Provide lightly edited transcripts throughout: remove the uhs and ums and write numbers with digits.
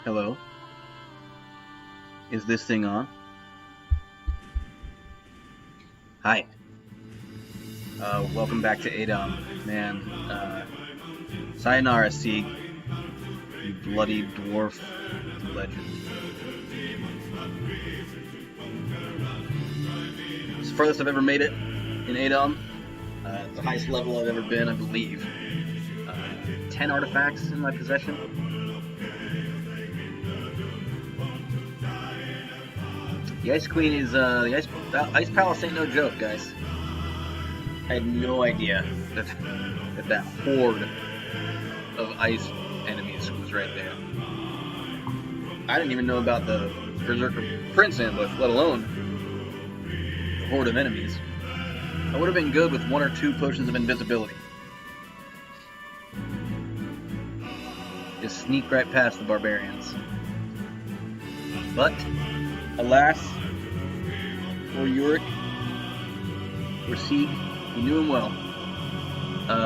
Hello? Is this thing on? Hi. Welcome back to ADOM. Man, sayonara, Sieg. You bloody dwarf legend. It's the furthest I've ever made it in ADOM. It's the highest level I've ever been, I believe. 10 artifacts in my possession. The Ice Queen is, the Ice Palace ain't no joke, guys. I had no idea that horde of ice enemies was right there. I didn't even know about the Berserker Prince ambush, let alone the horde of enemies. I would have been good with 1 or 2 potions of invisibility. Just sneak right past the barbarians. But alas, for Yorick, or Sieg, he knew him well.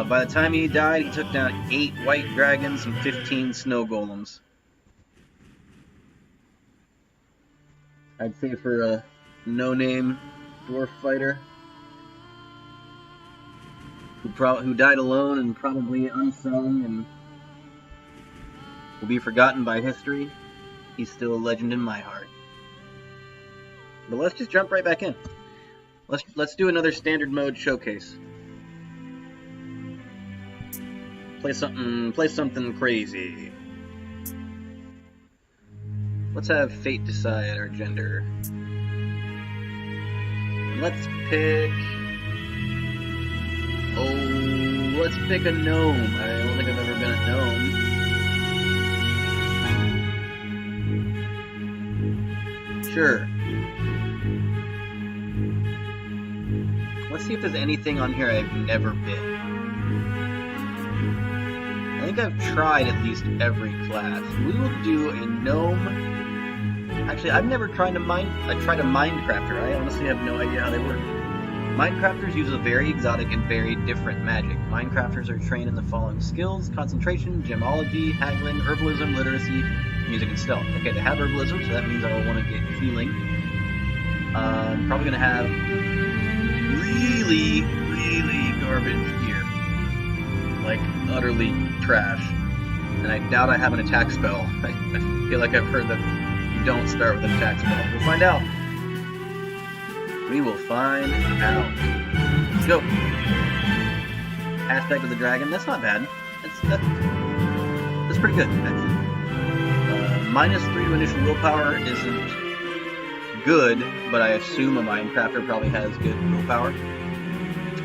By the time he died, he took down 8 white dragons and 15 snow golems. I'd say for a no-name dwarf fighter who died alone and probably unsung and will be forgotten by history, he's still a legend in my heart. But let's just jump right back in. Let's do another standard mode showcase. Play something crazy. Let's have fate decide our gender. Let's pick a gnome. I don't think I've ever been a gnome. Sure. Let's see if there's anything on here I've never been. I think I've tried at least every class. We will do a gnome. Actually, I've never tried a Mindcrafter. I honestly have no idea how they work. Mindcrafters use a very exotic and very different magic. Mindcrafters are trained in the following skills: concentration, gemology, haggling, herbalism, literacy, music, and stealth. Okay, they have herbalism, so that means I will want to get healing. I'm probably going to have really garbage gear. Like, utterly trash. And I doubt I have an attack spell. I feel like I've heard that you don't start with an attack spell. We'll find out. We will find out. Let's go. Aspect of the dragon. That's not bad. That's pretty good, actually. -3 to initial willpower isn't good, but I assume a Mindcrafter probably has good willpower.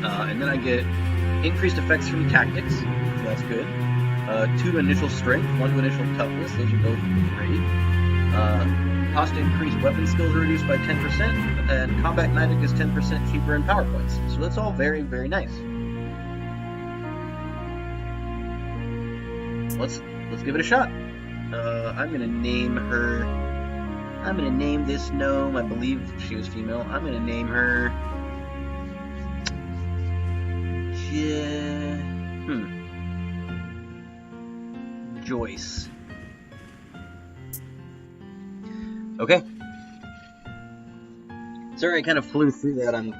And then I get increased effects from tactics, so that's good. 2 to initial strength, 1 to initial toughness, those are both great. Cost to increase weapon skills are reduced by 10%, and combat magic is 10% cheaper in power points. So that's all very, very nice. Let's give it a shot. I'm gonna name this gnome, I believe she was female. I'm gonna name her Joyce. Okay. Sorry I kind of flew through that. I'm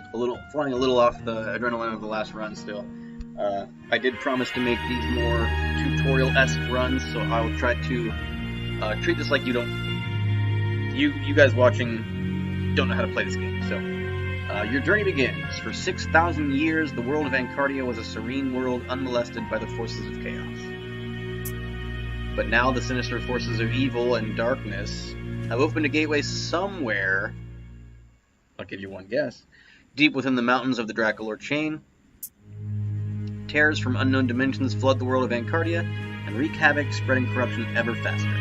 flying a little off the adrenaline of the last run still. I did promise to make these more tutorial-esque runs, so I will try to treat this like you guys watching don't know how to play this game. So, your journey begins. For 6,000 years, the world of Ancardia was a serene world unmolested by the forces of chaos. But now the sinister forces of evil and darkness have opened a gateway somewhere, I'll give you one guess, deep within the mountains of the Dracolor chain. Terrors from unknown dimensions flood the world of Ancardia and wreak havoc, spreading corruption ever faster.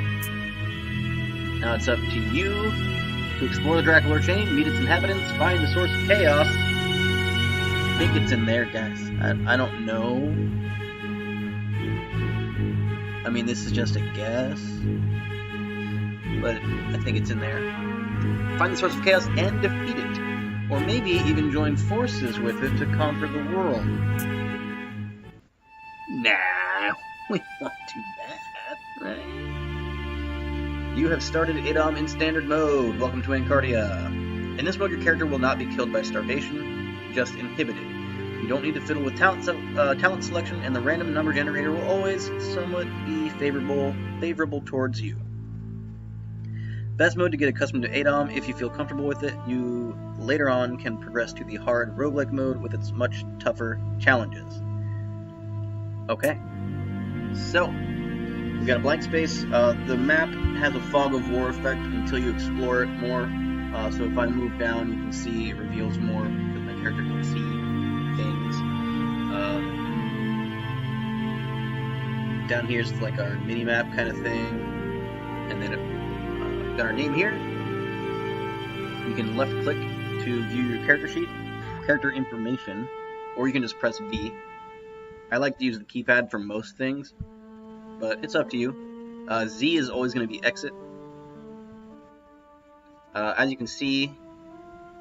Now it's up to you to explore the Dracolor chain, meet its inhabitants, find the source of chaos. I think it's in there, guys. I don't know. I mean, this is just a guess, but I think it's in there. Find the source of chaos and defeat it. Or maybe even join forces with it to conquer the world. Nah, we won't do that, right? You have started ADOM in standard mode. Welcome to Ancardia. In this mode, your character will not be killed by starvation, just inhibited. You don't need to fiddle with talent selection, and the random number generator will always somewhat be favorable towards you. Best mode to get accustomed to ADOM. If you feel comfortable with it, you later on can progress to the hard roguelike mode with its much tougher challenges. Okay, so we've got a blank space. The map has a fog of war effect until you explore it more. So if I move down, you can see it reveals more because my character can see things. Down here is like our mini map kind of thing, and then we've got our name here. You can left click to view your character sheet, character information, or you can just press V. I like to use the keypad for most things, but it's up to you. Z is always going to be exit. As you can see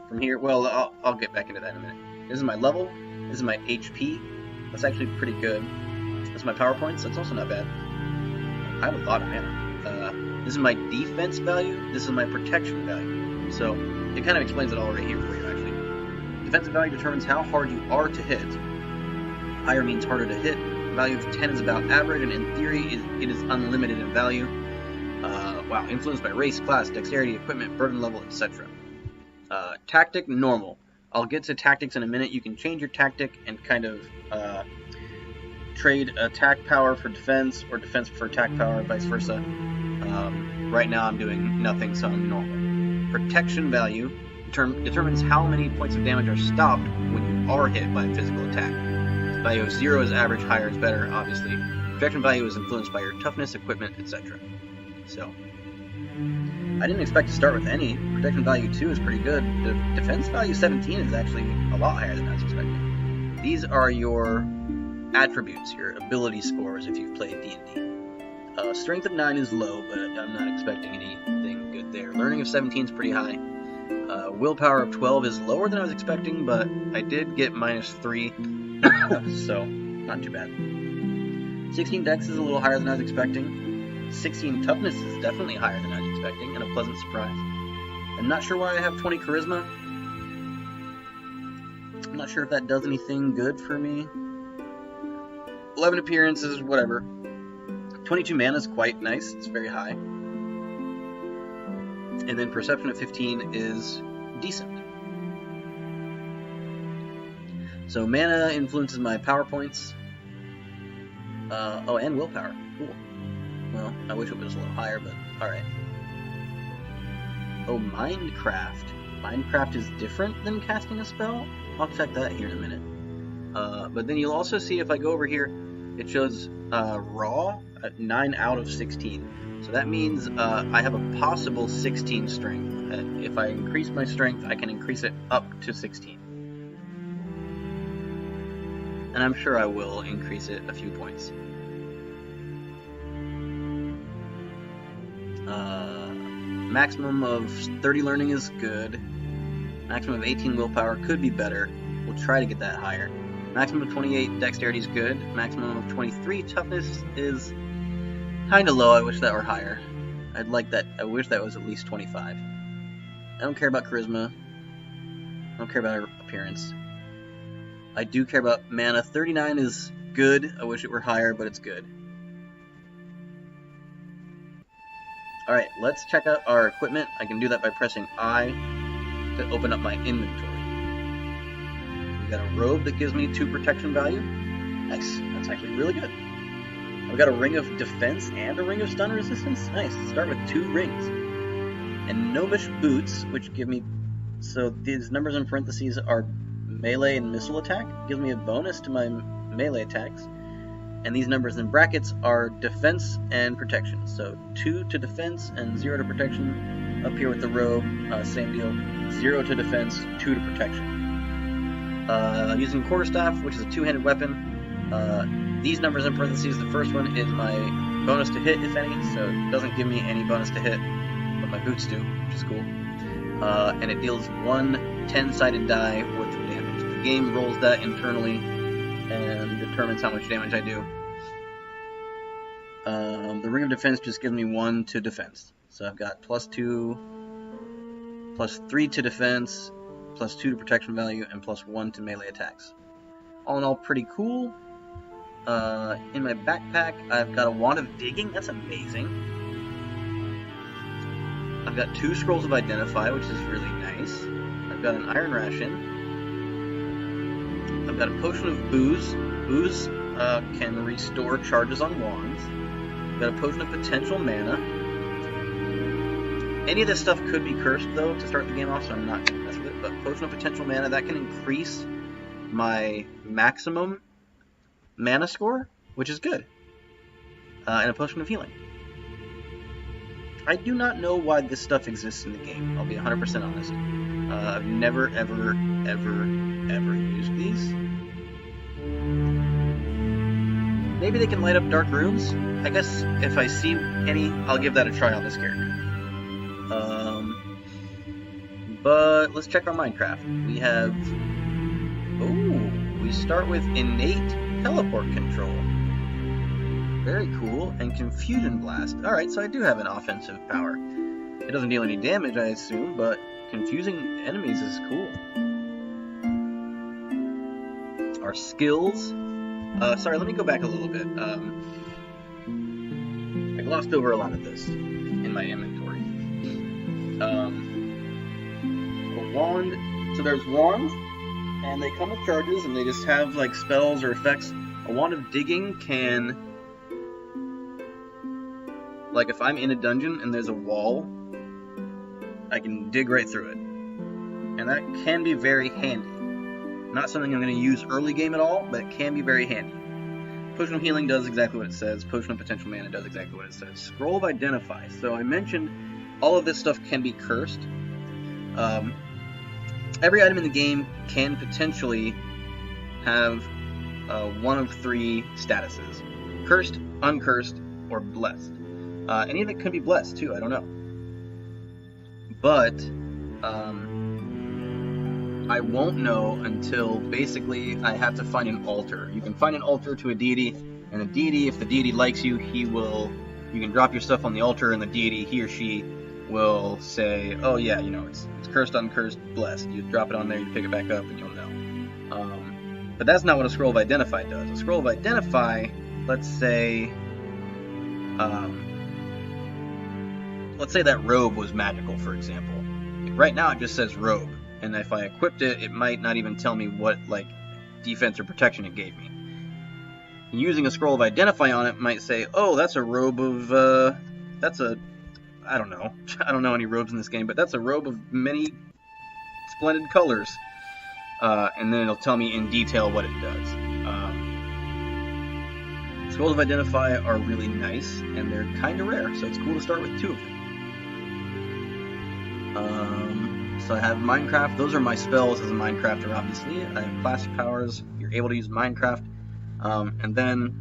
from here, well, I'll get back into that in a minute. This is my level. This is my HP. That's actually pretty good. This is my power points. That's also not bad. I have a lot of mana. This is my defense value. This is my protection value. So it kind of explains it all right here for you, actually. Defensive value determines how hard you are to hit. Higher means harder to hit. Value of 10 is about average, and in theory, it is unlimited in value. Wow, influenced by race, class, dexterity, equipment, burden level, etc. Tactic, normal. I'll get to tactics in a minute. You can change your tactic and kind of trade attack power for defense, or defense for attack power, vice versa. Right now I'm doing nothing, so I'm normal. Protection value determines how many points of damage are stopped when you are hit by a physical attack. Value of 0 is average, higher is better, obviously. Protection value is influenced by your toughness, equipment, etc. So, I didn't expect to start with any. Protection value 2 is pretty good. The defense value 17 is actually a lot higher than I was expecting. These are your attributes, your ability scores if you've played D&D. Strength of 9 is low, but I'm not expecting anything good there. Learning of 17 is pretty high. Willpower of 12 is lower than I was expecting, but I did get -3, so not too bad. 16 Dex is a little higher than I was expecting. 16 Toughness is definitely higher than I was expecting, and a pleasant surprise. I'm not sure why I have 20 Charisma. I'm not sure if that does anything good for me. 11 Appearance is whatever. 22 Mana is quite nice, it's very high. And then Perception of 15 is decent. So mana influences my power points. Oh, and willpower. Cool. Well, I wish it was a little higher, but alright. Oh, Mindcraft. Mindcraft is different than casting a spell? I'll check that here in a minute. But then you'll also see if I go over here, it shows raw at 9 out of 16. So that means I have a possible 16 strength. And if I increase my strength, I can increase it up to 16. And I'm sure I will increase it a few points. Maximum of 30 learning is good. Maximum of 18 willpower could be better. We'll try to get that higher. Maximum of 28 dexterity is good. Maximum of 23 toughness is kind of low. I wish that were higher. I'd like that. I wish that was at least 25. I don't care about charisma. I don't care about appearance. I do care about mana. 39 is good. I wish it were higher, but it's good. Alright, let's check out our equipment. I can do that by pressing I to open up my inventory. We've got a robe that gives me 2 protection value. Nice. That's actually really good. I've got a ring of defense and a ring of stun resistance. Nice. Start with 2 rings. And gnomish boots, which give me... So these numbers in parentheses are melee and missile attack. Gives me a bonus to my melee attacks. And these numbers in brackets are defense and protection. So 2 to defense and 0 to protection. Up here with the robe, same deal. 0 to defense, 2 to protection. Using quarterstaff, which is a 2-handed weapon. These numbers in parentheses, the first one is my bonus to hit, if any. So it doesn't give me any bonus to hit, but my boots do, which is cool. And it deals 1 10-sided die worth of damage. The game rolls that internally and determines how much damage I do. The ring of defense just gives me 1 to defense. So I've got +2, +3 to defense, +2 to protection value, and +1 to melee attacks. All in all, pretty cool. In my backpack, I've got a Wand of Digging. That's amazing. I've got 2 Scrolls of Identify, which is really nice. I've got an Iron Ration. I've got a Potion of Ooze. Ooze can restore charges on wands. I've got a Potion of Potential Mana. Any of this stuff could be cursed, though, to start the game off, so I'm not going to mess with it. But Potion of Potential Mana, that can increase my maximum mana score, which is good. And a Potion of Healing. I do not know why this stuff exists in the game. I'll be 100% honest. I've never, ever used these. Maybe they can light up dark rooms. I guess if I see any, I'll give that a try on this character. But let's check our Minecraft. We have... we start with Innate Teleport Control. Very cool. And Confusion Blast. Alright, so I do have an offensive power. It doesn't deal any damage, I assume, but confusing enemies is cool. Our skills. Sorry, let me go back a little bit. I glossed over a lot of this in my inventory. A wand. So there's wands, and they come with charges, and they just have like spells or effects. A Wand of Digging can, like if I'm in a dungeon and there's a wall, I can dig right through it. And that can be very handy. Not something I'm going to use early game at all, but it can be very handy. Potion of Healing does exactly what it says. Potion of Potential Mana does exactly what it says. Scroll of Identify. So I mentioned all of this stuff can be cursed. Every item in the game can potentially have one of 3 statuses. Cursed, uncursed, or blessed. Any of it could be blessed too, I don't know. But I won't know until basically I have to find an altar. You can find an altar to a deity, and the deity, if the deity likes you, you can drop your stuff on the altar, and the deity, he or she, will say, oh yeah, you know, it's cursed, uncursed, blessed. You drop it on there, you pick it back up, and you'll know. But that's not what a Scroll of Identify does. A Scroll of Identify, let's say that robe was magical, for example. Right now it just says robe, and if I equipped it, it might not even tell me what, like, defense or protection it gave me. Using a Scroll of Identify on it might say, oh, that's a robe of, I don't know. I don't know any robes in this game, but that's a robe of many splendid colors. And then it'll tell me in detail what it does. Scrolls of Identify are really nice, and they're kind of rare, so it's cool to start with 2 of them. So I have Minecraft. Those are my spells as a Minecrafter, obviously. I have classic powers. You're able to use Minecraft. And then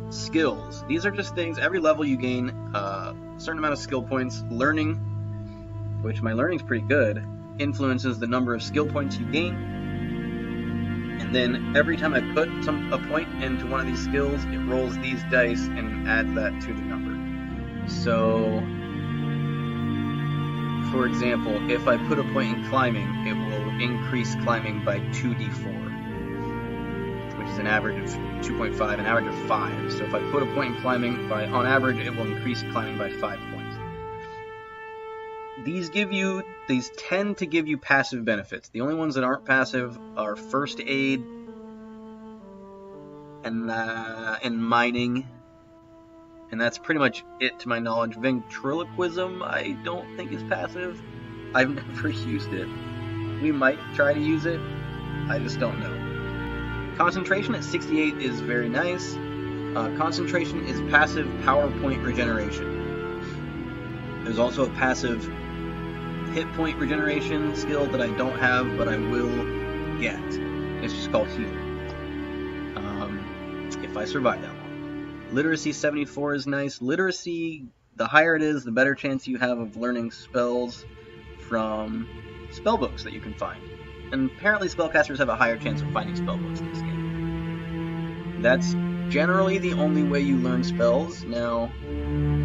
skills. These are just things. Every level you gain a certain amount of skill points. Learning, which my learning's pretty good, influences the number of skill points you gain. And then every time I put a point into one of these skills, it rolls these dice and adds that to the number. So, for example, if I put a point in climbing, it will increase climbing by 2d4, which is an average of 2.5, an average of 5. So if I put a point in climbing, on average, it will increase climbing by 5 points. These tend to give you passive benefits. The only ones that aren't passive are First Aid and Mining, and that's pretty much it to my knowledge. Ventriloquism, I don't think is passive. I've never used it. We might try to use it. I just don't know. Concentration at 68 is very nice. Concentration is passive power point regeneration. There's also a passive hit point regeneration skill that I don't have, but I will get. It's just called Heal. If I survive that long. Literacy 74 is nice. Literacy, the higher it is, the better chance you have of learning spells from spellbooks that you can find. And apparently spellcasters have a higher chance of finding spellbooks in this game. That's generally the only way you learn spells. Now,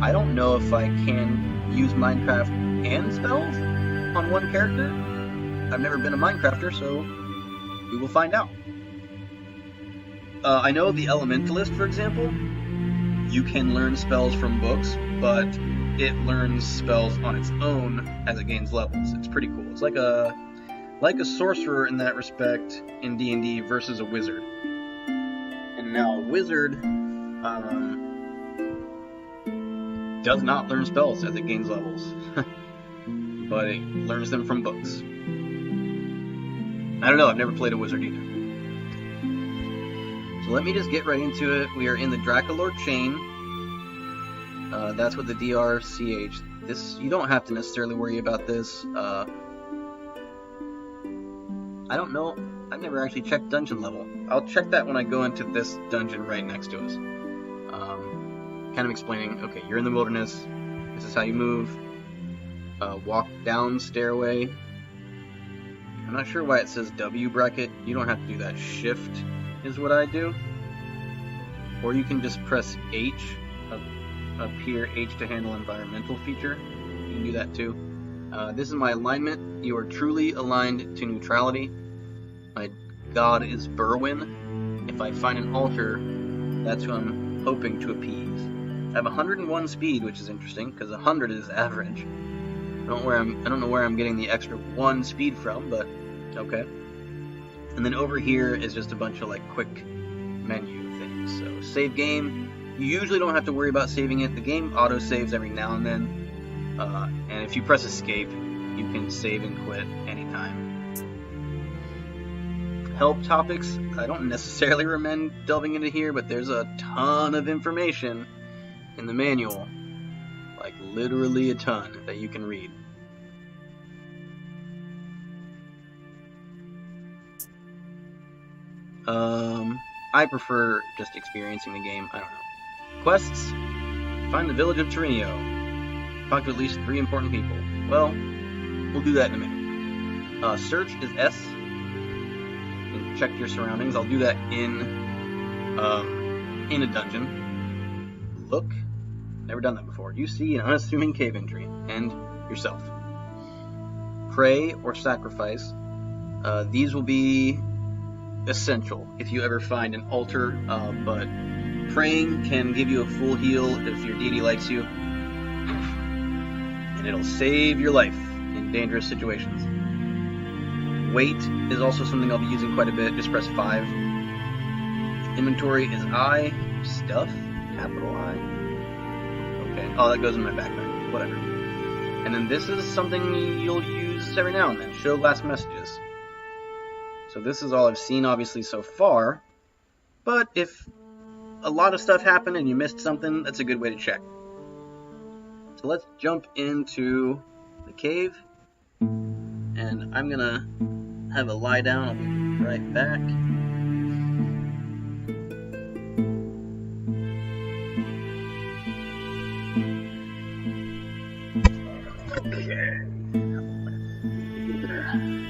I don't know if I can use Minecraft and spells on one character. I've never been a Minecrafter, so we will find out. I know the Elementalist, for example, you can learn spells from books, but it learns spells on its own as it gains levels. It's pretty cool. It's like a sorcerer in that respect in D&D versus a wizard. And now a wizard does not learn spells as it gains levels, but it learns them from books. I don't know, I've never played a wizard either. So let me just get right into it. We are in the Dracolord chain. That's what the DRCH. This, you don't have to necessarily worry about this. I don't know. I've never actually checked dungeon level. I'll check that when I go into this dungeon right next to us. Kind of explaining, okay, you're in the wilderness. This is how you move. Walk down stairway. I'm not sure why it says W bracket. You don't have to do that. Shift is what I do. Or you can just press H up here, H to handle environmental feature. You can do that too. This is my alignment. You are truly aligned to neutrality. My god is Berwyn. If I find an altar, that's who I'm hoping to appease. I have 101 speed, which is interesting, because 100 is average. I don't know where I'm getting the extra 1 speed from, but okay. And then over here is just a bunch of like quick menu things. So save game. You usually don't have to worry about saving it. The game auto saves every now and then. And if you press escape, you can save and quit anytime. Help topics. I don't necessarily recommend delving into here, but there's a ton of information in the manual. Like literally a ton that you can read. I prefer just experiencing the game. I don't know. Quests. Find the village of Turinio. Talk to at least 3 important people. Well, we'll do that in a minute. Search is S. And check your surroundings. I'll do that in a dungeon. Look. Never done that before. You see an unassuming cave entry. And yourself. Pray or sacrifice. These will be essential if you ever find an altar, but praying can give you a full heal if your deity likes you, and it'll save your life in dangerous situations. Wait is also something I'll be using quite a bit. Just press 5. Inventory is I. Stuff, capital I. Okay. Oh, that goes in my backpack. Whatever. And then this is something you'll use every now and then. Show last messages. So this is all I've seen, obviously, so far. But if a lot of stuff happened and you missed something, that's a good way to check. So let's jump into the cave. And I'm going to have a lie down. I'll be right back. Okay.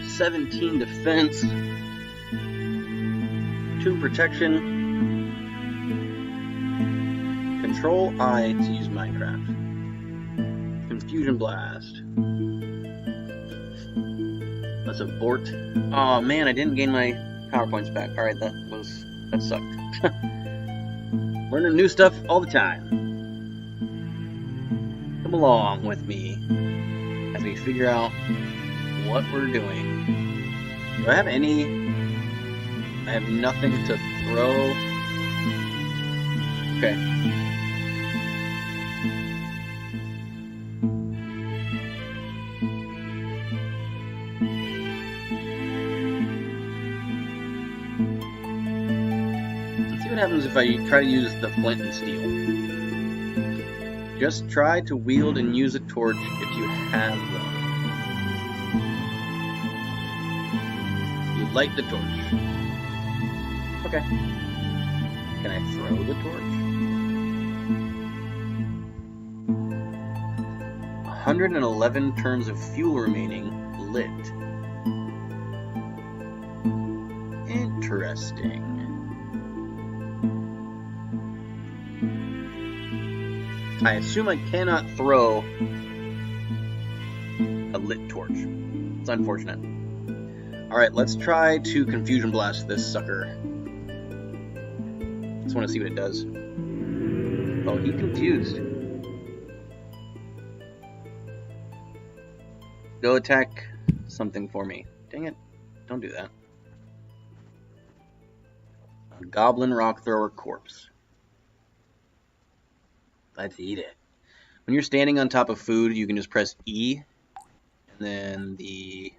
17 defense. 2 protection. Control I to use Minecraft. Confusion blast. Let's abort. Oh man, I didn't gain my PowerPoints back. Alright, that sucked. Learning new stuff all the time. Come along with me as we figure out what we're doing. Do I have any? I have nothing to throw. Okay. Let's see what happens if I try to use the flint and steel. Just try to wield and use a torch if you have one. You light the torch. Okay. Can I throw the torch? 111 turns of fuel remaining lit. Interesting. I assume I cannot throw a lit torch. It's unfortunate. Alright, let's try to Confusion Blast this sucker. Just want to see what it does. Oh, he confused. Go attack something for me. Dang it. Don't do that. A Goblin Rock Thrower Corpse. Let's eat it. When you're standing on top of food, you can just press E, and then the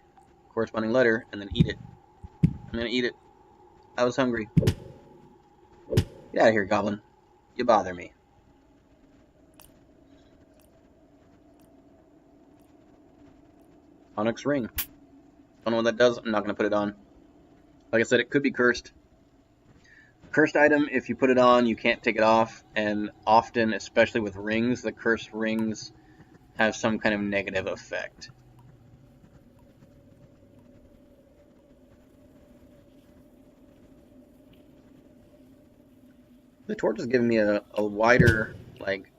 corresponding letter, and then eat it. I'm gonna eat it. I was hungry. Get out of here, Goblin. You bother me. Onyx Ring. Don't know what that does. I'm not gonna put it on. Like I said, it could be cursed. Cursed item, if you put it on, you can't take it off, and often, especially with rings, the cursed rings have some kind of negative effect. The torch is giving me a wider, like,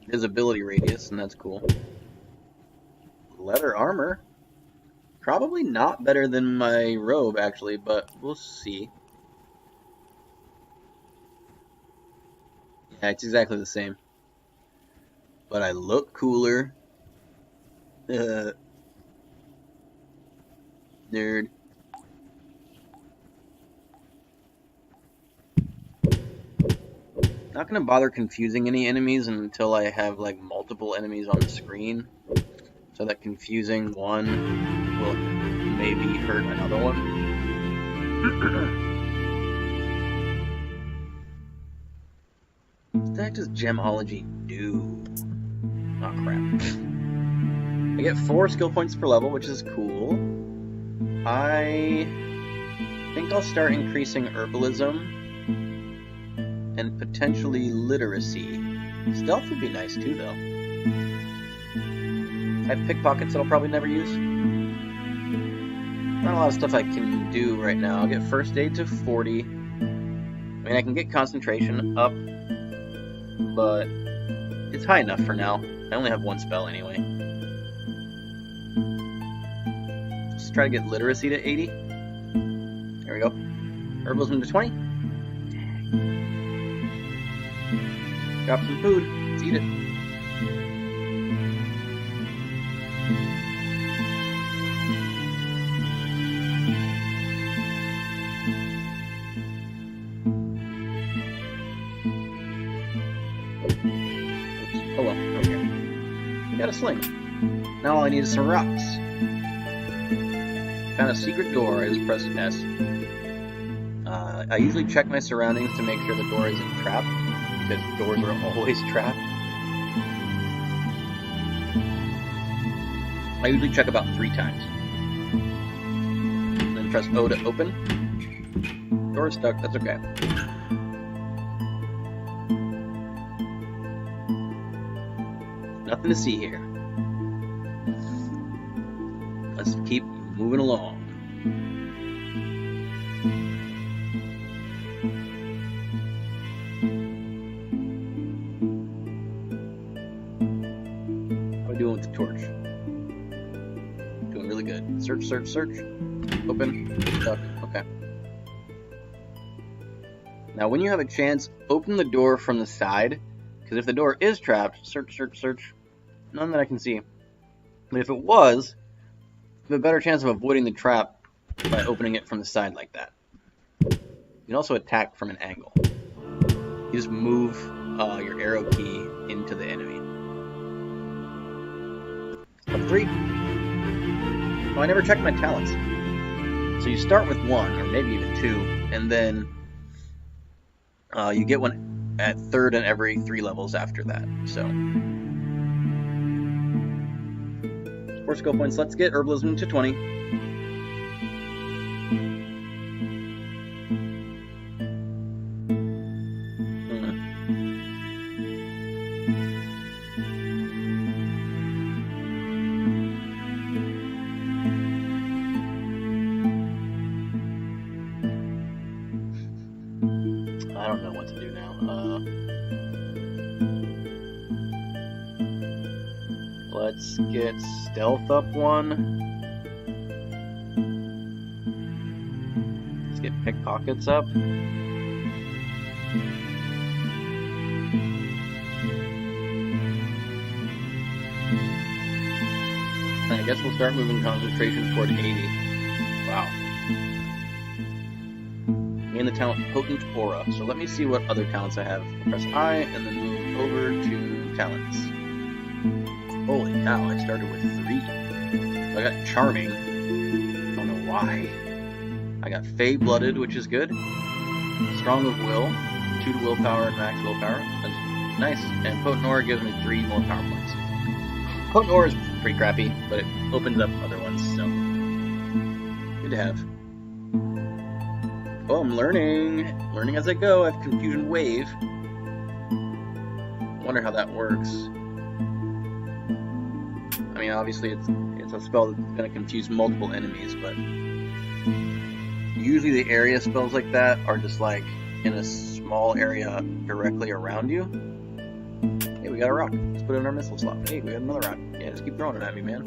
visibility radius, and that's cool. Leather armor. Probably not better than my robe, actually, but we'll see. Yeah, it's exactly the same. But I look cooler. Nerd. Not gonna bother confusing any enemies until I have like multiple enemies on the screen. So that confusing one will maybe hurt another one. What the heck does Gemology do? Oh crap. I get 4 skill points per level, which is cool. I think I'll start increasing herbalism and potentially literacy. Stealth would be nice too, though. I have pickpockets that I'll probably never use. Not a lot of stuff I can do right now. I'll get first aid to 40. I mean, I can get concentration up, but it's high enough for now. I only have 1 spell anyway. Let's try to get literacy to 80. There we go. Herbalism to 20. Drop some food. Let's eat it. Oh well, okay. Got a sling. Now all I need is some rocks. Found a secret door. I just pressed S. I usually check my surroundings to make sure the door isn't trapped, because doors are always trapped. I usually check about 3 times. And then press O to open. Door is stuck, that's okay. Nothing to see here. Let's keep moving along. How are we doing with the torch? Doing really good. Search, search, search. Open. Stuck. Okay. Now when you have a chance, open the door from the side. Because if the door is trapped, search, search, search. None that I can see. But if it was, you have a better chance of avoiding the trap by opening it from the side like that. You can also attack from an angle. You just move your arrow key into the enemy. Level 3. Oh, I never checked my talents. So you start with 1, or maybe even 2, and then you get one at 3rd and every 3 levels after that. So 4 skill points. Let's get herbalism to 20. I don't know what to do now. Let's get stealth up one. Let's get pickpockets up. I guess we'll start moving concentration toward 80. Wow. Gain the talent Potent Aura. So let me see what other talents I have. Press I and then move over to talents. Holy cow, I started with 3. I got Charming. I don't know why. I got Fey Blooded, which is good. Strong of Will. 2 to willpower and max willpower. That's nice. And Potent Aura gives me 3 more power points. Potent Aura is pretty crappy, but it opens up other ones, so good to have. Oh, I'm learning as I go. I have Confusion Wave. Wonder how that works. I mean, obviously it's a spell that's going to confuse multiple enemies, but usually the area spells like that are just like in a small area directly around you. Hey, we got a rock. Let's put it in our missile slot. Hey, we got another rock. Yeah, just keep throwing it at me, man.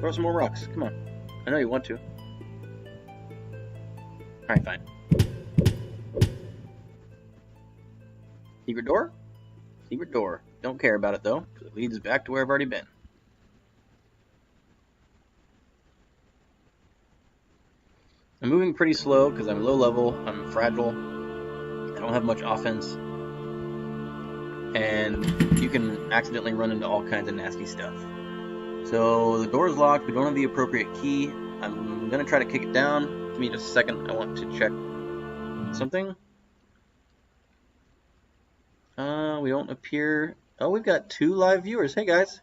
Throw some more rocks. Come on. I know you want to. Alright, fine. Secret door? Secret door. Don't care about it, though, because it leads back to where I've already been. I'm moving pretty slow because I'm low level, I'm fragile, I don't have much offense, and you can accidentally run into all kinds of nasty stuff. So the door is locked, we don't have the appropriate key. I'm going to try to kick it down. Give me just a second, I want to check something. We don't appear... Oh, we've got 2 live viewers. Hey guys.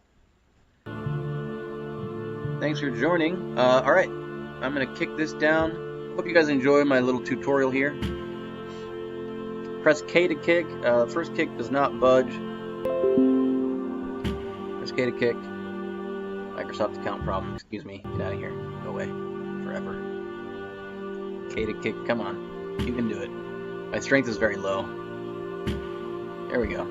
Thanks for joining. Alright, I'm going to kick this down. Hope you guys enjoy my little tutorial here. Press K to kick. First kick does not budge. Press K to kick. Microsoft account problem. Excuse me. Get out of here. Go away. Forever. K to kick. Come on. You can do it. My strength is very low. There we go.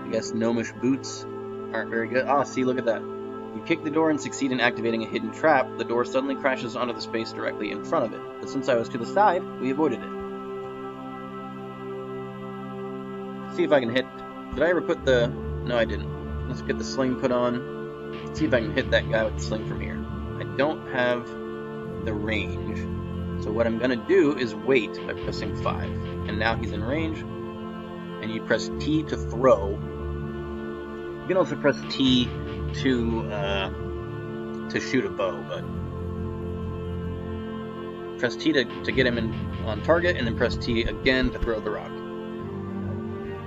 I guess gnomish boots aren't very good. Ah, see, look at that. You kick the door and succeed in activating a hidden trap, the door suddenly crashes onto the space directly in front of it. But since I was to the side, we avoided it. See if I can hit... Did I ever put the... No, I didn't. Let's get the sling put on. Let's see if I can hit that guy with the sling from here. I don't have the range. So what I'm going to do is wait by pressing 5. And now he's in range. And you press T to throw. You can also press T to shoot a bow, but press T to get him on target, and then press T again to throw the rock.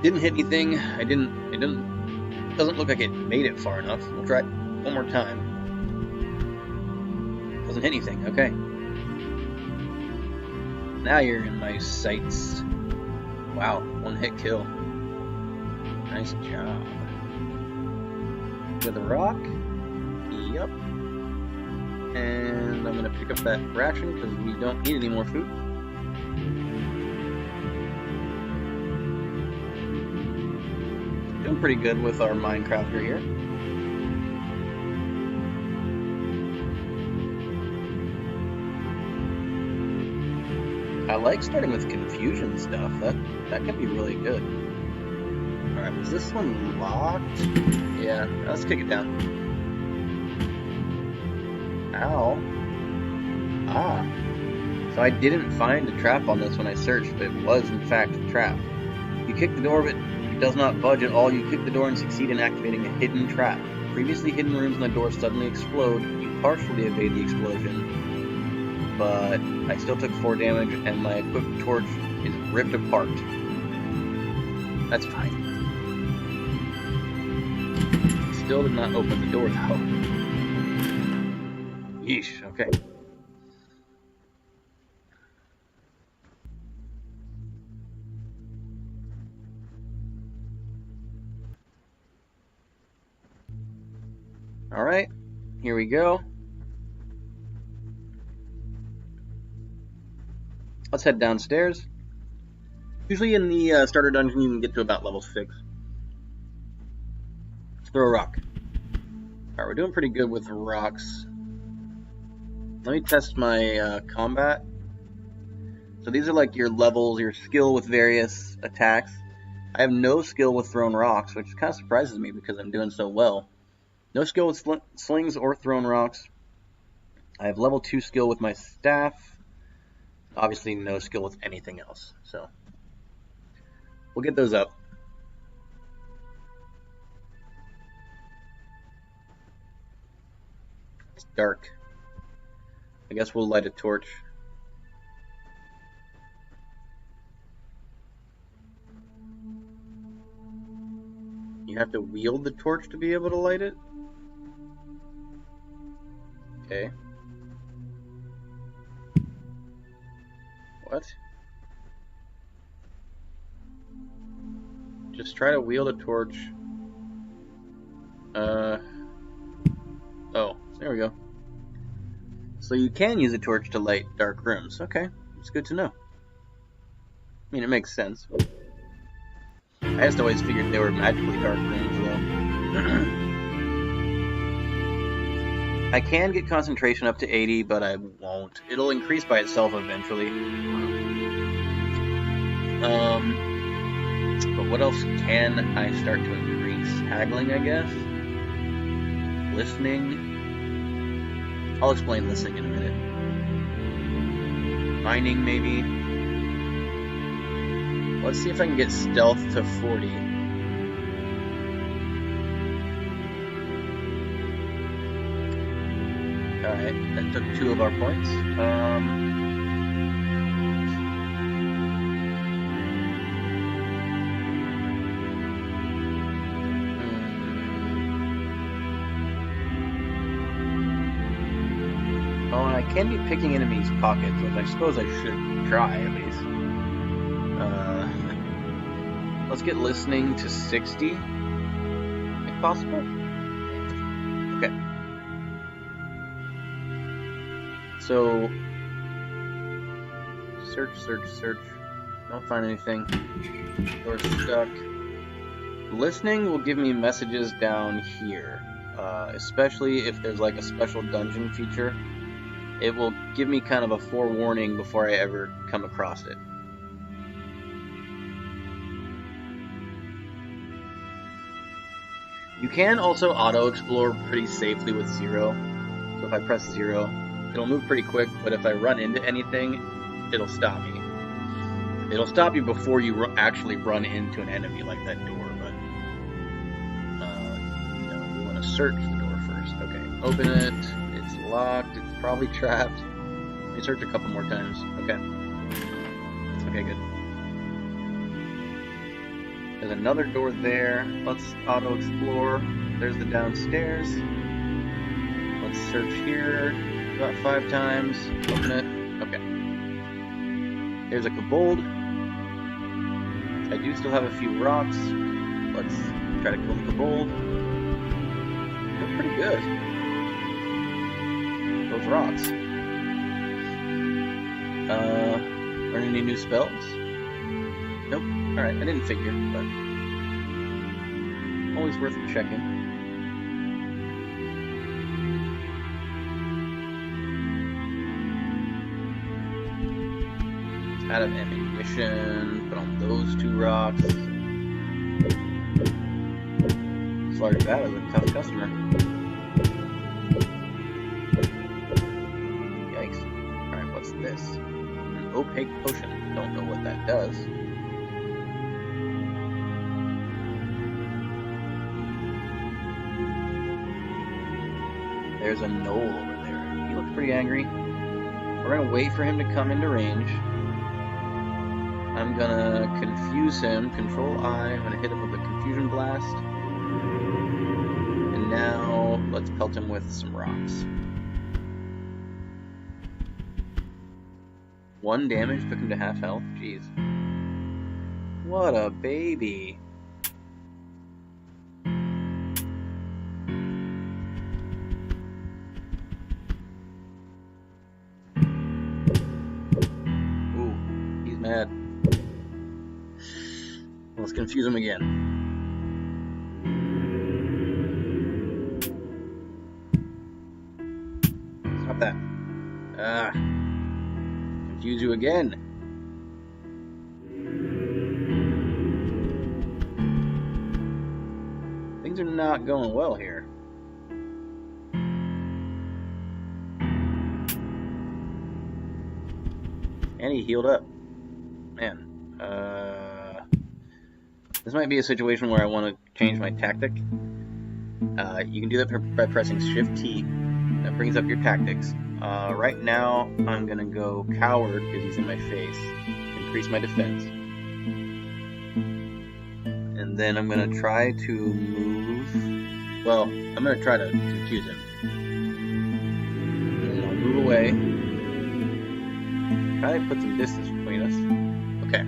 Didn't hit anything. It doesn't look like it made it far enough. We'll try it one more time. Doesn't hit anything. Okay. Now you're in my sights. Wow, 1-hit kill. Nice job. With a rock. Yep. And I'm going to pick up that ration because we don't need any more food. Doing pretty good with our Mindcrafter here. I like starting with confusion stuff. That can be really good. Alright, was this one locked? Yeah, let's kick it down. Ow. Ah. So I didn't find a trap on this when I searched, but it was in fact a trap. You kick the door, but it does not budge at all. You kick the door and succeed in activating a hidden trap. Previously hidden rooms in the door suddenly explode. You partially evade the explosion, but I still took 4 damage, and my equipped torch is ripped apart. That's fine. Still did not open the door, though. Yeesh, okay. Alright, here we go. Let's head downstairs. Usually in the starter dungeon you can get to about level 6. Throw a rock. Alright, we're doing pretty good with rocks. Let me test my combat. So these are like your levels, your skill with various attacks. I have no skill with thrown rocks, which kind of surprises me because I'm doing so well. No skill with slings or thrown rocks. I have level 2 skill with my staff. Obviously no skill with anything else. So we'll get those up. It's dark. I guess we'll light a torch. You have to wield the torch to be able to light it? Okay. What? Just try to wield a torch. Oh, there we go. So you can use a torch to light dark rooms. Okay, it's good to know. I mean, it makes sense. I just always figured they were magically dark rooms, though. I can get concentration up to 80, but I won't. It'll increase by itself eventually. But what else can I start to increase? Haggling, I guess? Listening? I'll explain listening in a minute. Mining, maybe? Let's see if I can get stealth to 40. Alright, that took 2 of our points. Oh, and I can be picking enemies' pockets, which I suppose I should try, at least. Let's get listening to 60, if possible. Okay. So, search. Don't find anything. Door's stuck. Listening will give me messages down here, especially if there's like a special dungeon feature. It will give me kind of a forewarning before I ever come across it. You can also auto-explore pretty safely with 0. So if I press 0, it'll move pretty quick, but if I run into anything, it'll stop me. It'll stop you before you actually run into an enemy like that door, but no, we want to search the door first. Okay, open it. It's locked. It's probably trapped. Let me search a couple more times. Okay. Okay, good. There's another door there. Let's auto-explore. There's the downstairs. Let's search here about 5 times. Open it. Okay. There's a kobold. I do still have a few rocks. Let's try to kill the kobold. They're pretty good. Those rocks. Learn any new spells? Nope. Alright, I didn't figure, but always worth checking. Out of ammunition, put on those 2 rocks. Slark that was a tough customer. Yikes. Alright, what's this? An opaque potion. Don't know what that does. There's a gnoll over there. He looks pretty angry. We're gonna wait for him to come into range. I'm gonna confuse him. Control I. I'm gonna hit him with a confusion blast. And now let's pelt him with some rocks. 1 damage took him to half health. Jeez. What a baby. Ooh, he's mad. Let's confuse him again. Stop that. Confuse you again. Things are not going well here. And he healed up. Man. This might be a situation where I want to change my tactic. You can do that by pressing Shift-T. That brings up your tactics. Right now, I'm going to go Coward because he's in my face. Increase my defense. And then I'm going to try to move... Well, I'm going to try to confuse him. And I'll move away. Try to put some distance between us. Okay.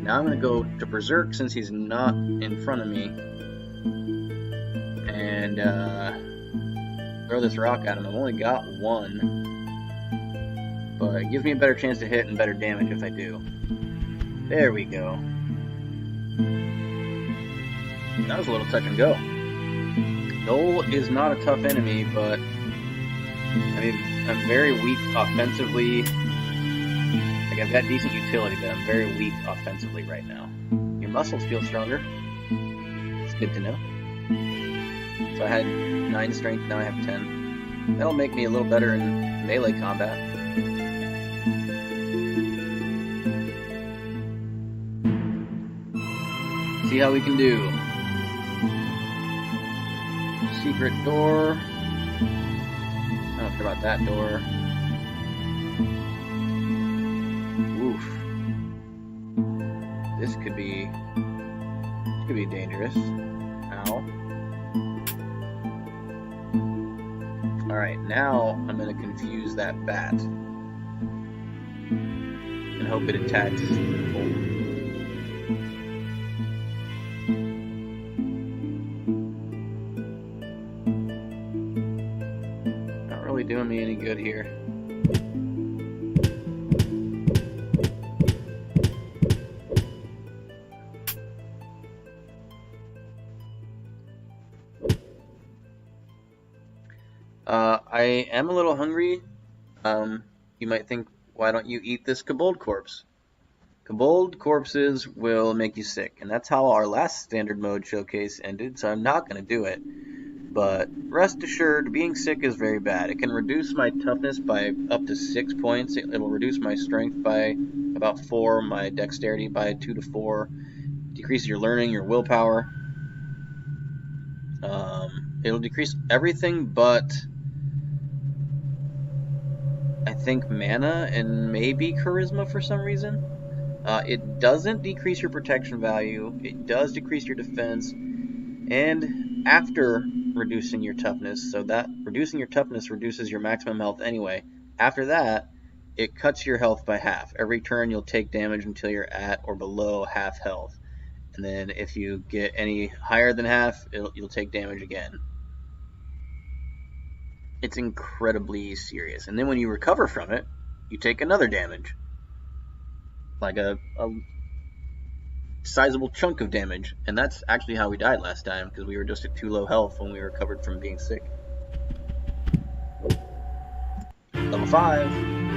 Now I'm going to go to Berserk since he's not in front of me. And throw this rock at him. I've only got one. But it gives me a better chance to hit and better damage if I do. There we go. That was a little touch and go. Dole is not a tough enemy, but I mean, I'm very weak offensively. Like, I've got decent utility, but I'm very weak offensively right now. Your muscles feel stronger. It's good to know. So I had 9 strength, now I have 10. That'll make me a little better in melee combat. See how we can do. Secret door. I don't care about that door. Oof. This could be dangerous. Ow. Alright, now I'm going to confuse that bat. And hope it attacks. Not really doing me any good here. I am a little hungry. You might think, why don't you eat this kobold corpse? Kobold corpses will make you sick, and that's how our last standard mode showcase ended, so I'm not going to do it. But rest assured, being sick is very bad. It can reduce my toughness by up to 6 points. It'll reduce my strength by about 4, my dexterity by 2 to 4. Decrease your learning, your willpower. It'll decrease everything but I think mana and maybe charisma for some reason. It doesn't decrease your protection value. It does decrease your defense. And after reducing your toughness, so that reducing your toughness reduces your maximum health anyway. After that, it cuts your health by half. Every turn you'll take damage until you're at or below half health. And then if you get any higher than half, you'll take damage again. It's incredibly serious. And then when you recover from it, you take another damage. Like a sizable chunk of damage. And that's actually how we died last time, because we were just at too low health when we recovered from being sick. Level 5.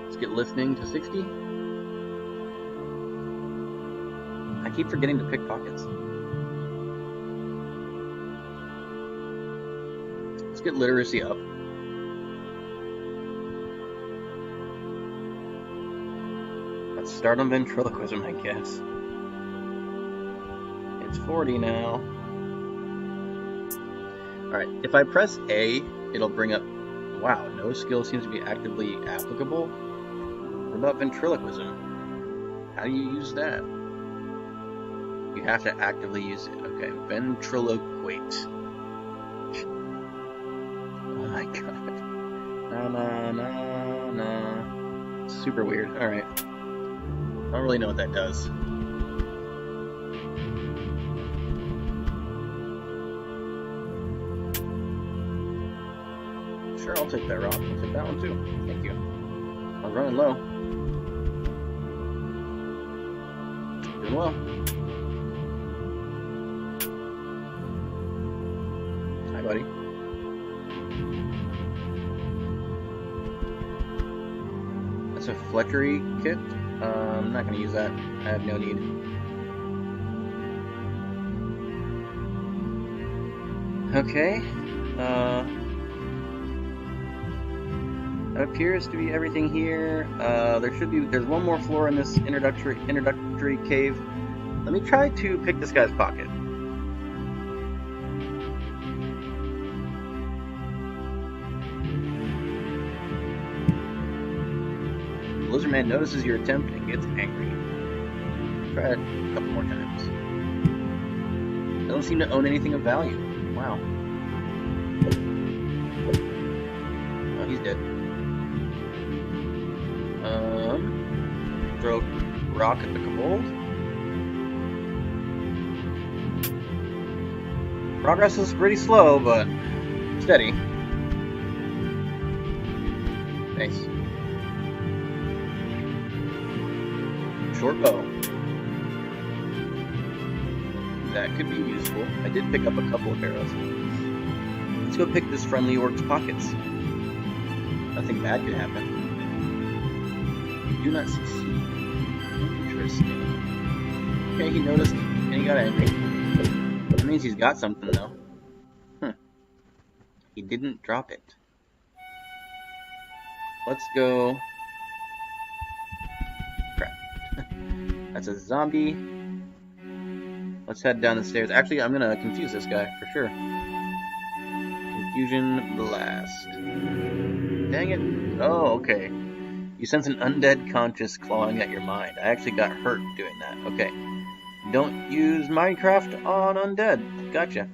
Let's get listening to 60. I keep forgetting to pick pockets. Let's get literacy up. Let's start on ventriloquism, I guess. It's 40 now. Alright, if I press A, it'll bring up, wow, no skill seems to be actively applicable. What about ventriloquism? How do you use that? You have to actively use it. Okay, ventriloquate. Oh my god. Na. Super weird. Alright. I don't really know what that does. Sure, I'll take that rock. I'll take that one too. Thank you. I'm running low. Doing well. Hi, buddy. That's a Fletchery kit. I'm not going to use that. I have no need. Okay. That appears to be everything here. There's one more floor in this introductory cave. Let me try to pick this guy's pocket. Lizardman notices your attempt and gets angry. Try it a couple more times. Doesn't seem to own anything of value. Wow. Oh, he's dead. Throw rock at the kobold. Progress is pretty slow, but steady. Nice. Short bow. That could be useful. I did pick up a couple of arrows. Let's go pick this friendly orc's pockets. Nothing bad could happen. You do not succeed. Interesting. Okay, he noticed and he got angry. That means he's got something though. He didn't drop it. Let's go. Crap. That's a zombie. Let's head down the stairs. Actually, I'm gonna confuse this guy for sure. Confusion blast. Dang it. Oh, okay. You sense an undead conscious clawing at your mind. I actually got hurt doing that. Okay. Don't use Minecraft on undead. Gotcha.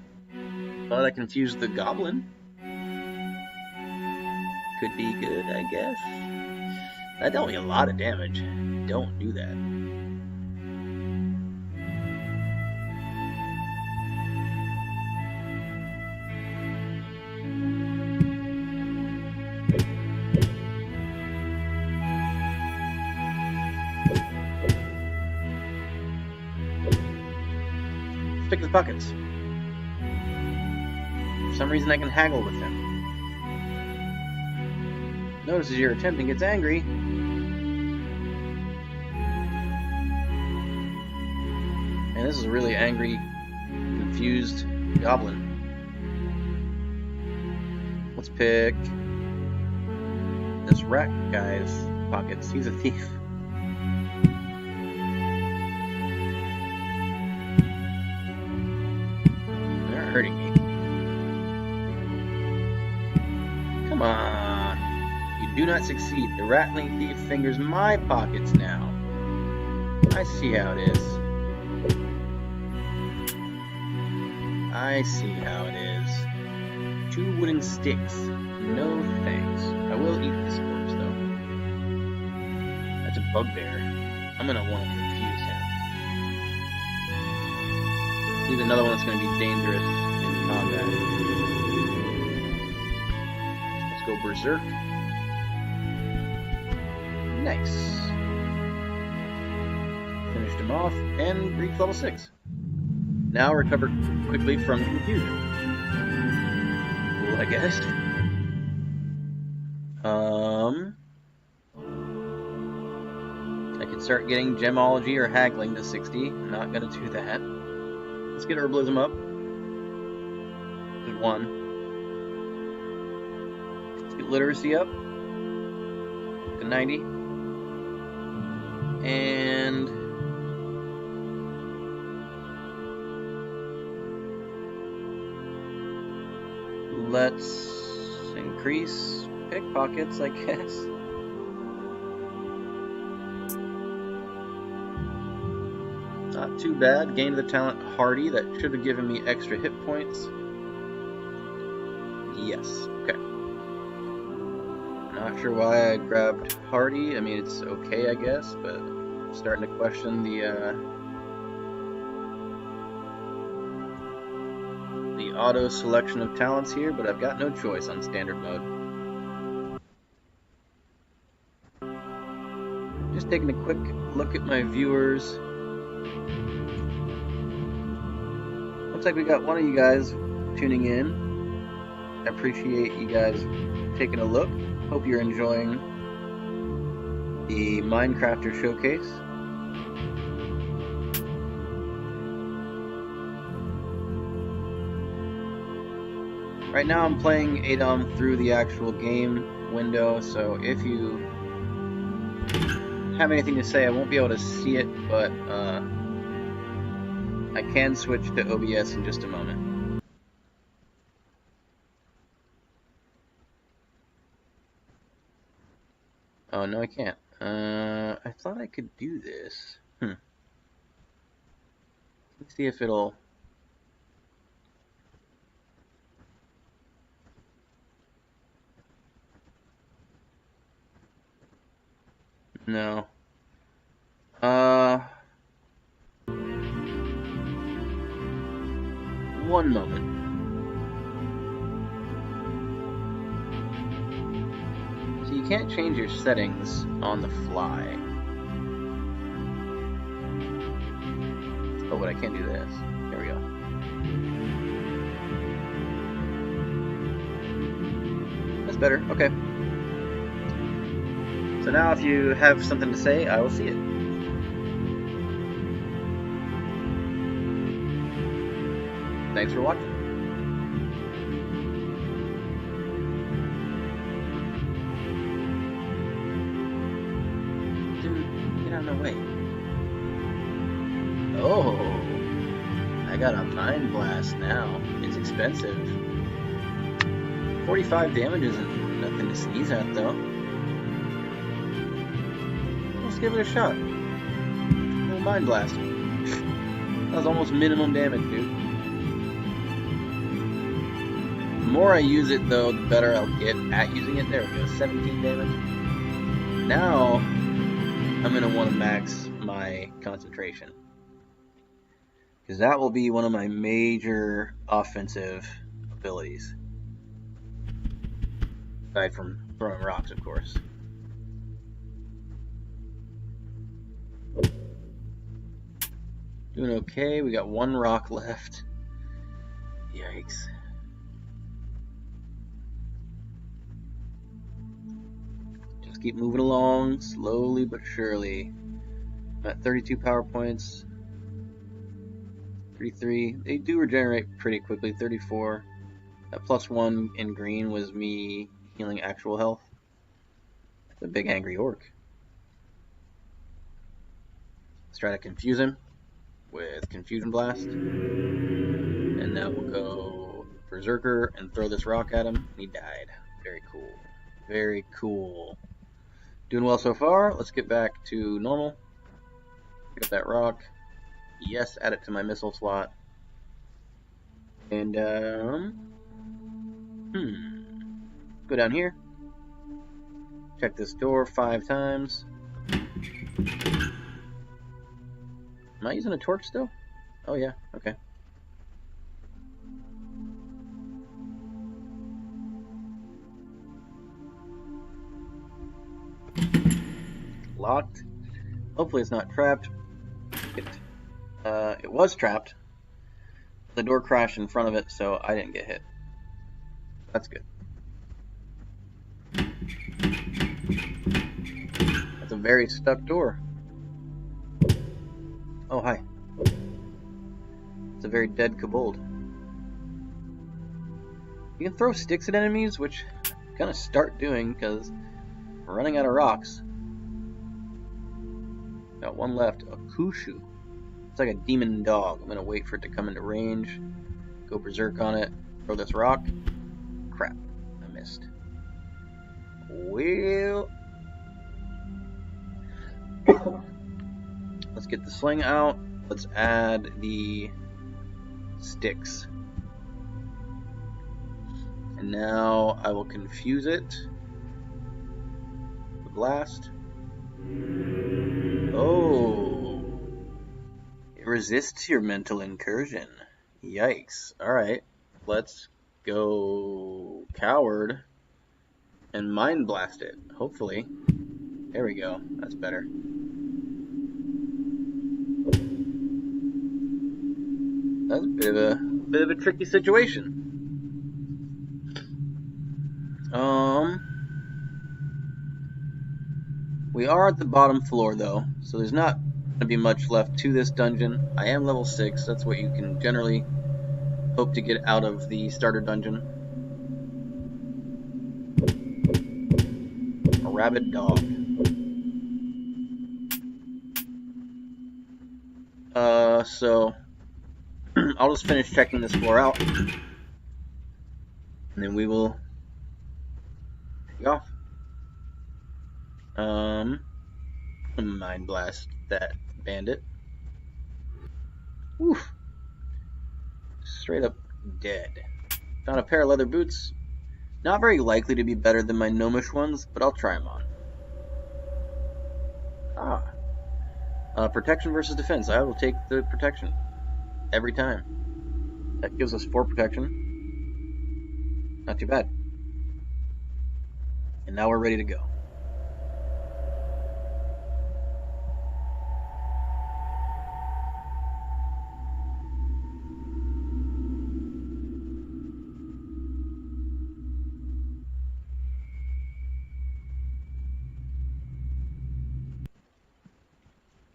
Well, that confused the goblin. Could be good, I guess. That dealt me a lot of damage. Don't do that. Let's pick his pockets. For some reason I can haggle with him. Notices your attempt and gets angry. And this is a really angry, confused goblin. Let's pick this rat guy's pockets. He's a thief. They're hurting me. Come on. You do not succeed. The rattling thief fingers my pockets now. I see how it is. I see how it is. 2 wooden sticks. No thanks. I will eat this corpse, though. That's a bugbear. I'm gonna want to confuse him. He's another one that's gonna be dangerous in combat. Let's go berserk. Nice. Finished him off and reached level 6. Now recover quickly from confusion. Cool, I guess. I could start getting gemology or haggling to 60. Not gonna do that. Let's get herbalism up. Just 1. Let's get literacy up to 90. And let's increase pickpockets, I guess. Not too bad. Gained the talent Hardy. That should have given me extra hit points. Yes. Okay. Not sure why I grabbed Hardy. I mean, it's okay, I guess, but I'm starting to question the auto selection of talents here, but I've got no choice on standard mode. Just taking a quick look at my viewers. Looks like we got one of you guys tuning in. I appreciate you guys taking a look. Hope you're enjoying the Mindcrafter showcase. Right now I'm playing ADOM through the actual game window, so if you have anything to say, I won't be able to see it, but I can switch to OBS in just a moment. Oh, no I can't. I thought I could do this. Let's see if it'll... No. One moment. So you can't change your settings on the fly. Oh, but I can do this. Here we go. That's better. Okay. So now if you have something to say, I will see it. Thanks for watching. Dude, get out of the way. Oh, I got a Mind Blast now. It's expensive. 45 damage isn't nothing to sneeze at, though. Let's give it a shot. A little Mind Blast. That was almost minimum damage, dude. The more I use it, though, the better I'll get at using it. There we go, 17 damage. Now, I'm going to want to max my concentration, because that will be one of my major offensive abilities. Aside from throwing rocks, of course. Doing okay, we got one rock left. Yikes. Just keep moving along, slowly but surely. I'm at 32 power points. 33. They do regenerate pretty quickly. 34. That +1 in green was me healing actual health. The big angry orc. Let's try to confuse him with Confusion Blast. And now we'll go Berserker and throw this rock at him. He died. Very cool. Very cool. Doing well so far. Let's get back to normal. Pick up that rock. Yes, add it to my missile slot. And, go down here. Check this door 5 times. Am I using a torch still? Oh yeah, okay. Locked. Hopefully it's not trapped. It was trapped. The door crashed in front of it, so I didn't get hit. That's good. That's a very stuck door. Oh, hi. It's a very dead kobold. You can throw sticks at enemies, which I'm gonna start doing because we're running out of rocks. Got one left, a Kushu. It's like a demon dog. I'm gonna wait for it to come into range. Go berserk on it. Throw this rock. Crap, I missed. Well, let's get the sling out. Let's add the sticks. And now I will confuse it. The blast. Oh. It resists your mental incursion. Yikes. Alright. Let's go coward and mind blast it. Hopefully. There we go. That's better. That's a bit of a tricky situation. We are at the bottom floor though, so there's not going to be much left to this dungeon. I am level 6, that's what you can generally hope to get out of the starter dungeon. A rabid dog. So I'll just finish checking this floor out, and then we will take off. Mind blast that bandit. Oof. Straight up dead. Found a pair of leather boots. Not very likely to be better than my gnomish ones, but I'll try them on. Protection versus defense. I will take the protection. Every time. That gives us 4 protection. Not too bad. And now we're ready to go.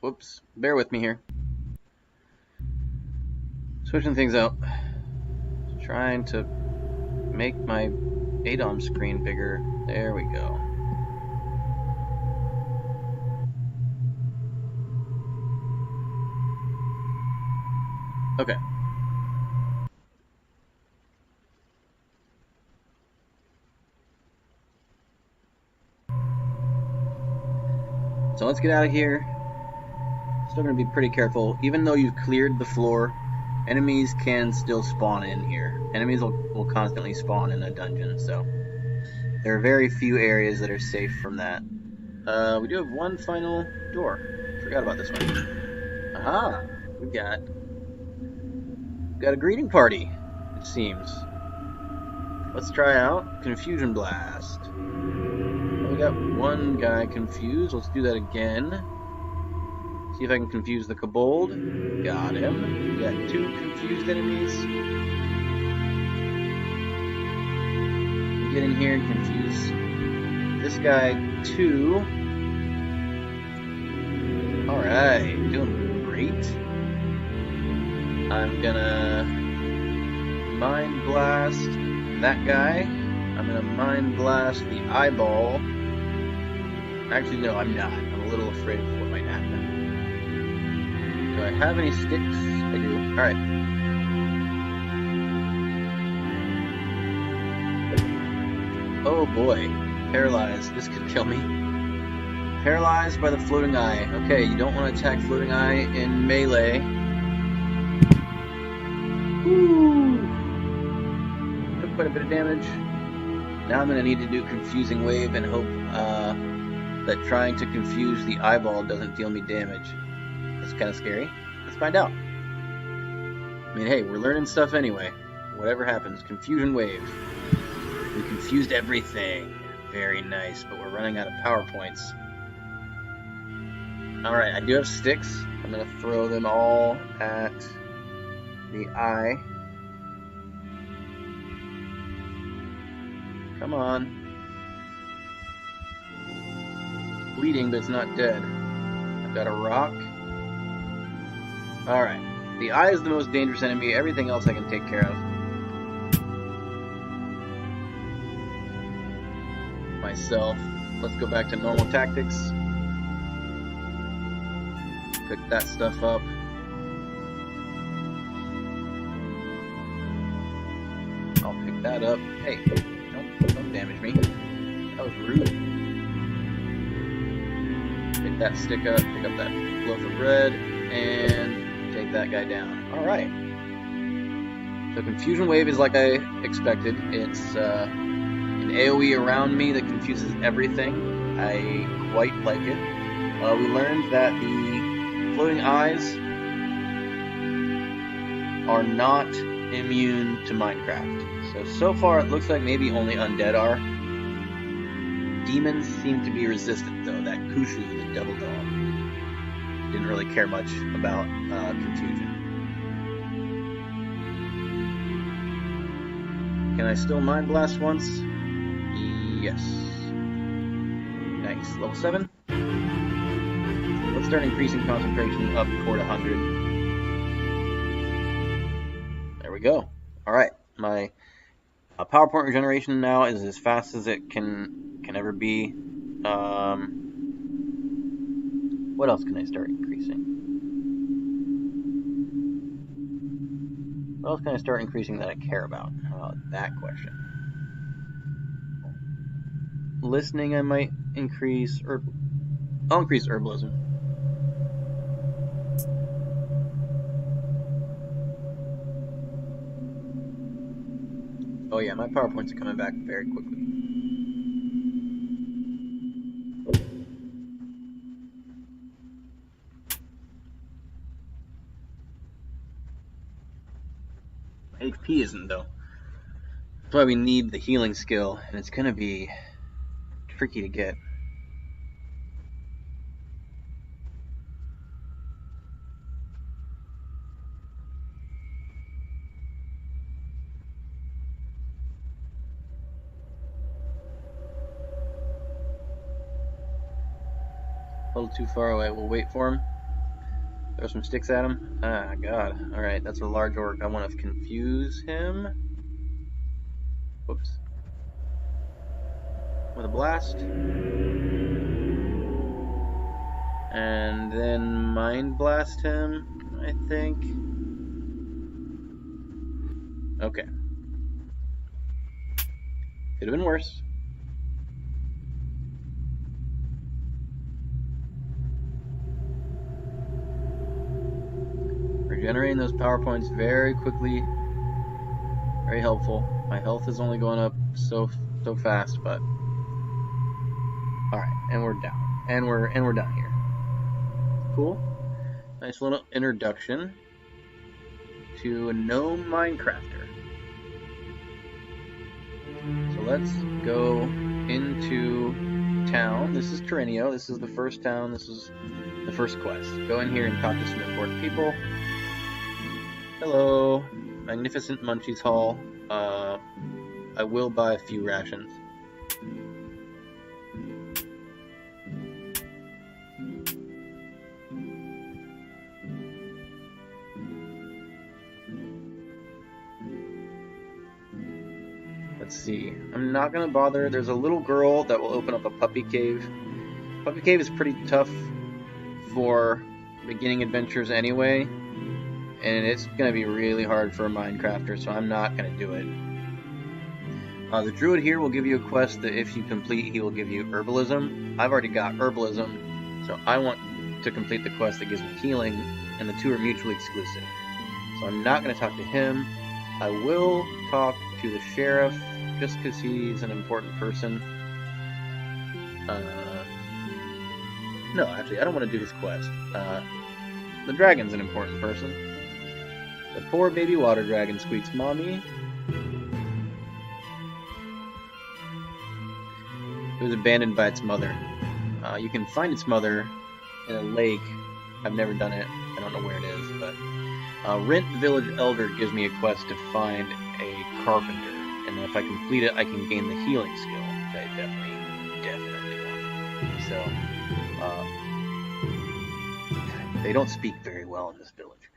Whoops, bear with me here. Switching things out. Trying to make my ADOM screen bigger. There we go. Okay. So let's get out of here. Still going to be pretty careful. Even though you've cleared the floor, enemies can still spawn in here. Enemies will constantly spawn in a dungeon, so there are very few areas that are safe from that. We do have one final door. Forgot about this one. Aha! We've got a greeting party, it seems. Let's try out Confusion Blast. We got one guy confused. Let's do that again. See if I can confuse the kobold. Got him. We got 2 confused enemies. Get in here and confuse this guy too. Alright, doing great. I'm gonna Mind Blast that guy. I'm gonna Mind Blast the eyeball. Actually, no, I'm not. I'm a little afraid of what might happen. Do I have any sticks? I do. Alright. Oh boy. Paralyzed. This could kill me. Paralyzed by the floating eye. Okay, you don't want to attack floating eye in melee. Woo! Took quite a bit of damage. Now I'm going to need to do Confusing Wave and hope that trying to confuse the eyeball doesn't deal me damage. That's kind of scary. Let's find out. I mean, hey, we're learning stuff anyway. Whatever happens. Confusion Wave. We confused everything. Very nice, but we're running out of PowerPoints. Alright, I do have sticks. I'm going to throw them all at the eye. Come on. It's bleeding, but it's not dead. I've got a rock. Alright. The eye is the most dangerous enemy. Everything else I can take care of. Myself. Let's go back to normal tactics. Pick that stuff up. I'll pick that up. Hey, don't damage me. That was rude. Pick that stick up, pick up that loaf of bread, and take that guy down. Alright. So Confusion Wave is like I expected. It's an AoE around me that confuses everything. I quite like it. We learned that the floating eyes are not immune to Minecraft. So far it looks like maybe only undead are. Demons seem to be resistant though. That Kushu, the devil dog, didn't really care much about confusion. Can I still Mind Blast once? Yes. Nice. Level 7. Let's start increasing concentration up toward 100. There we go. Alright, my power point regeneration now is as fast as it can ever be. What else can I start increasing? What else can I start increasing that I care about? How about that question? Listening I might increase, I'll increase herbalism. Oh yeah, my power points are coming back very quickly. My HP isn't though. That's why we need the healing skill, and it's gonna be tricky to get. A little too far away. We'll wait for him. Throw some sticks at him. Ah, God. Alright, that's a large orc. I want to confuse him. Whoops. With a blast. And then Mind Blast him, I think. Okay. Could have been worse. Regenerating those power points very quickly. Very helpful. My health is only going up so fast, but alright, and we're down. And we're done here. Cool. Nice little introduction to a Gnome Mindcrafter. So let's go into town. This is Terrenio. This is the first town. This is the first quest. Go in here and talk to some important people. Hello. Magnificent Munchies Hall. I will buy a few rations. Let's see. I'm not going to bother. There's a little girl that will open up a puppy cave. Puppy cave is pretty tough for beginning adventures anyway. And it's going to be really hard for a Mindcrafter, so I'm not going to do it. The druid here will give you a quest that if you complete, he will give you herbalism. I've already got herbalism, so I want to complete the quest that gives me healing, and the two are mutually exclusive. So I'm not going to talk to him. I will talk to the sheriff, just because he's an important person. No, actually, I don't want to do his quest. The dragon's an important person. The poor baby water dragon squeaks, "Mommy." It was abandoned by its mother. You can find its mother in a lake. I've never done it. I don't know where it is, but Rent Village Elder gives me a quest to find a carpenter, and if I complete it, I can gain the healing skill, which I definitely want. So, they don't speak very well in this village.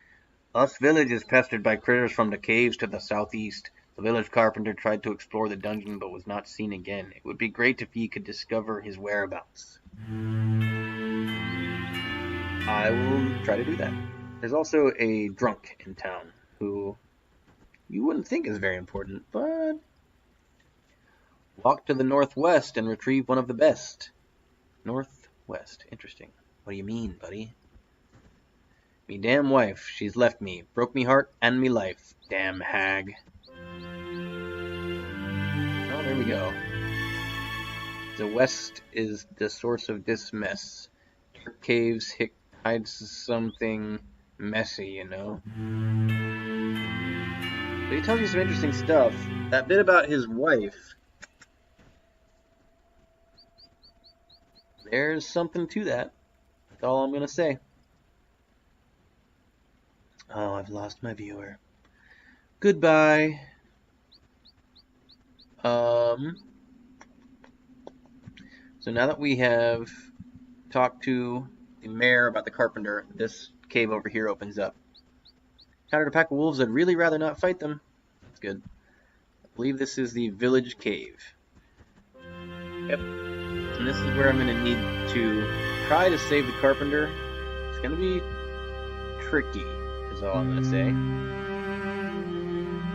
Us village is pestered by critters from the caves to the southeast. The village carpenter tried to explore the dungeon, but was not seen again. It would be great if he could discover his whereabouts. I will try to do that. There's also a drunk in town, who you wouldn't think is very important, but walk to the northwest and retrieve one of the best. Northwest. Interesting. What do you mean, buddy? Me damn wife, she's left me. Broke me heart and me life. Damn hag. Oh, there we go. The west is the source of this mess. Dark caves hides something messy, you know. But he tells you some interesting stuff. That bit about his wife. There's something to that. That's all I'm gonna say. Oh, I've lost my viewer. Goodbye. So now that we have talked to the mayor about the carpenter, this cave over here opens up. Encountered a pack of wolves. I'd really rather not fight them. That's good. I believe this is the village cave. Yep. And this is where I'm going to need to try to save the carpenter. It's going to be tricky, is all I'm going to say.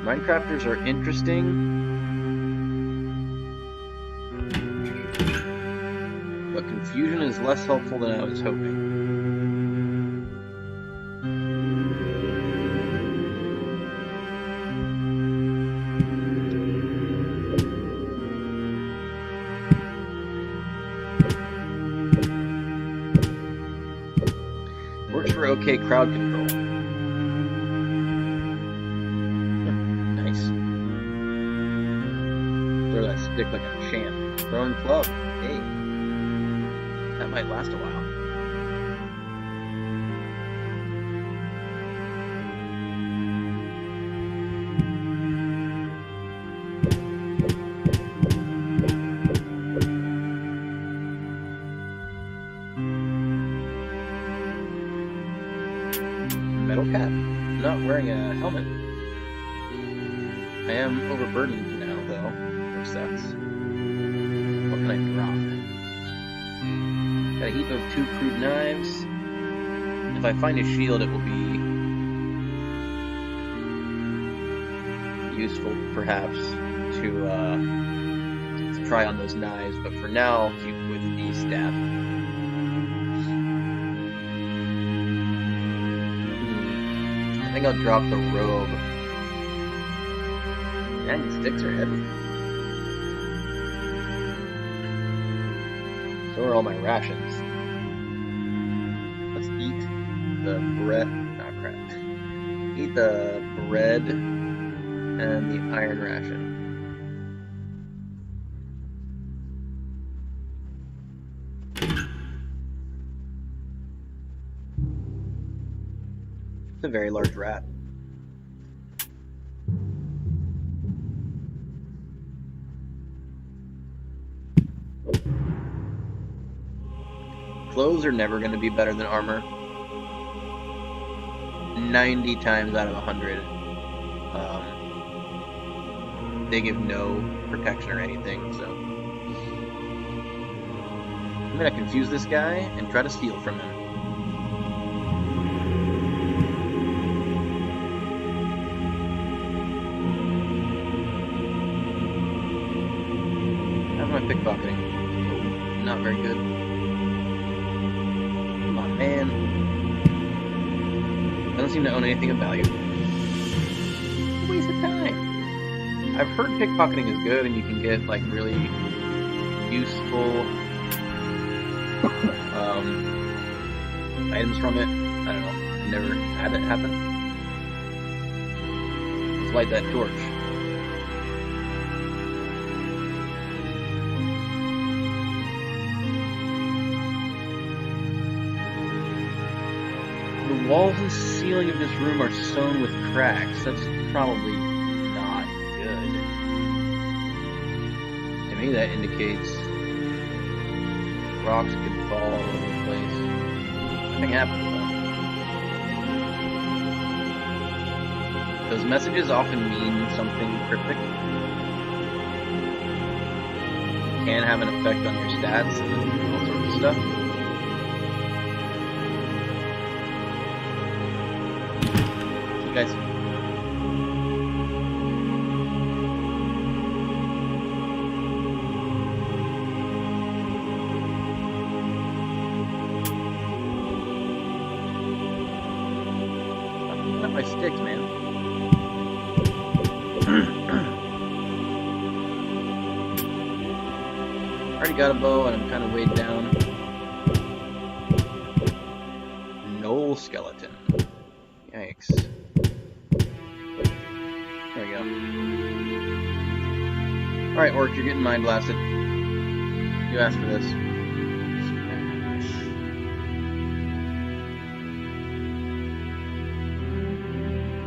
Mindcrafters are interesting, but confusion is less helpful than I was hoping. Works for OK crowd control. Nice. Throw that stick like a champ. Throwing club. Hey. That might last a while. Metal cap. I'm not wearing a helmet. I am overburdened now, though, which sucks. What can I drop? Got a heap of 2 crude knives. If I find a shield, it will be useful, perhaps, to try on those knives. But for now, I'll keep with the staff. I think I'll drop the robe. Dang, the sticks are heavy. So are all my rations. Let's eat the bread. Oh crap. Eat the bread and the iron ration. It's a very large rat. Clothes are never going to be better than armor. 90 times out of 100. They give no protection or anything, so. I'm going to confuse this guy and try to steal from him. How's my pickpocketing? Oh, not very good. Man, I don't seem to own anything of value. Waste of time. I've heard pickpocketing is good and you can get like really useful items from it. I don't know. I've never had it happen. Let's light that torch. The walls and ceiling of this room are sewn with cracks. That's probably not good. To me, that indicates rocks could fall all over the place. Nothing happened though. Those messages often mean something cryptic. Can have an effect on your stats and all sorts of stuff. Guys. Stop picking up my sticks, man. Already got a bow and I'm kind of weighed down. No skeleton. Yikes. There we go. Alright, Orc, you're getting mind blasted. You asked for this.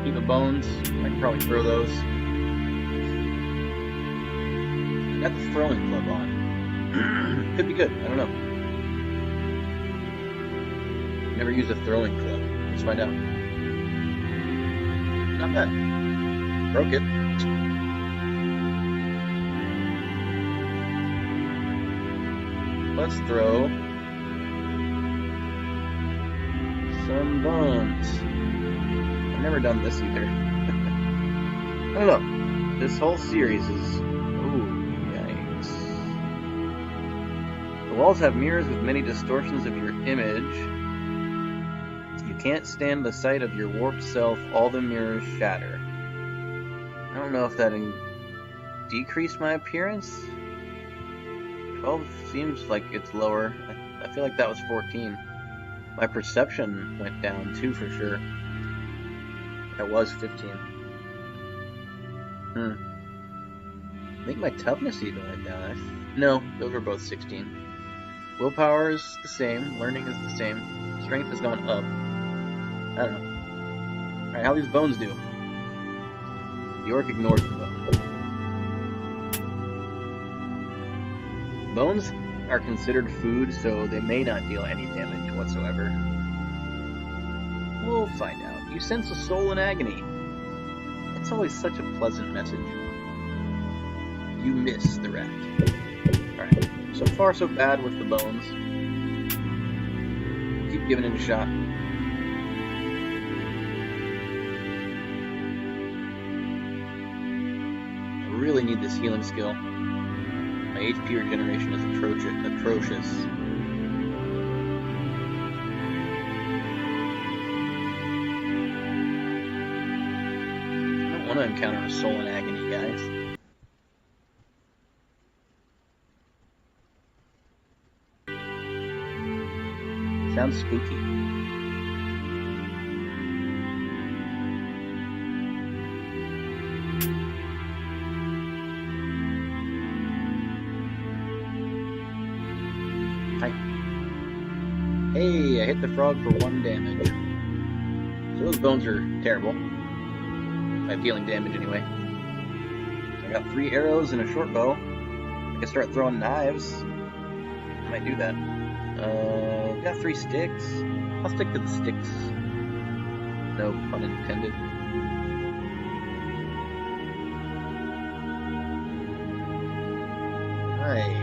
Heap of bones. I can probably throw those. got the throwing club on. Could be good. I don't know. Never used a throwing club. Let's find out. Not bad. Broke it. Let's throw some bones. I've never done this either. I don't know. This whole series is... Ooh, yikes. The walls have mirrors with many distortions of your image. You can't stand the sight of your warped self. All the mirrors shatter. I don't know if that decreased my appearance. 12 seems like it's lower. I feel like that was 14. My perception went down too, for sure. That was 15. I think my toughness even went down. No, those were both 16. Willpower is the same. Learning is the same. Strength has gone up. I don't know. Alright, how these bones do? The orc ignores the bone. Bones are considered food, so they may not deal any damage whatsoever. We'll find out. You sense a soul in agony. It's always such a pleasant message. You miss the rat. Alright, so far so bad with the bones. Keep giving it a shot. I really need this healing skill. My HP regeneration is atrocious. I don't want to encounter a soul in agony, guys. Sounds spooky. Hi. Hey, I hit the frog for 1 damage. So those bones are terrible. My healing damage, anyway. So I got 3 arrows and a short bow. I can start throwing knives. I might do that. Got 3 sticks. I'll stick to the sticks. No pun intended. Hi.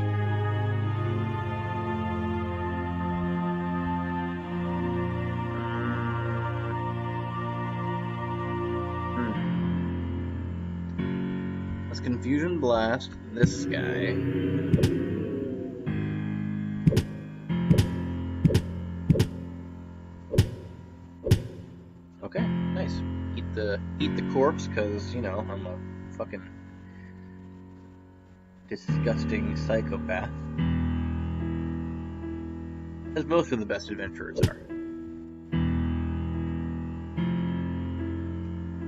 Let's Confusion Blast this guy. Okay, nice. Eat the corpse, cause you know I'm a fucking disgusting psychopath, as most of the best adventurers are.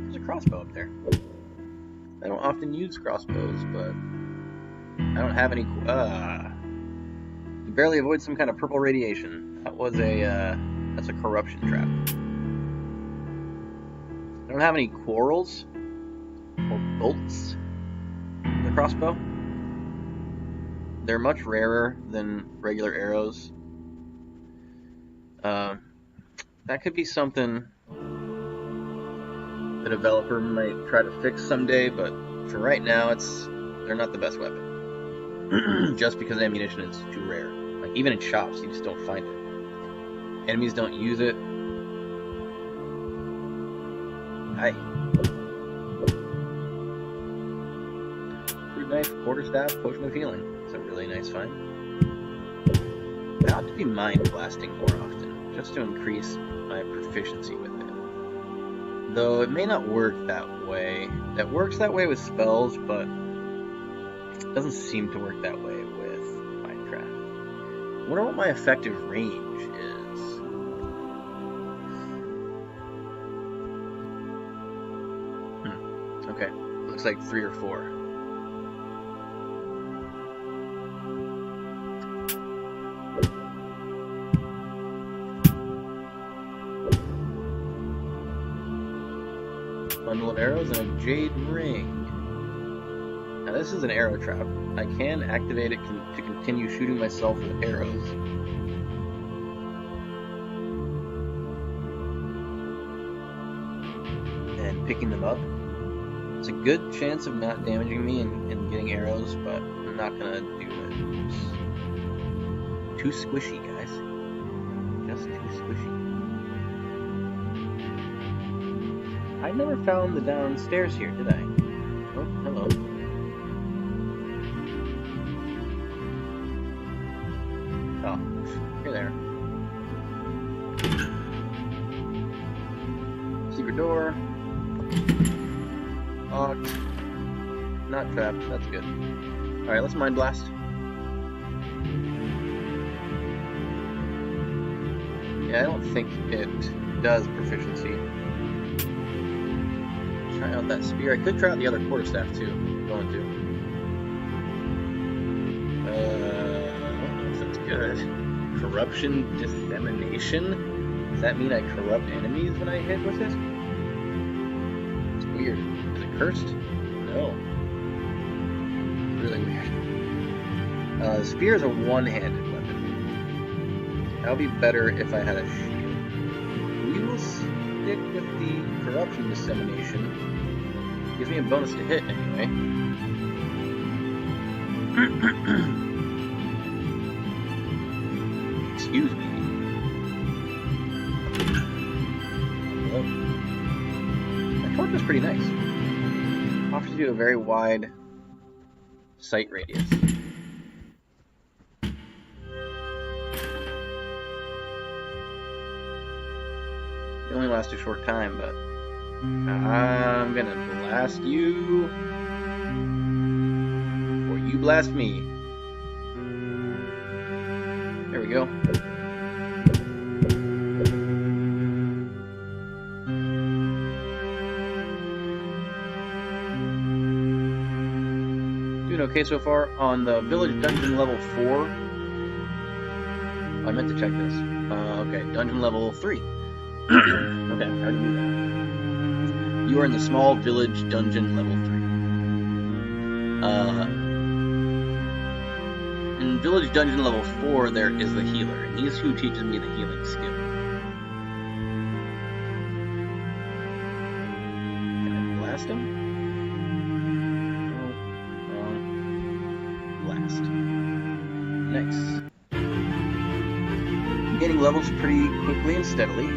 There's a crossbow up there. I don't often use crossbows, but I don't have any. You barely avoid some kind of purple radiation. That was that's a corruption trap. I don't have any quarrels or bolts in the crossbow. They're much rarer than regular arrows. That could be something the developer might try to fix someday, but for right now, they're not the best weapon. Just because ammunition is too rare. Like, even in shops, you just don't find it. Enemies don't use it. Hi. Crude knife, quarterstaff, potion of healing. It's a really nice find. I ought to be mind blasting more often, just to increase my proficiency with it. Though it may not work that way. That works that way with spells, but it doesn't seem to work that way with Minecraft. I wonder what my effective range is. Okay, looks like 3 or 4. Bundle of arrows and a jade ring. this is an arrow trap. I can activate it to continue shooting myself with arrows. And picking them up. It's a good chance of not damaging me and getting arrows, but I'm not gonna do it. It's too squishy, guys. Just too squishy. I never found the downstairs here, did I? Oh, hello. Oh, you're there. Secret door. Locked. Not trapped. That's good. Alright, let's Mind Blast. Yeah, I don't think it does proficiency. Try out that spear. I could try out the other quarterstaff too. I'm going to. I don't know if that's good. Corruption dissemination? Does that mean I corrupt enemies when I hit with it? It's weird. Is it cursed? No. It's really weird. The spear is a one-handed weapon. That would be better if I had a shield. We will stick with the corruption dissemination. Gives me a bonus to hit anyway. Excuse me. Hello. That torch is pretty nice. Offers you a very wide sight radius. It only lasts a short time, but I'm gonna blast you, or you blast me. There we go. Doing okay so far. On the village dungeon level 4, I meant to check this. Okay, dungeon level 3. Okay, I already knew that. You are in the small village dungeon level 3. In village dungeon level 4, there is the healer, and he's who teaches me the healing skill. Can I blast him? Oh, wrong. Blast. Nice. I'm getting levels pretty quickly and steadily.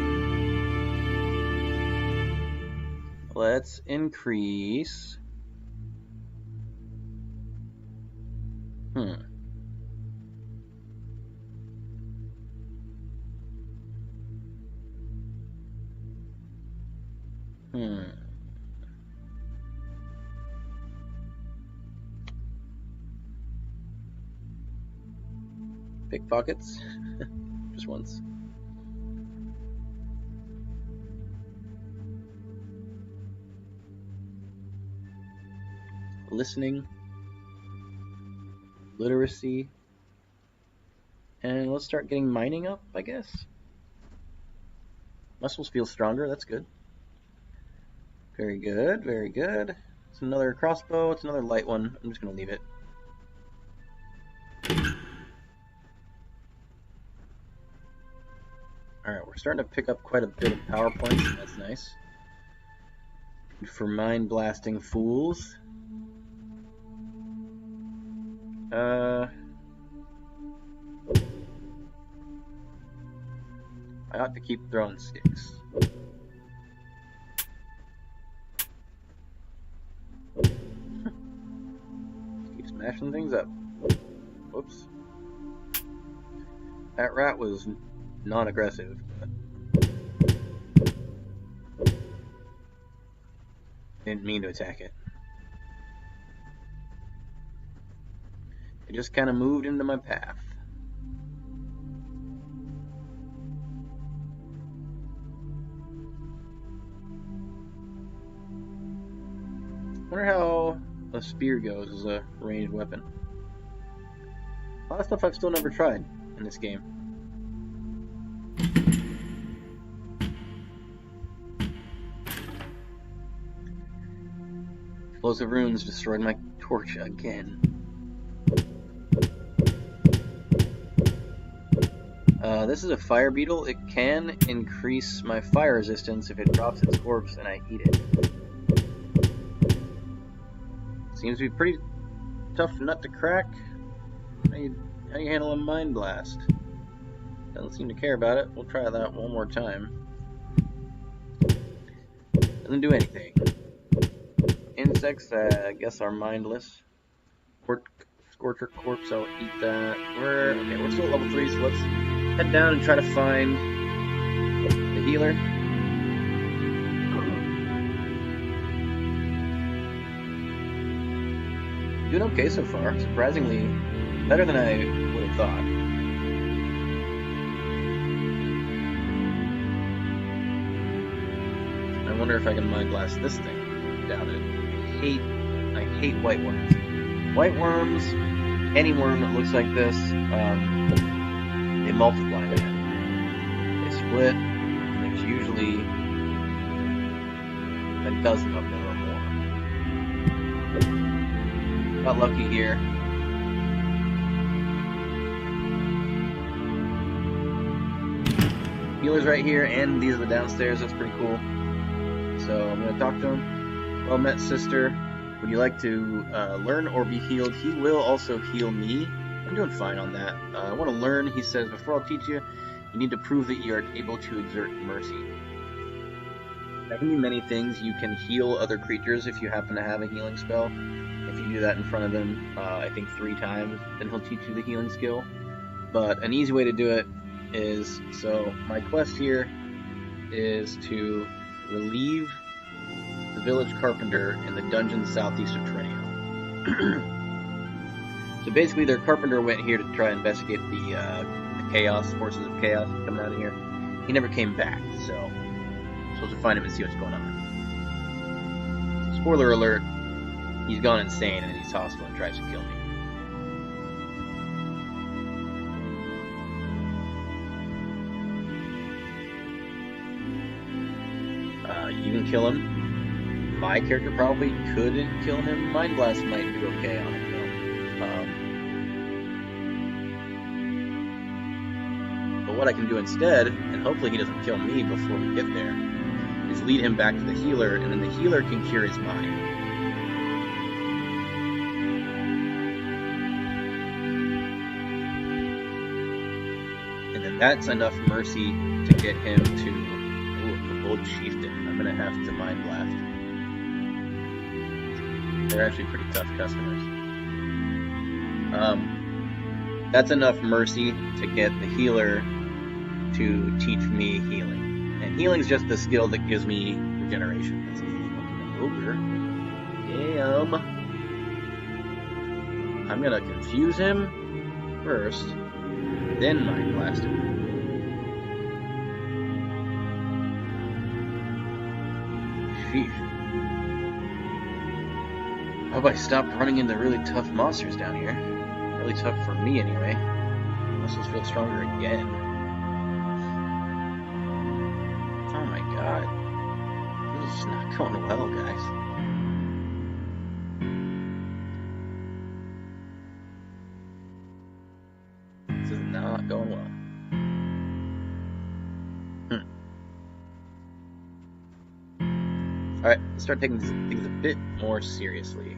Let's increase. Pickpockets? Just once. Listening, literacy, and let's start getting mining up, I guess. Muscles feel stronger, that's good. Very good, very good. It's another crossbow, it's another light one. I'm just going to leave it. Alright, we're starting to pick up quite a bit of power points, that's nice. Good for mind blasting fools. I ought to keep throwing sticks. Keep smashing things up. Whoops. That rat was non-aggressive, but didn't mean to attack it. It just kind of moved into my path. I wonder how a spear goes as a ranged weapon. A lot of stuff I've still never tried in this game. Explosive runes destroyed my torch again. This is a fire beetle. It can increase my fire resistance if it drops its corpse and I eat it. Seems to be pretty tough nut to crack. How you handle a mind blast? Doesn't seem to care about it. We'll try that one more time. Doesn't do anything. Insects, I guess, are mindless. Scorcher corpse, I'll eat that. We're still at level 3, so let's head down and try to find the healer. Doing okay so far. Surprisingly better than I would have thought. I wonder if I can mind blast this thing. Doubt it. I hate white worms. White worms, any worm that looks like this, they multiply, man. They split, and there's usually a dozen of them or more. Got lucky here. Healer's right here, and these are the downstairs. That's pretty cool. So I'm gonna talk to him. Well met, sister. Would you like to learn or be healed? He will also heal me. I'm doing fine on that. I want to learn, he says. Before I'll teach you, you need to prove that you are able to exert mercy. That can be many things. You can heal other creatures if you happen to have a healing spell. If you do that in front of them, I think 3 times, then he'll teach you the healing skill. But an easy way to do it is, so my quest here is to relieve the village carpenter in the dungeon southeast of Trinio. So basically their carpenter went here to try and investigate the chaos, forces of chaos coming out of here. He never came back, so I'm supposed to find him and see what's going on. Spoiler alert, he's gone insane and he's hostile and tries to kill me. You can kill him. My character probably couldn't kill him. Mind Blast might do okay on him, though. But what I can do instead, and hopefully he doesn't kill me before we get there, is lead him back to the healer, and then the healer can cure his mind. And then that's enough mercy to get him to... Ooh, the Old Chieftain. I'm gonna have to Mind Blast. They're actually pretty tough customers. That's enough mercy to get the healer to teach me healing. And healing's just the skill that gives me regeneration. That's easy. Ogre. Damn. I'm gonna confuse him first, then Mind Blast him. Sheesh. I hope I stopped running into really tough monsters down here. Really tough for me, anyway. Muscles feel stronger again. Oh my god. This is not going well, guys. This is not going well. Alright, let's start taking things a bit more seriously.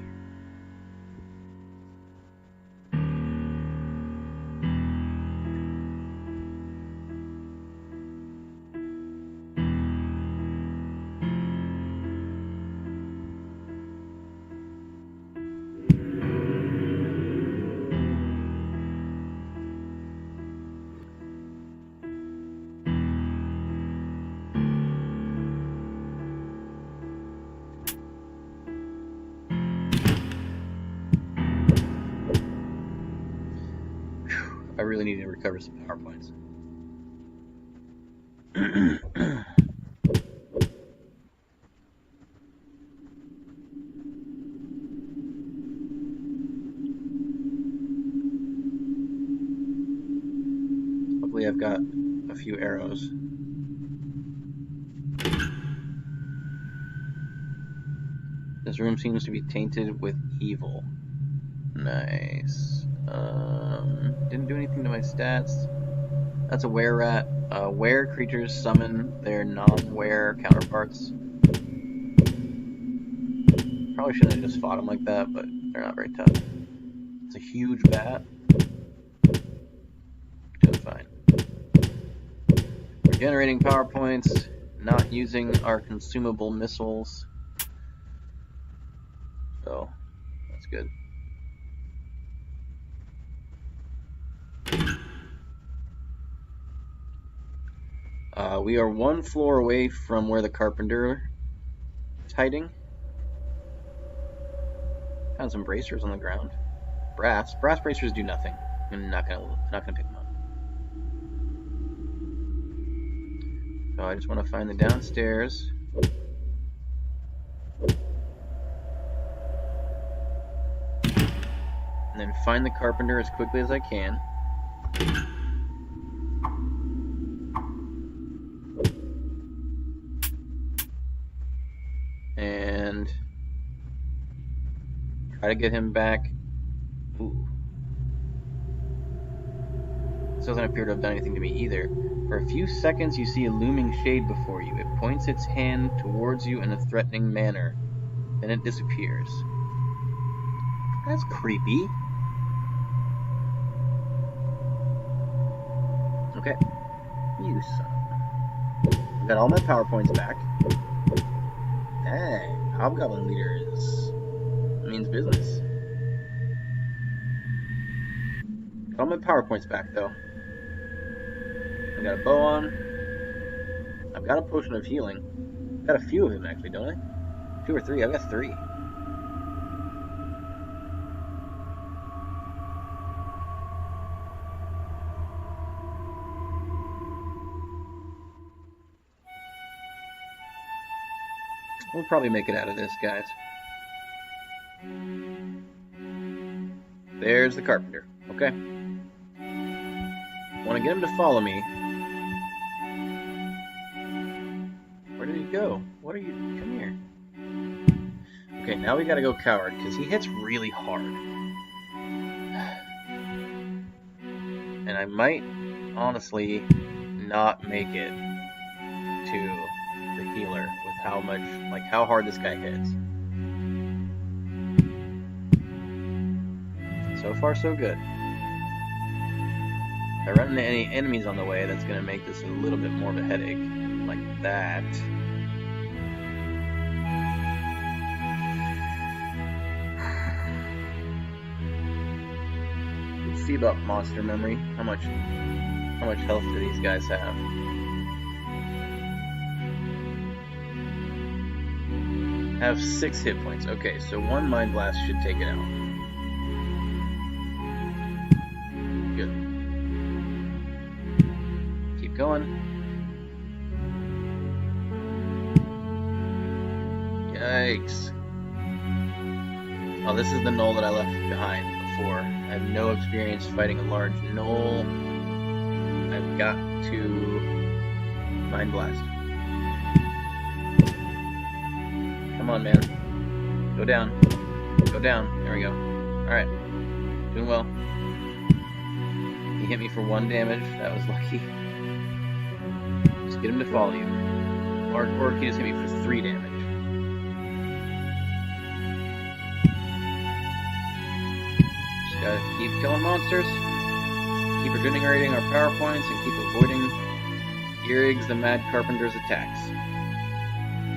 I really need to recover some power points. Hopefully I've got a few arrows. This room seems to be tainted with evil. Nice. Didn't do anything to my stats. That's a were rat. Were creatures summon their non-were counterparts. Probably shouldn't have just fought them like that, but they're not very tough. It's a huge bat. Doing fine. We're generating power points, not using our consumable missiles. So, that's good. We are one floor away from where the carpenter is hiding. Found some bracers on the ground. Brass bracers do nothing. I'm not gonna pick them up. So I just want to find the downstairs. And then find the carpenter as quickly as I can. And try to get him back. Ooh. This doesn't appear to have done anything to me either. For a few seconds you see a looming shade before you. It points its hand towards you in a threatening manner. Then it disappears. That's creepy. Okay. You son. I've got all my power points back. Hey, Hobgoblin Leader means business. Got all my power points back though. I got a bow on. I've got a potion of healing. I've got a few of them actually, don't I? 2 or 3. I've got 3. We'll probably make it out of this, guys. There's the carpenter. Okay. Want to get him to follow me. Where did he go? What are you? Come here. Okay, now we gotta go coward, because he hits really hard. And I might, honestly, not make it to the healer with how much, like, how hard this guy hits. So far, so good. If I run into any enemies on the way, that's going to make this a little bit more of a headache. Like that. Let's see about monster memory. How much health do these guys have? Have 6 hit points. Okay, so 1 Mind Blast should take it out. Good. Keep going. Yikes. Oh, this is the gnoll that I left behind before. I have no experience fighting a large gnoll. I've got to Mind Blast. Come on, man. Go down. Go down. There we go. Alright. Doing well. He hit me for 1 damage. That was lucky. Just get him to follow you. Or he just hit me for 3 damage. Just gotta keep killing monsters. Keep regenerating our power points and keep avoiding Irig's the Mad Carpenter's attacks.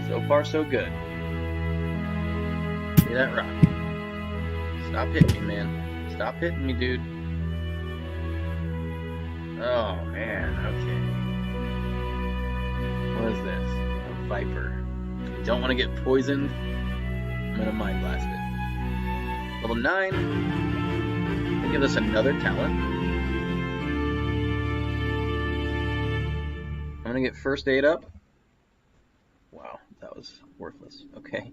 So far, so good. See that rock? Stop hitting me, man. Stop hitting me, dude. Oh, man. Okay. What is this? A viper. I don't want to get poisoned. I'm going to Mind Blast it. Level 9. We'll give this another talent. I'm going to get first aid up. Wow, that was worthless. Okay.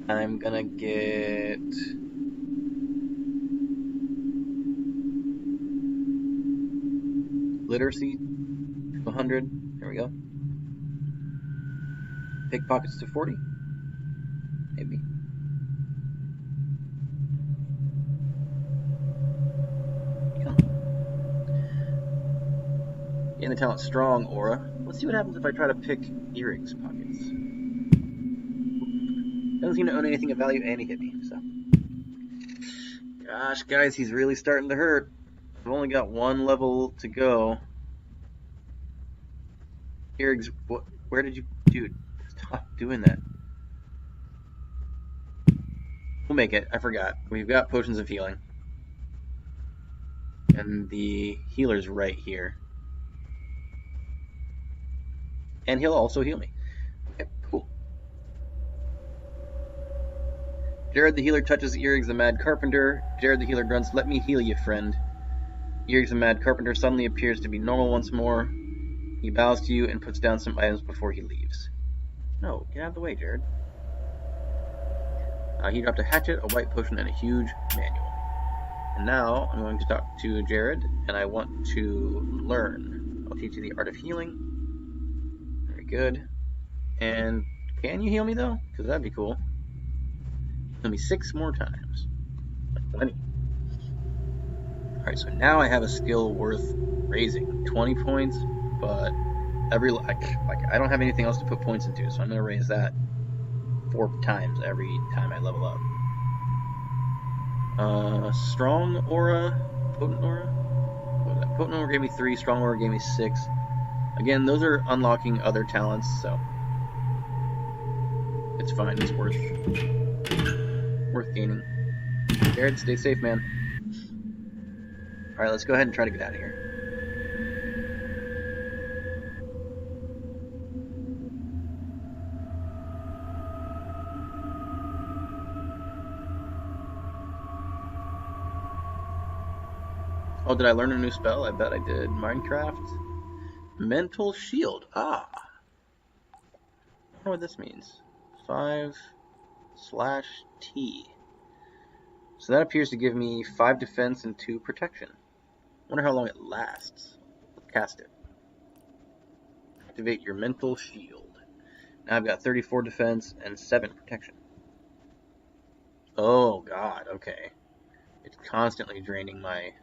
I'm gonna get literacy to 100. There we go. Pickpockets to 40. Maybe. Gain the talent Strong Aura. Let's see what happens if I try to pick Earrings Pockets. Doesn't seem to own anything of value, and he hit me, so. Gosh, guys, he's really starting to hurt. I've only got one level to go. Earrings, where did you... Dude, stop doing that. We'll make it. I forgot. We've got Potions of Healing. And the healer's right here. And he'll also heal me. Okay, cool. Jared the healer touches Earrings the Mad Carpenter. Jared the healer grunts, "Let me heal you, friend." Earrings the Mad Carpenter suddenly appears to be normal once more. He bows to you and puts down some items before he leaves. No, get out of the way, Jared. He dropped a hatchet, a white potion, and a huge manual. And now I'm going to talk to Jared, and I want to learn. I'll teach you the art of healing. Very good. And can you heal me, though? Because that'd be cool. Heal me 6 more times. Like plenty. Alright, so now I have a skill worth raising. 20 points, but every I don't have anything else to put points into, so I'm going to raise that 4 times every time I level up. Strong Aura, Potent Aura. What was that? Potent Aura gave me 3, Strong Aura gave me 6. Again, those are unlocking other talents, so it's fine. It's worth gaining. Jared, stay safe, man. Alright, let's go ahead and try to get out of here. Oh, did I learn a new spell? I bet I did. Mindcraft. Mental Shield. Ah. I wonder what this means. 5/T. So that appears to give me 5 defense and 2 protection. Wonder how long it lasts. Cast it. Activate your Mental Shield. Now I've got 34 defense and 7 protection. Oh god, okay. It's constantly draining my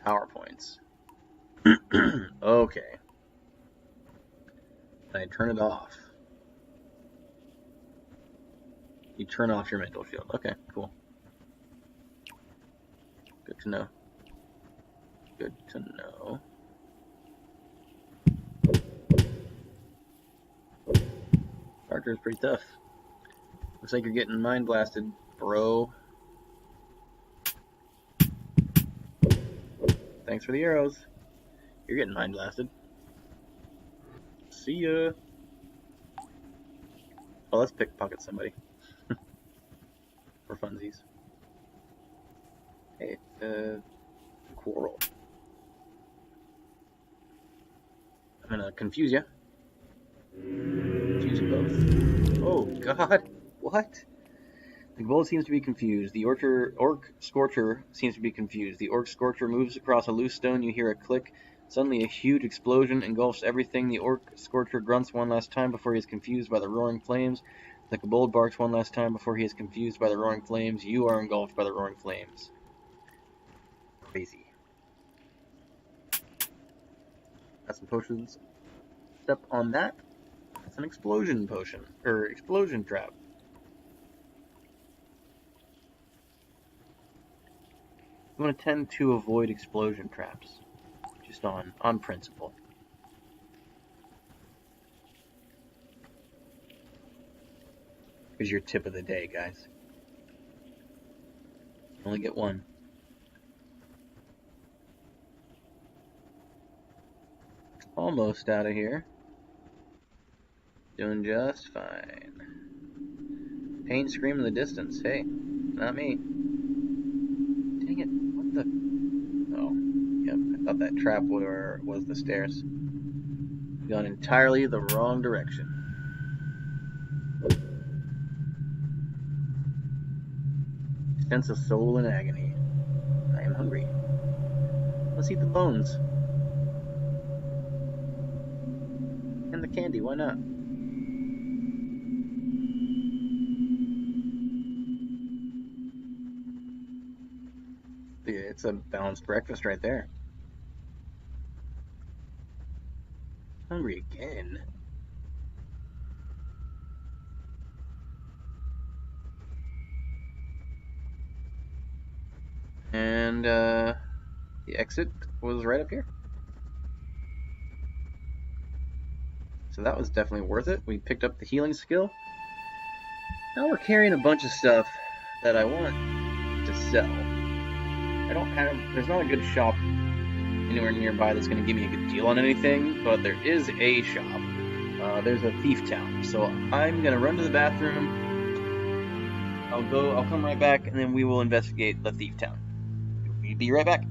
power points. Okay. And I turn it off. You turn off your mental shield. Okay, cool. Good to know. Good to know. Archer is pretty tough. Looks like you're getting mind blasted, bro. Thanks for the arrows. You're getting mind blasted. See ya. Oh, let's pickpocket somebody. For funsies. Hey, quarrel. I'm gonna confuse you. Confuse you both. Oh god, what? The Gold seems to be confused. The Orc Scorcher seems to be confused. The Orc Scorcher moves across a loose stone. You hear a click. Suddenly a huge explosion engulfs everything. The Orc Scorcher grunts one last time before he is confused by the roaring flames. The Kobold barks one last time before he is confused by the roaring flames. You are engulfed by the roaring flames. Crazy. Got some potions. Step on that. That's an explosion potion. Or explosion trap. You want to tend to avoid explosion traps. Just on principle. Here's your tip of the day, guys. You only get one. Almost out of here. Doing just fine. Pain scream in the distance. Hey, not me. Dang it, what the... Oh, yep, I thought that trap was the stairs. Gone entirely the wrong direction. Sense of soul in agony. I am hungry. Let's eat the bones. And the candy, why not? It's a balanced breakfast right there. hungry again. And the exit was right up here. So that was definitely worth it. We picked up the healing skill. Now we're carrying a bunch of stuff that I want to sell. There's not a good shop anywhere nearby that's going to give me a good deal on anything, but there is a shop. There's a thief town. So I'm going to run to the bathroom. I'll come right back, and then we will investigate the thief town. We'll be right back.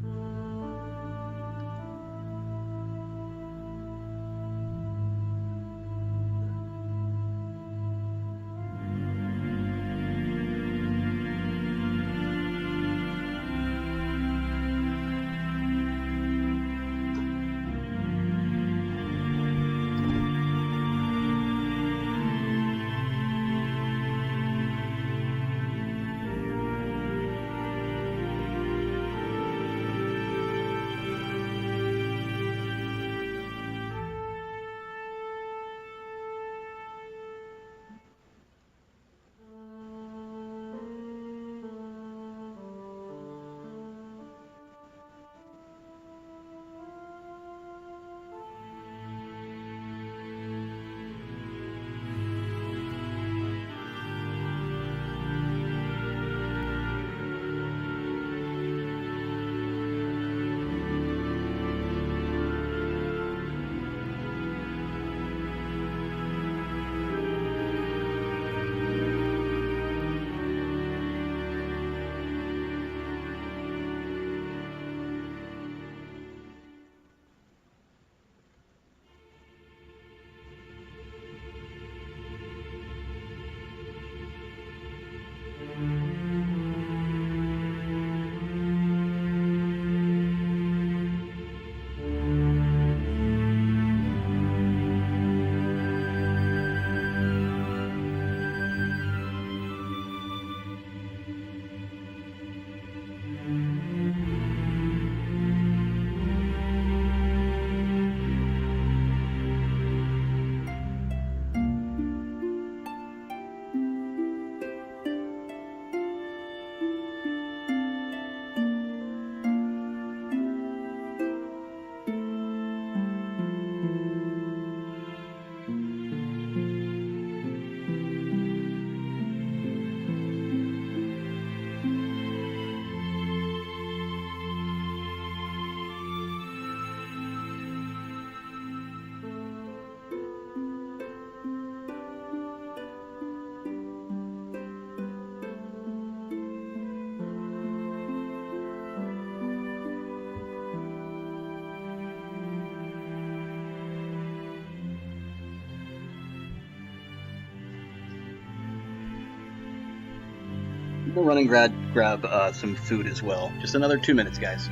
We'll run and grab some food as well. Just another 2 minutes, guys.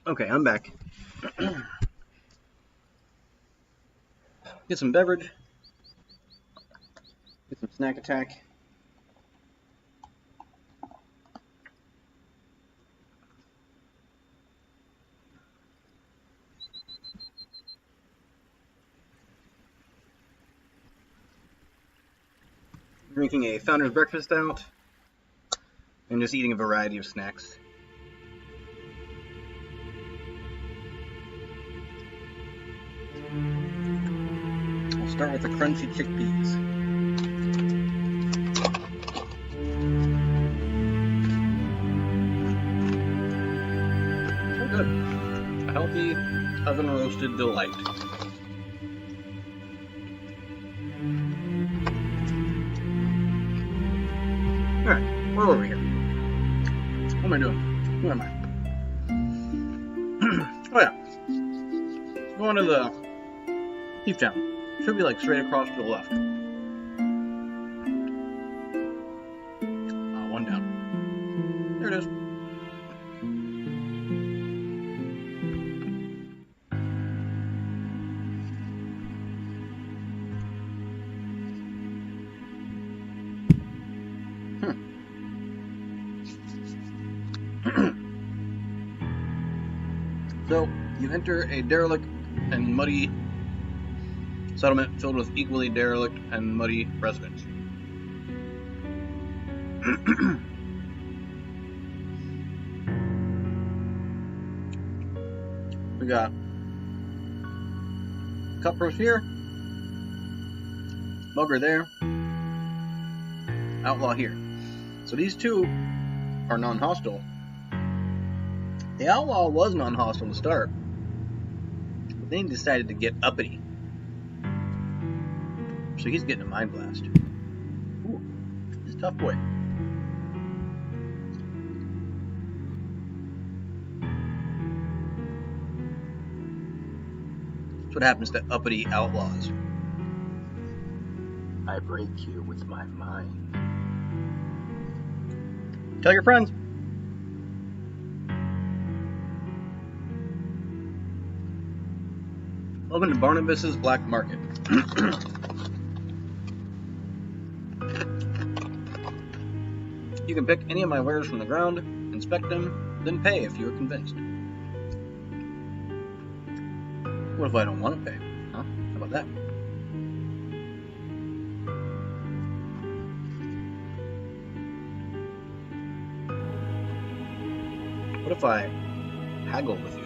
Okay, I'm back. Get some beverage. Get some snack attack. Drinking a founder's breakfast out. And just eating a variety of snacks. I'll start with the crunchy chickpeas. So good. A healthy, oven-roasted delight. Alright, where were we here? What am I doing? Who am I? Oh yeah. Going to the Thief Town. Should be like straight across to the left. One down. There it is. So, you enter a derelict and muddy settlement filled with equally derelict and muddy residents. We got cutpurse here, mugger there, outlaw here. So these two are non-hostile. The outlaw was non-hostile to start, but then he decided to get uppity. So he's getting a mind blast. Ooh, he's a tough boy. That's what happens to uppity outlaws. I break you with my mind. Tell your friends. Welcome to Barnabas's Black Market. You can pick any of my wares from the ground, inspect them, then pay if you are convinced. What if I don't want to pay? Huh? How about that? What if I haggle with you?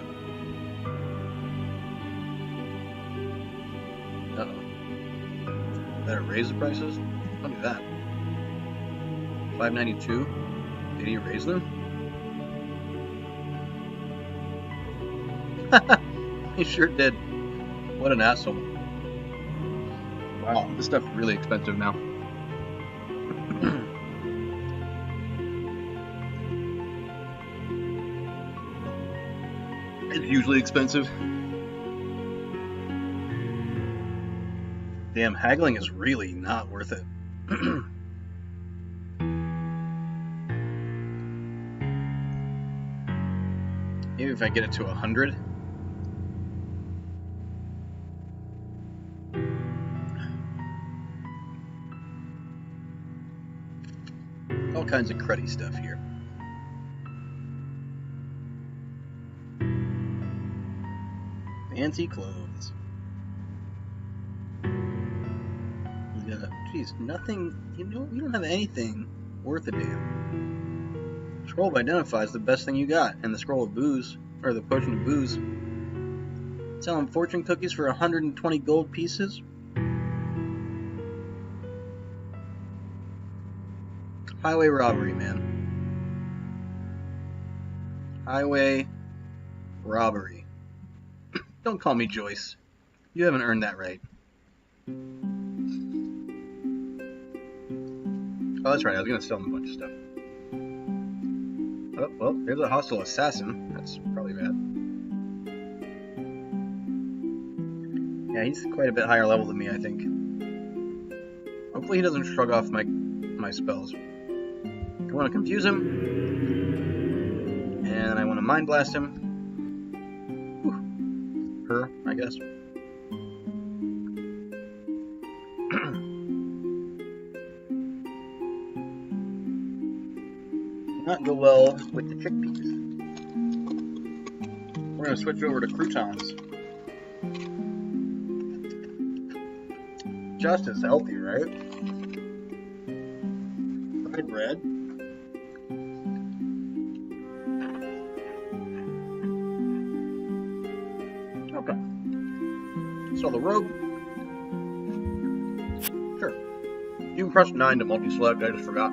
Uh-oh. Better raise the prices? Don't do that. $5.92? Did he raise them? He sure did. What an asshole. Wow, this stuff's really expensive now. It's usually expensive. Damn, haggling is really not worth it. Maybe if I get it to 100. All kinds of cruddy stuff here. Fancy clothes. Geez, nothing. You don't have anything worth a damn. Scroll of Identify is the best thing you got, and the scroll of booze, or the potion of booze. Selling fortune cookies for 120 gold pieces. Highway robbery, man. Highway robbery. Don't call me Joyce. You haven't earned that right. Oh, that's right. I was going to sell him a bunch of stuff. Oh, well, there's a hostile assassin. That's probably bad. Yeah, he's quite a bit higher level than me, I think. Hopefully he doesn't shrug off my spells. I want to confuse him. And I want to mind blast him. Her, I guess. Not go well with the chickpeas. We're going to switch over to croutons. Just as healthy, right? Fried bread. Okay. So the rogue. Sure. You can press 9 to multi-select, I just forgot.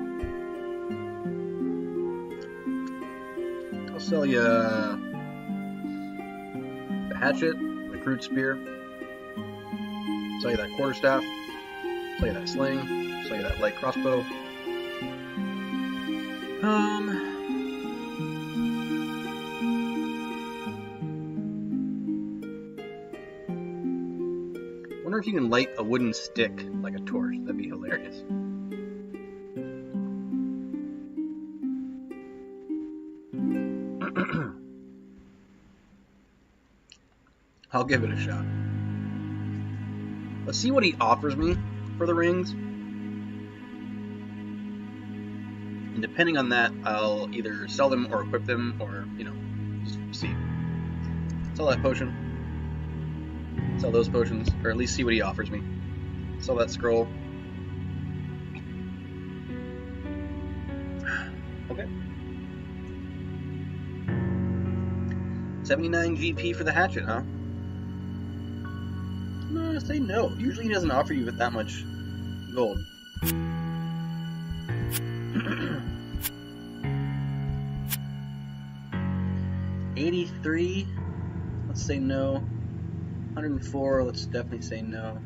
I'll sell you the hatchet, the crude spear. Sell you that quarterstaff. Sell you that sling. Sell you that light crossbow. Wonder if you can light a wooden stick like a torch. That'd be hilarious. I'll give it a shot. Let's see what he offers me for the rings. And depending on that, I'll either sell them or equip them or, you know, just see. Sell that potion. Sell those potions, or at least see what he offers me. Sell that scroll. Okay. 79 GP for the hatchet, huh? No, say no. Usually he doesn't offer you with that much gold. $83. Let's say no. 104. Let's definitely say no.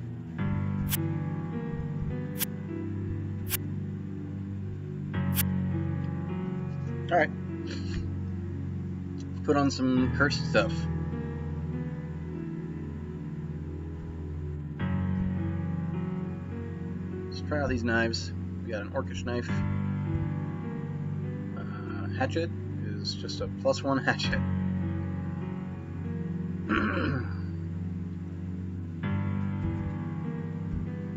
All right. Put on some cursed stuff. Try out these knives. We got an orcish knife. Hatchet is just a +1 hatchet.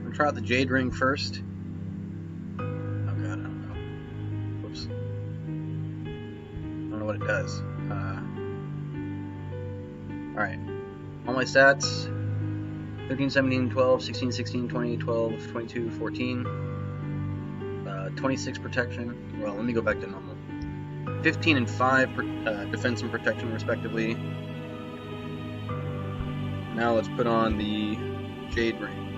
We'll try out the jade ring first. Oh god, I don't know. Whoops. I don't know what it does. Alright. All my stats. 13, 17, 12, 16, 16, 20, 12, 22, 14, 26 protection. Well, let me go back to normal. 15 and 5 defense and protection, respectively. Now let's put on the jade ring.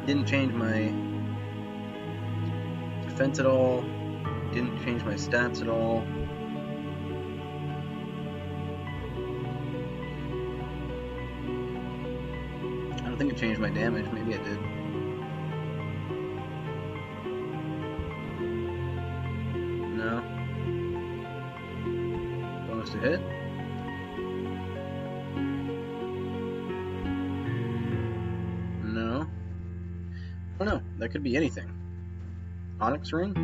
Didn't change my defense at all. Didn't change my stats at all. I don't think it changed my damage. Maybe it did. No. Bonus to hit. No. I don't know. That could be anything. Onyx ring?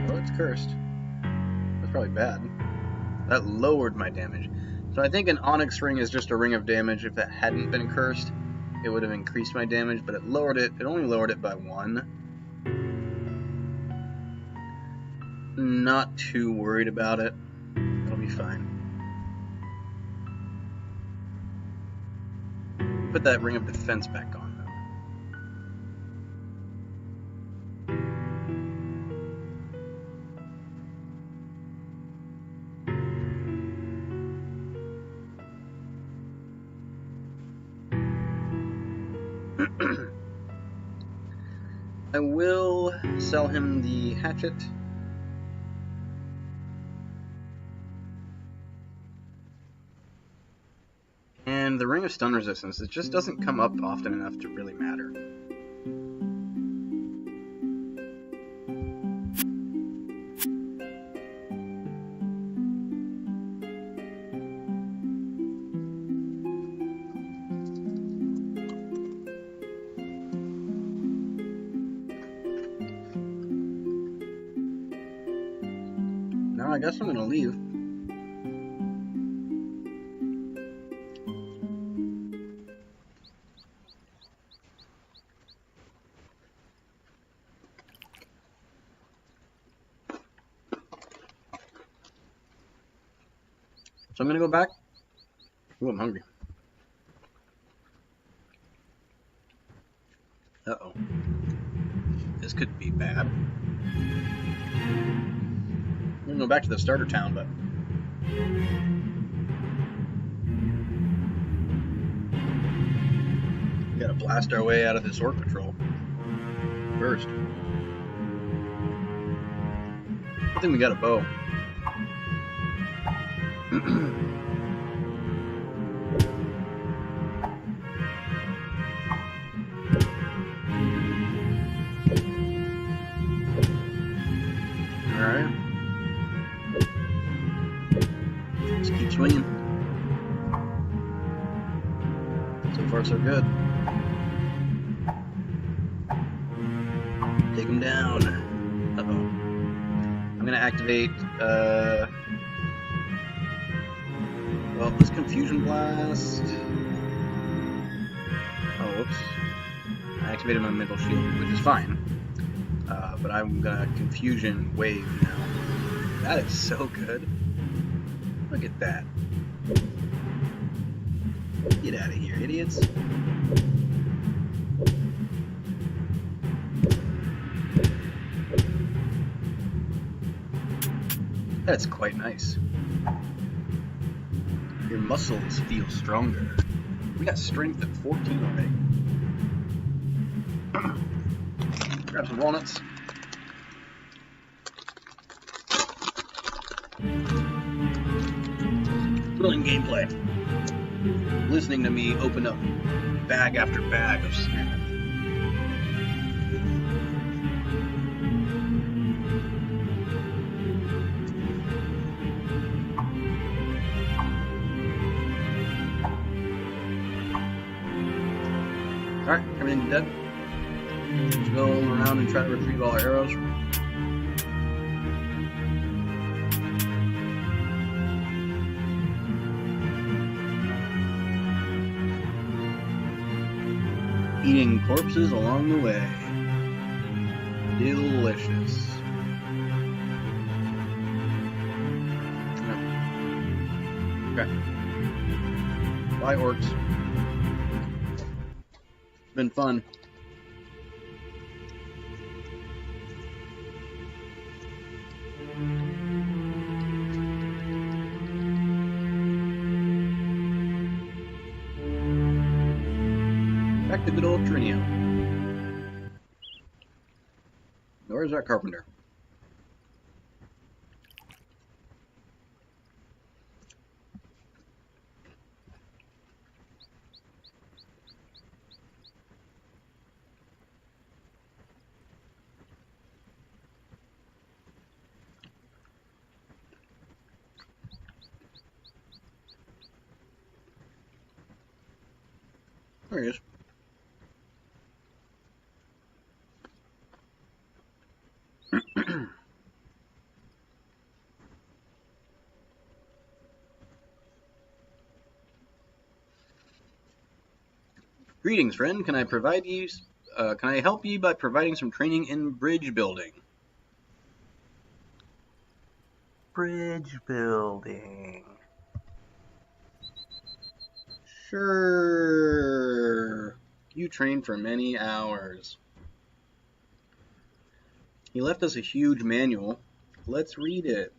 Oh, it's cursed. That's probably bad. That lowered my damage. So I think an onyx ring is just a ring of damage. If that hadn't been cursed, it would have increased my damage, but it lowered it. It only lowered it by 1. Not too worried about it. It'll be fine. Put that ring of defense back on, though. I will sell him the hatchet. And the ring of stun resistance, it just doesn't come up often enough to really matter. Now I guess I'm gonna leave. So I'm gonna go back. Ooh, I'm hungry. Uh-oh. This could be bad. I'm gonna go back to the starter town, but we gotta blast our way out of this orc patrol first. I think we got a bow. Alright. Let's keep swinging. So far, so good. Take him down. Uh-oh. I'm gonna activate, well, this Confusion Blast. Oh, whoops. I activated my mental shield, which is fine. But I'm gonna Confusion Wave now. That is so good. Look at that. Get out of here, idiots. That's quite nice. Your muscles feel stronger. We got strength at 14 already. Grab some walnuts. Thrilling gameplay. Listening to me open up bag after bag of snacks. Alright, everything's dead. Let's go around and try to retrieve all our arrows. Eating corpses along the way. Delicious. Okay. Bye, orcs. It's been fun. Back to good old Trinio. Where's that carpenter? There he is. Greetings, friend. Can I provide you? Can I help you by providing some training in bridge building? Bridge building. Sure. You trained for many hours. He left us a huge manual. Let's read it.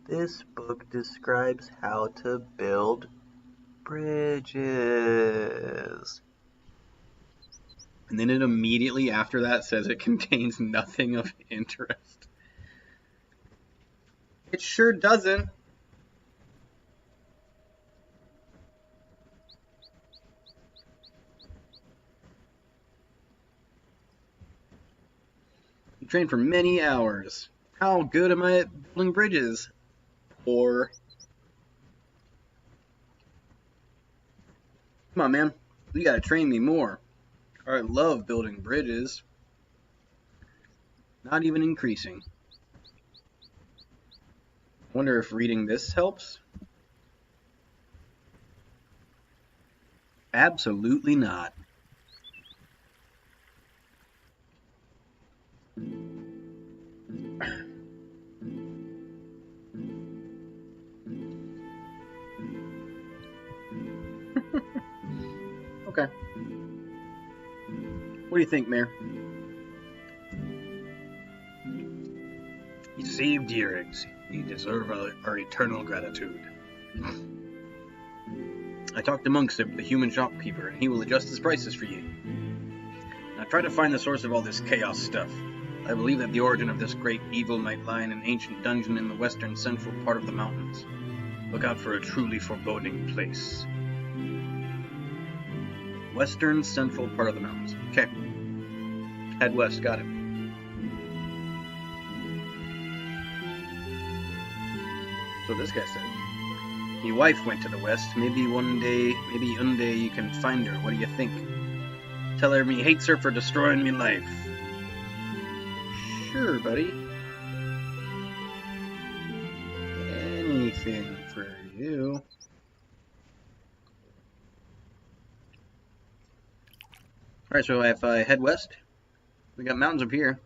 This book describes how to build bridges. And then it immediately after that says it contains nothing of interest. It sure doesn't. You trained for many hours. How good am I at building bridges? Or come on, man. You gotta train me more. I love building bridges. Not even increasing. Wonder if reading this helps? Absolutely not. Okay. What do you think, Mayor? You saved deer eggs. You deserve our eternal gratitude. I talked to Monksip, the human shopkeeper, and he will adjust his prices for you. Now try to find the source of all this chaos stuff. I believe that the origin of this great evil might lie in an ancient dungeon in the western central part of the mountains. Look out for a truly foreboding place. Western central part of the mountains. Okay. Head west, got it. So this guy said, "Your wife went to the west. Maybe one day you can find her. What do you think? Tell her me hates her for destroying me life." Sure, buddy. Anything for you. Alright, so if I head west, we got mountains up here.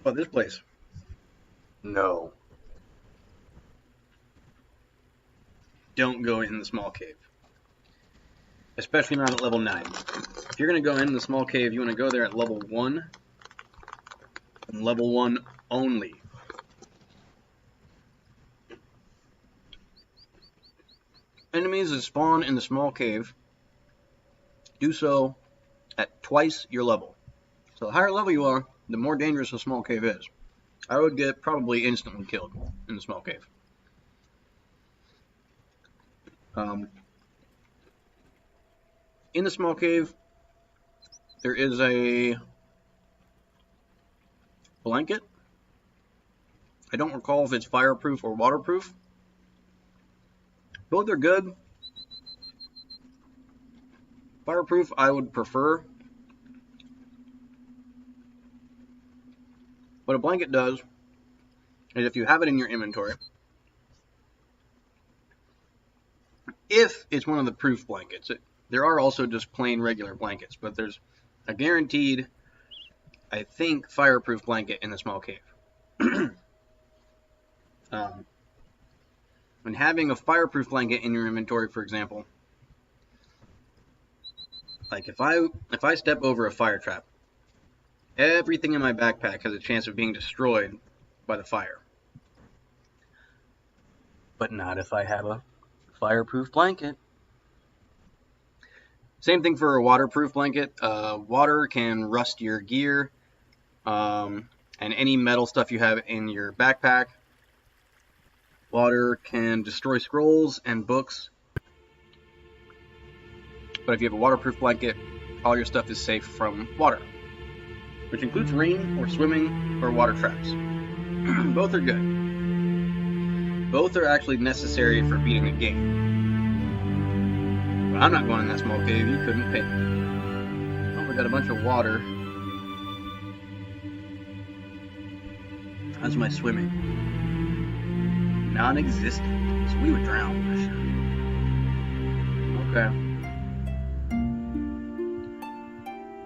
Oh, this place. No. Don't go in the small cave. Especially not at level 9. If you're going to go in the small cave, you want to go there at level 1. And level 1 only. Enemies that spawn in the small cave do so at twice your level. So the higher level you are, the more dangerous the small cave is. I would get probably instantly killed in the small cave. In the small cave, there is a blanket. I don't recall if it's fireproof or waterproof. Both are good. Fireproof I would prefer. What a blanket does is if you have it in your inventory, if it's one of the proof blankets, there are also just plain regular blankets, but there's a guaranteed, I think, fireproof blanket in the small cave. When having a fireproof blanket in your inventory, for example, like if I step over a fire trap, everything in my backpack has a chance of being destroyed by the fire. But not if I have a fireproof blanket. Same thing for a waterproof blanket. Water can rust your gear and any metal stuff you have in your backpack. Water can destroy scrolls and books. But if you have a waterproof blanket, all your stuff is safe from water, which includes rain or swimming or water traps. Both are good. Both are actually necessary for beating a game. But I'm not going in that small cave. You couldn't pay me. Oh, we got a bunch of water. How's my swimming? Non-existent. So we would drown for sure. Okay.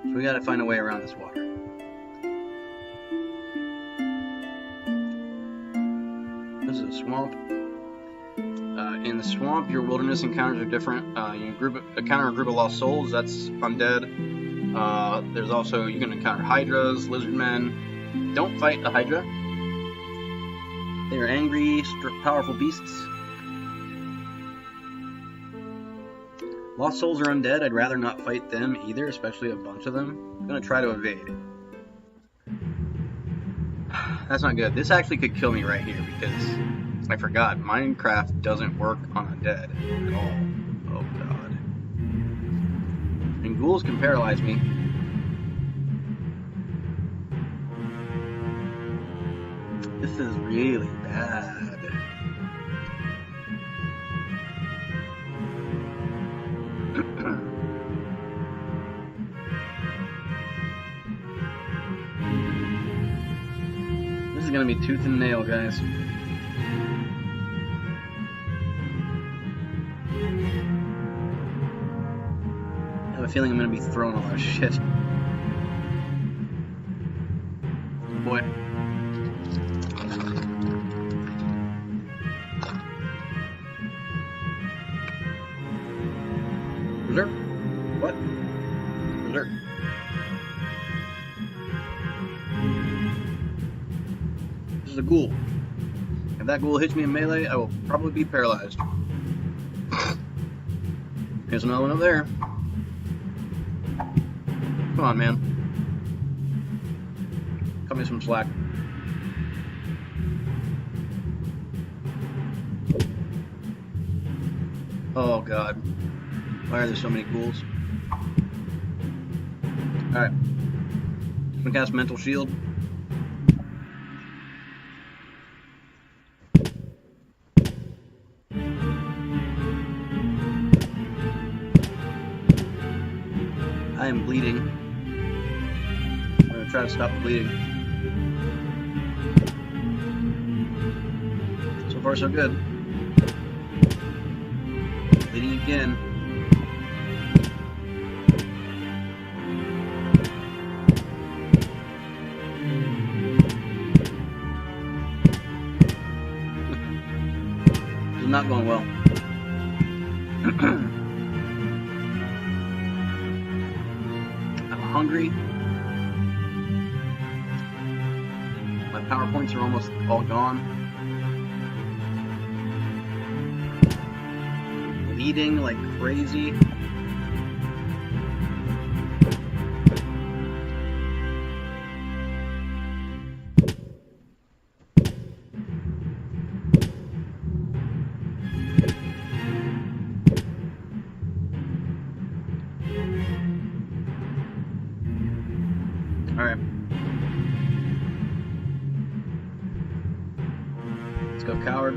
So we gotta find a way around this water. This is a swamp. In the swamp, your wilderness encounters are different. You encounter a group of lost souls. That's undead. There's also, you can encounter hydras, lizard men. Don't fight a hydra. They are angry, powerful beasts. Lost souls are undead. I'd rather not fight them either, especially a bunch of them. I'm going to try to evade. That's not good. This actually could kill me right here because I forgot. Minecraft doesn't work on undead at all. Oh god. And ghouls can paralyze me. This is really bad. This is gonna be tooth and nail, guys. I have a feeling I'm gonna be throwing a lot of shit. Oh boy. Berserk? What? Berserk. This is a ghoul. If that ghoul hits me in melee, I will probably be paralyzed. There's another one up there. Come on, man. Cut me some slack. Oh god. Why are there so many ghouls? Alright. I'm gonna cast Mental Shield. I am bleeding. I'm gonna try to stop the bleeding. So far so good. Bleeding again. This is not going well. I'm hungry. My power points are almost all gone. Bleeding like crazy. Alright. Let's go, coward.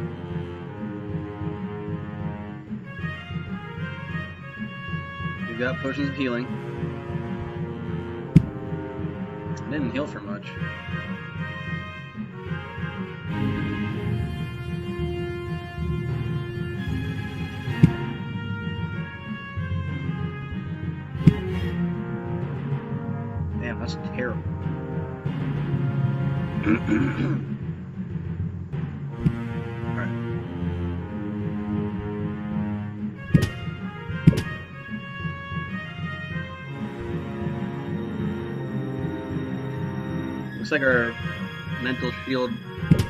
We got potions of healing. Didn't heal for much. Damn, that's terrible. Alright. Looks like our mental shield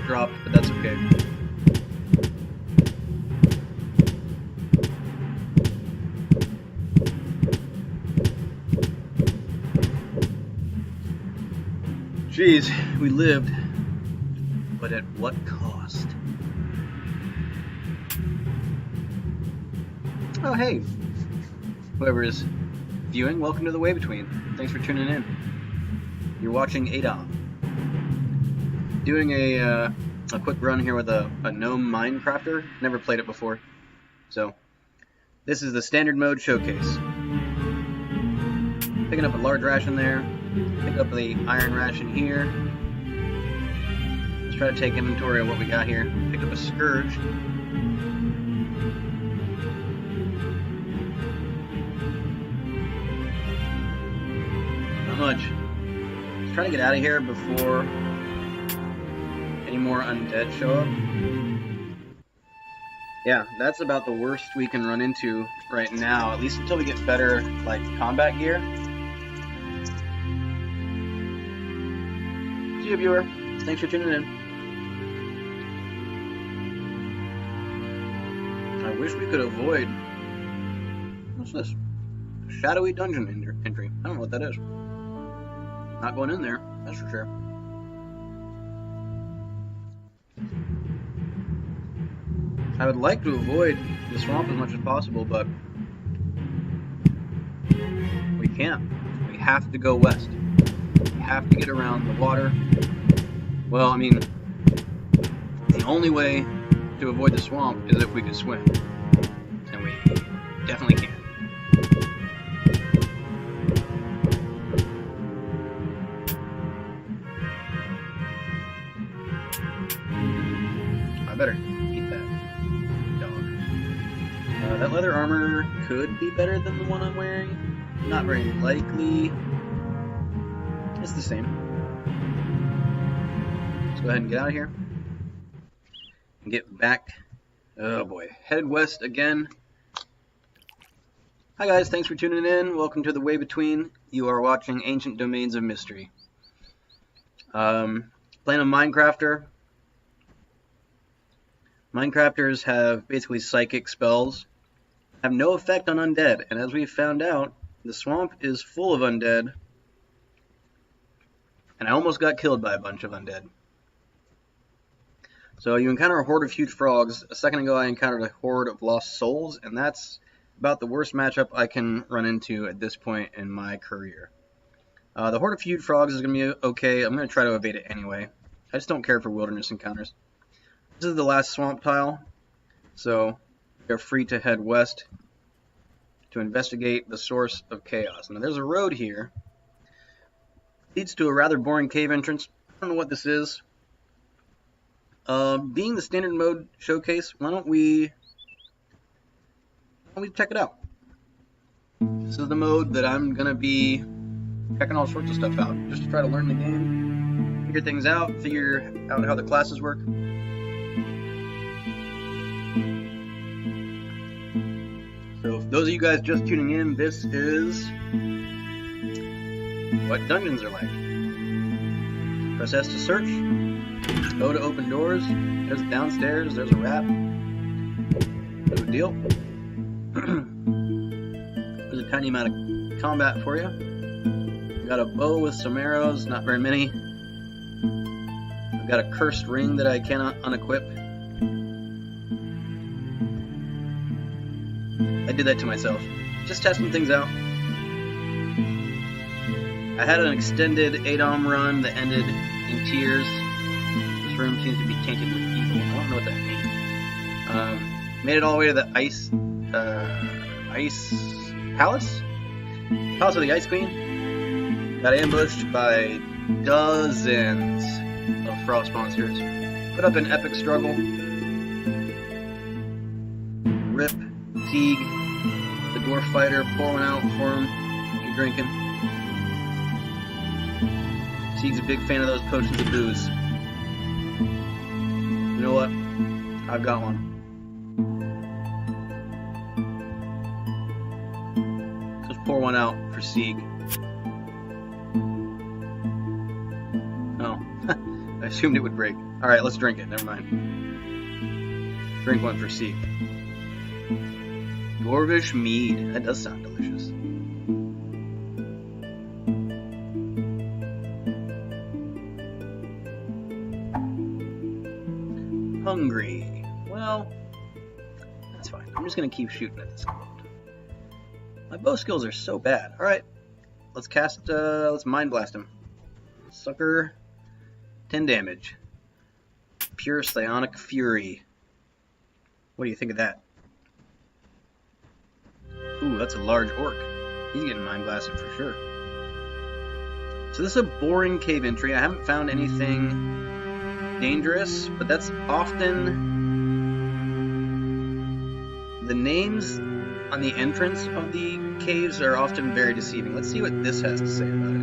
dropped, but that's okay. Jeez, we lived, but at what cost? Oh hey, whoever is viewing, welcome to the Way Between. Thanks for tuning in. You're watching ADOM. Doing a quick run here with a Gnome Mindcrafter. Never played it before. So, this is the standard mode showcase. Picking up a large ration there. Pick up the iron ration here. Let's try to take inventory of what we got here. Pick up a scourge. Not much. Let's try to get out of here before any more undead show up. Yeah, that's about the worst we can run into right now, at least until we get better, like, combat gear. See you, viewer. Thanks for tuning in. I wish we could avoid... What's this? Shadowy dungeon entry. I don't know what that is. Not going in there, that's for sure. I would like to avoid the swamp as much as possible, but we can't. We have to go west. We have to get around the water. Well, I mean, the only way to avoid the swamp is if we could swim. And we definitely can't. I better eat that dog. That leather armor could be better than the one I'm wearing. Not very likely. It's the same. Let's go ahead and get out of here. And get back. Oh boy. Head west again. Hi guys, thanks for tuning in. Welcome to The Way Between. You are watching Ancient Domains of Mystery. Playing a Mindcrafter. Mindcrafters have basically psychic spells. Have no effect on undead, and as we found out, the swamp is full of undead. And I almost got killed by a bunch of undead. So you encounter a horde of huge frogs. A second ago I encountered a horde of lost souls, and that's about the worst matchup I can run into at this point in my career. The horde of huge frogs is going to be okay. I'm going to try to evade it anyway. I just don't care for wilderness encounters. This is the last swamp tile, so you're free to head west to investigate the source of chaos. Now there's a road here. It leads to a rather boring cave entrance. I don't know what this is. Being the standard mode showcase, why don't we check it out? This is the mode that I'm going to be checking all sorts of stuff out, just to try to learn the game, figure things out, figure out how the classes work. So for those of you guys just tuning in, this is what dungeons are like. Press S to search, go to open doors, there's downstairs, there's a rat, no big deal. There's a tiny amount of combat for you. Got a bow with some arrows, not very many. I've got a cursed ring that I cannot unequip. I did that to myself. Just testing things out. I had an extended ADOM run that ended in tears. This room seems to be tainted with evil. I don't know what that means. Made it all the way to the ice palace? Palace of the Ice Queen. Got ambushed by dozens of frost monsters. Put up an epic struggle. Rip, Sieg, the dwarf fighter, pour one out for him. You're drinking. Sieg's a big fan of those potions of booze. You know what? I've got one. Pour one out for Sieg. Oh, I assumed it would break. Alright, let's drink it. Never mind. Drink one for Sieg. Dwarvish mead. That does sound delicious. Hungry. Well, that's fine. I'm just going to keep shooting at this. My bow skills are so bad. Alright, let's cast, let's Mind Blast him. Sucker, 10 damage. Pure Psionic Fury. What do you think of that? Ooh, that's a large orc. He's getting Mind Blasted for sure. So this is a boring cave entry. I haven't found anything dangerous, but that's often... The names on the entrance of the caves are often very deceiving. Let's see what this has to say about it.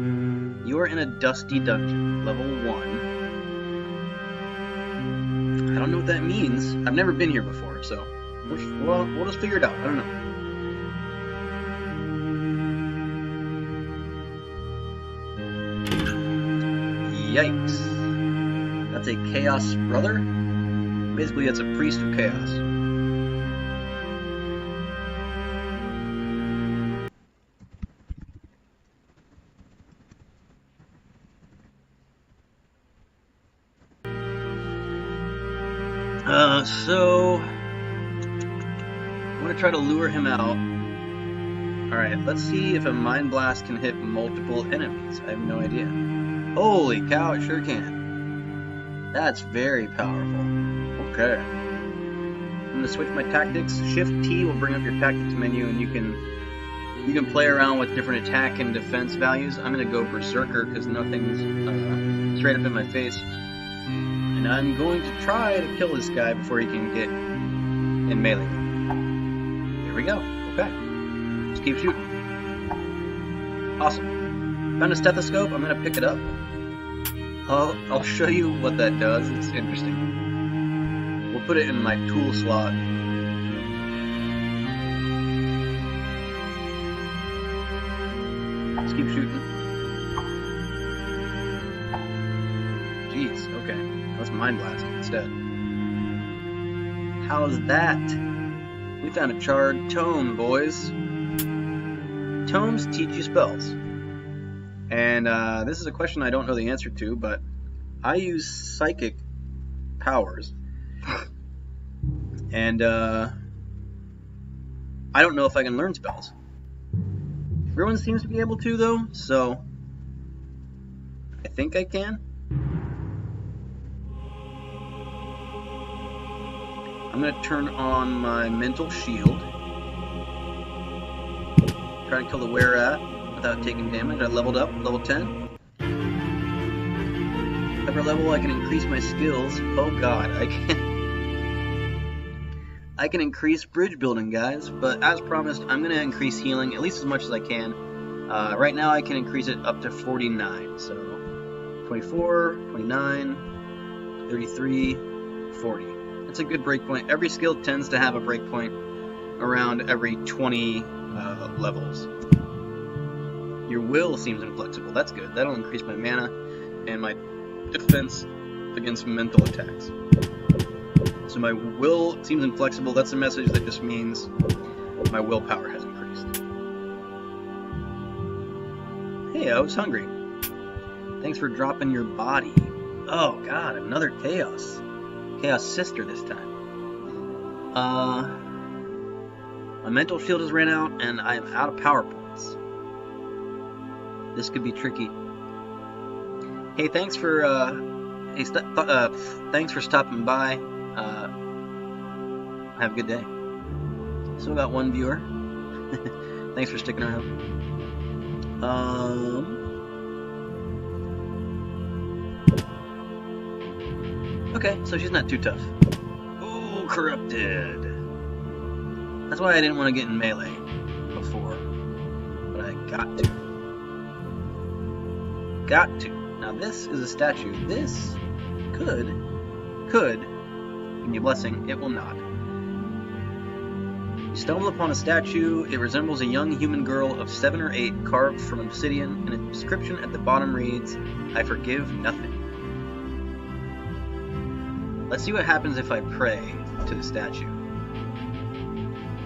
You are in a dusty dungeon, level 1. I don't know what that means. I've never been here before, so we'll just figure it out. I don't know. Yikes. That's a Chaos Brother? Basically, it's a priest of chaos. So I'm going to try to lure him out. Alright, let's see if a Mind Blast can hit multiple enemies. I have no idea. Holy cow, it sure can. That's very powerful. Okay. I'm going to switch my tactics. Shift T will bring up your tactics menu, and you can play around with different attack and defense values. I'm going to go Berserker because nothing's straight up in my face. And I'm going to try to kill this guy before he can get in melee. There we go. Okay. Just keep shooting. Awesome. Found a stethoscope. I'm going to pick it up. I'll show you what that does. It's interesting. We'll put it in my tool slot. Let's keep shooting. Jeez, okay. Let's mind blast instead. How's that? We found a charred tome, boys. Tomes teach you spells. And this is a question I don't know the answer to, but I use psychic powers. And I don't know if I can learn spells. Everyone seems to be able to, though, so I think I can. I'm going to turn on my mental shield. Try to kill the were-at without taking damage. I leveled up, level 10. Every level I can increase my skills. Oh god, I can increase bridge building, guys, but as promised, I'm going to increase healing at least as much as I can. Right now I can increase it up to 49, so 24, 29, 33, 40. That's a good breakpoint. Every skill tends to have a breakpoint around every 20 levels. Your will seems inflexible. That's good. That'll increase my mana and my defense against mental attacks. So my will seems inflexible. That's a message that just means my willpower has increased. Hey, I was hungry. Thanks for dropping your body. Oh god, another Chaos. Chaos Sister this time. My mental shield has ran out and I am out of power points. This could be tricky. Hey, thanks for thanks for stopping by. Have a good day. Still got one viewer. Thanks for sticking around. Okay, so she's not too tough. Ooh, corrupted. That's why I didn't want to get in melee before, but I got to. Got to. Now this is a statue. This could, give me a blessing, it will not. You stumble upon a statue. It resembles a young human girl of 7 or 8 carved from obsidian, and a description at the bottom reads, I forgive nothing. Let's see what happens if I pray to the statue.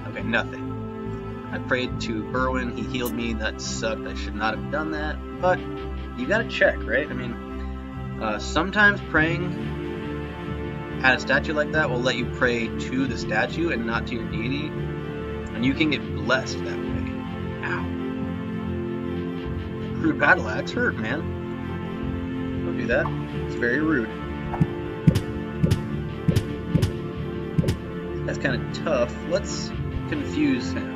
Okay, nothing. I prayed to Berwyn, he healed me, that sucked, I should not have done that, but you gotta check, right? I mean, sometimes praying at a statue like that will let you pray to the statue and not to your deity, and you can get blessed that way. Ow. Crude battle axe hurt, man. Don't do that. It's very rude. That's kind of tough. Let's confuse him.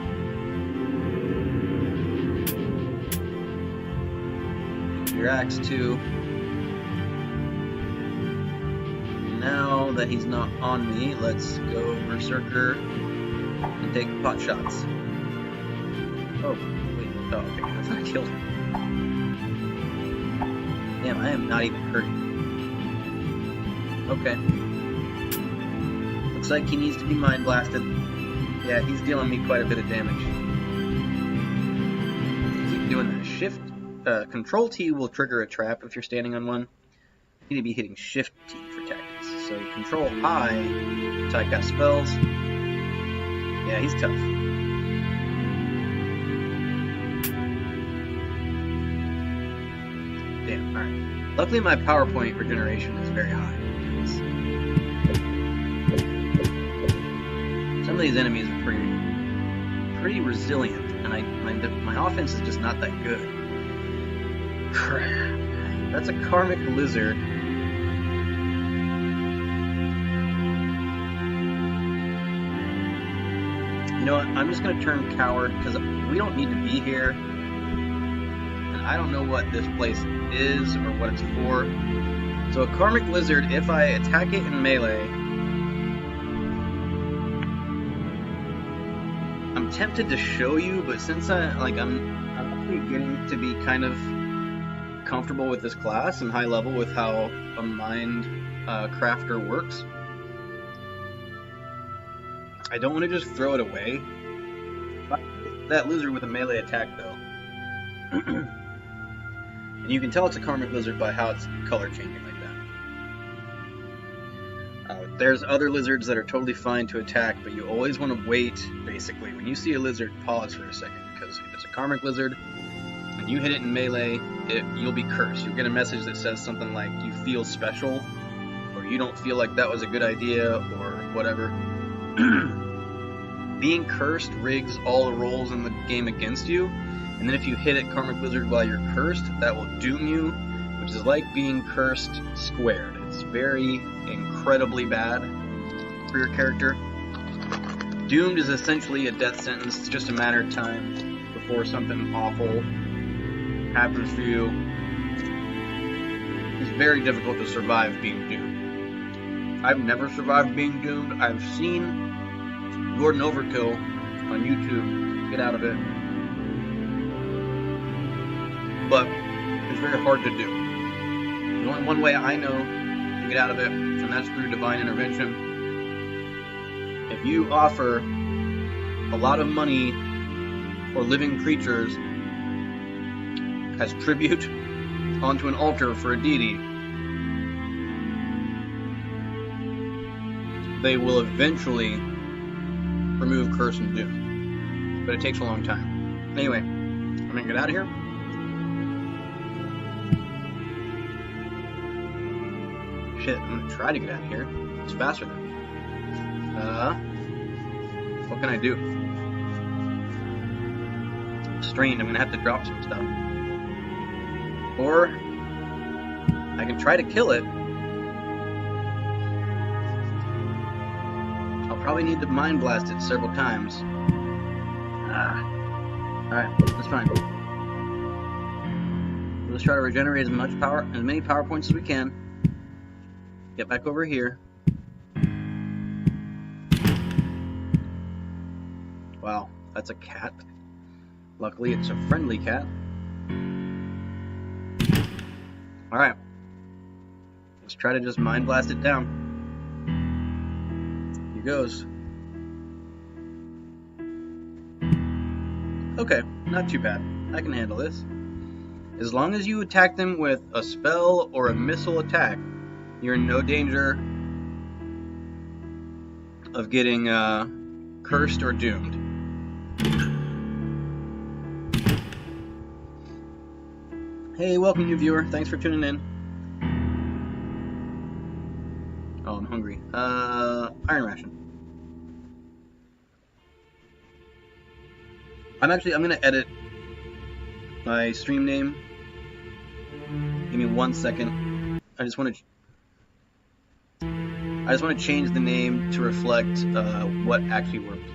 Your axe too. Now that he's not on me, let's go berserker and take pot shots. Oh, wait. Oh, okay. I thought I killed him. Damn, I am not even hurting. Okay. Looks like he needs to be mind blasted. Yeah, he's dealing me quite a bit of damage. Keep doing that. Shift, Control T will trigger a trap if you're standing on one. You need to be hitting Shift T for tactics. So Control I to cast spells. Yeah, he's tough. Damn, alright. Luckily my power point regeneration is very high. Some of these enemies are pretty resilient, and my offense is just not that good. Crap. That's a karmic lizard. You know what? I'm just going to turn coward, because we don't need to be here. And I don't know what this place is, or what it's for. So a karmic lizard, if I attack it in melee, I'm tempted to show you, but since I'm actually getting to be kind of comfortable with this class and high level with how a Mindcrafter works, I don't want to just throw it away. That lizard with a melee attack, though, And you can tell it's a karmic lizard by how it's color changing like that. There's other lizards that are totally fine to attack, but you always want to wait, basically. When you see a lizard, pause for a second, because if it's a karmic lizard, when you hit it in melee, you'll be cursed. You'll get a message that says something like, you feel special, or you don't feel like that was a good idea, or whatever. Being cursed rigs all the rolls in the game against you, and then if you hit it karmic lizard while you're cursed, that will doom you, which is like being cursed squared. It's very incredibly bad for your character. Doomed is essentially a death sentence. It's just a matter of time before something awful happens for you. It's very difficult to survive being doomed. I've never survived being doomed. I've seen Gordon Overkill on YouTube get out of it, but it's very hard to do. There's only one way I know to get out of it, and that's through divine intervention. If you offer a lot of money for living creatures as tribute onto an altar for a deity, they will eventually remove curse and doom. But it takes a long time. Anyway, I'm gonna get out of here. Shit, I'm gonna try to get out of here. It's faster though. What can I do? Strained, I'm gonna have to drop some stuff. Or I can try to kill it. I'll probably need to mind blast it several times. Alright, that's fine. Let's try to regenerate as many power points as we can. Get back over here. Wow, that's a cat. Luckily, it's a friendly cat. Alright. Let's try to just mind blast it down. Here goes. Okay, not too bad. I can handle this. As long as you attack them with a spell or a missile attack, you're in no danger of getting cursed or doomed. Hey, welcome new viewer. Thanks for tuning in. Oh, I'm hungry. Iron ration. I'm gonna edit my stream name. Give me 1 second. I just want to change the name to reflect what actually we're playing.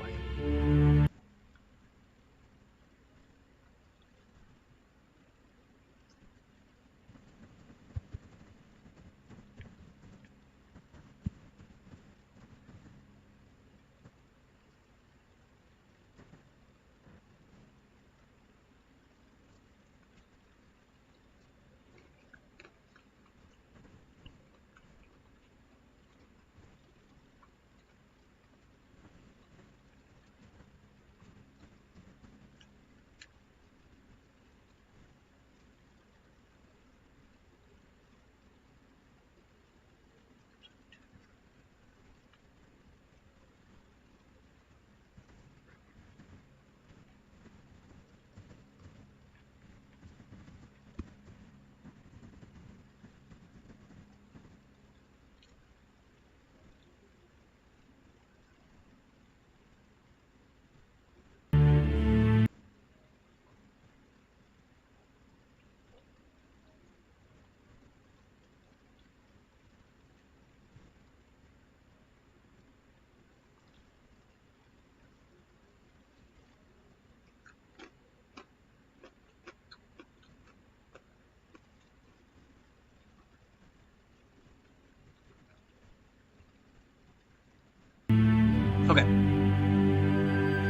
Okay.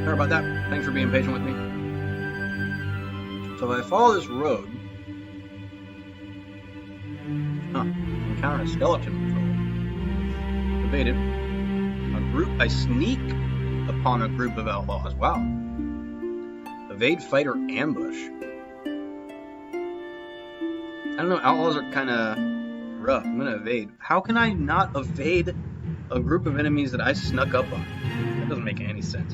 Sorry about that. Thanks for being patient with me. So if I follow this road... Encounter a skeleton patrol. Evaded. I sneak upon a group of outlaws. Wow. Evade, fight, or ambush. I don't know, outlaws are kind of rough. I'm gonna evade. How can I not evade a group of enemies that I snuck up on? That doesn't make any sense.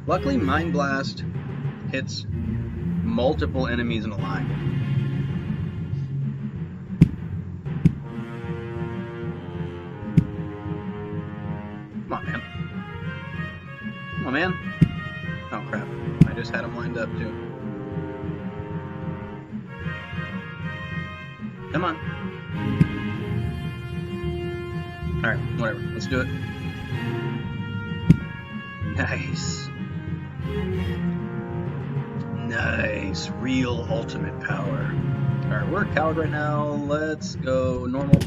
Luckily, Mind Blast hits multiple enemies in a line. Come on, man. Come on, man. Oh, crap. I just had him lined up, too. Come on. Alright, whatever. Let's do it. Nice. Nice. Real ultimate power. Alright, we're a coward right now. Let's go normal.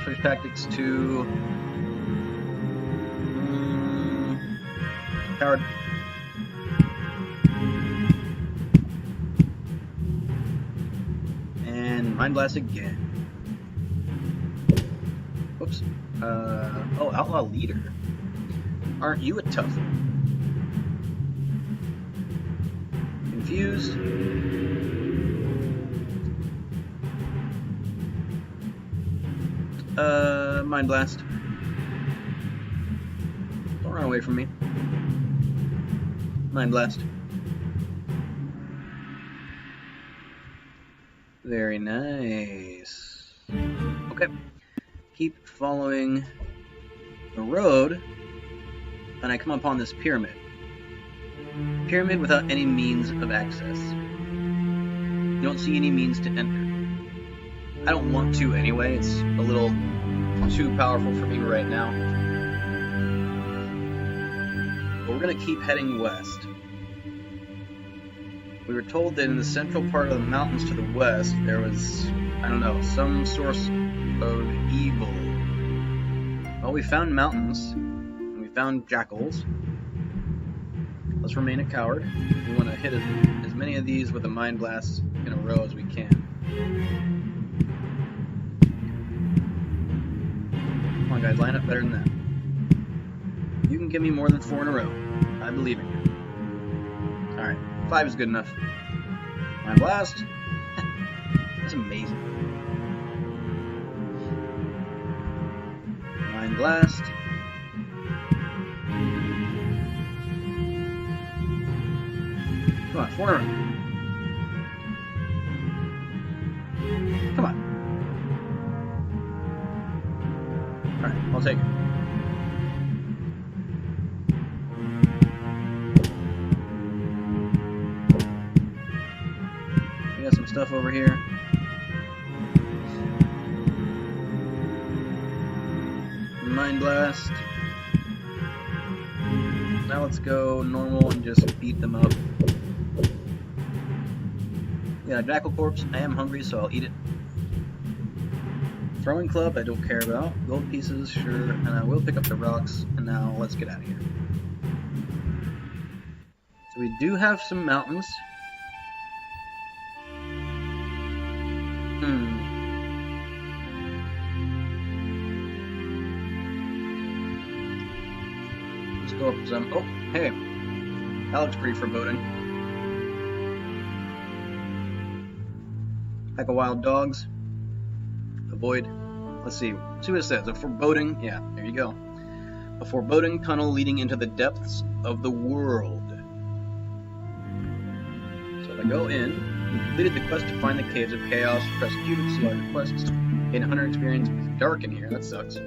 Switch tactics to coward. And Mind Blast again. Whoops. Oh, Outlaw Leader. Aren't you a tough one? Confused. Mind Blast. Don't run away from me. Mind Blast. Very nice. Okay. Keep following the road, and I come upon this pyramid. Pyramid without any means of access. You don't see any means to enter. I don't want to anyway, it's a little too powerful for me right now. But we're going to keep heading west. We were told that in the central part of the mountains to the west, there was, I don't know, some source of evil. Well, we found mountains, and we found jackals. Let's remain a coward. We want to hit as many of these with a Mind Blast in a row as we can. Come on, guys, line up better than that. You can give me more than 4 in a row. I believe in you. Alright, 5 is good enough. Mind Blast. That's amazing. Mind Blast. Come on, 4 in a row. Come on. Alright, I'll take it. We got some stuff over here. Mind Blast. Now let's go normal and just beat them up. Yeah, Jackal Corpse. I am hungry, so I'll eat it. Throwing Club, I don't care about. Gold pieces, sure. And I will pick up the rocks. And now let's get out of here. So we do have some mountains. Let's go up some. Oh, hey. That looks pretty foreboding. Pack of wild dogs. Avoid. Let's see. Let's see what it says. A foreboding. Yeah, there you go. A foreboding tunnel leading into the depths of the world. So if I go in, you completed the quest to find the caves of chaos. Press Q to see all your quests. Gain 100 experience. It's dark in here. That sucks.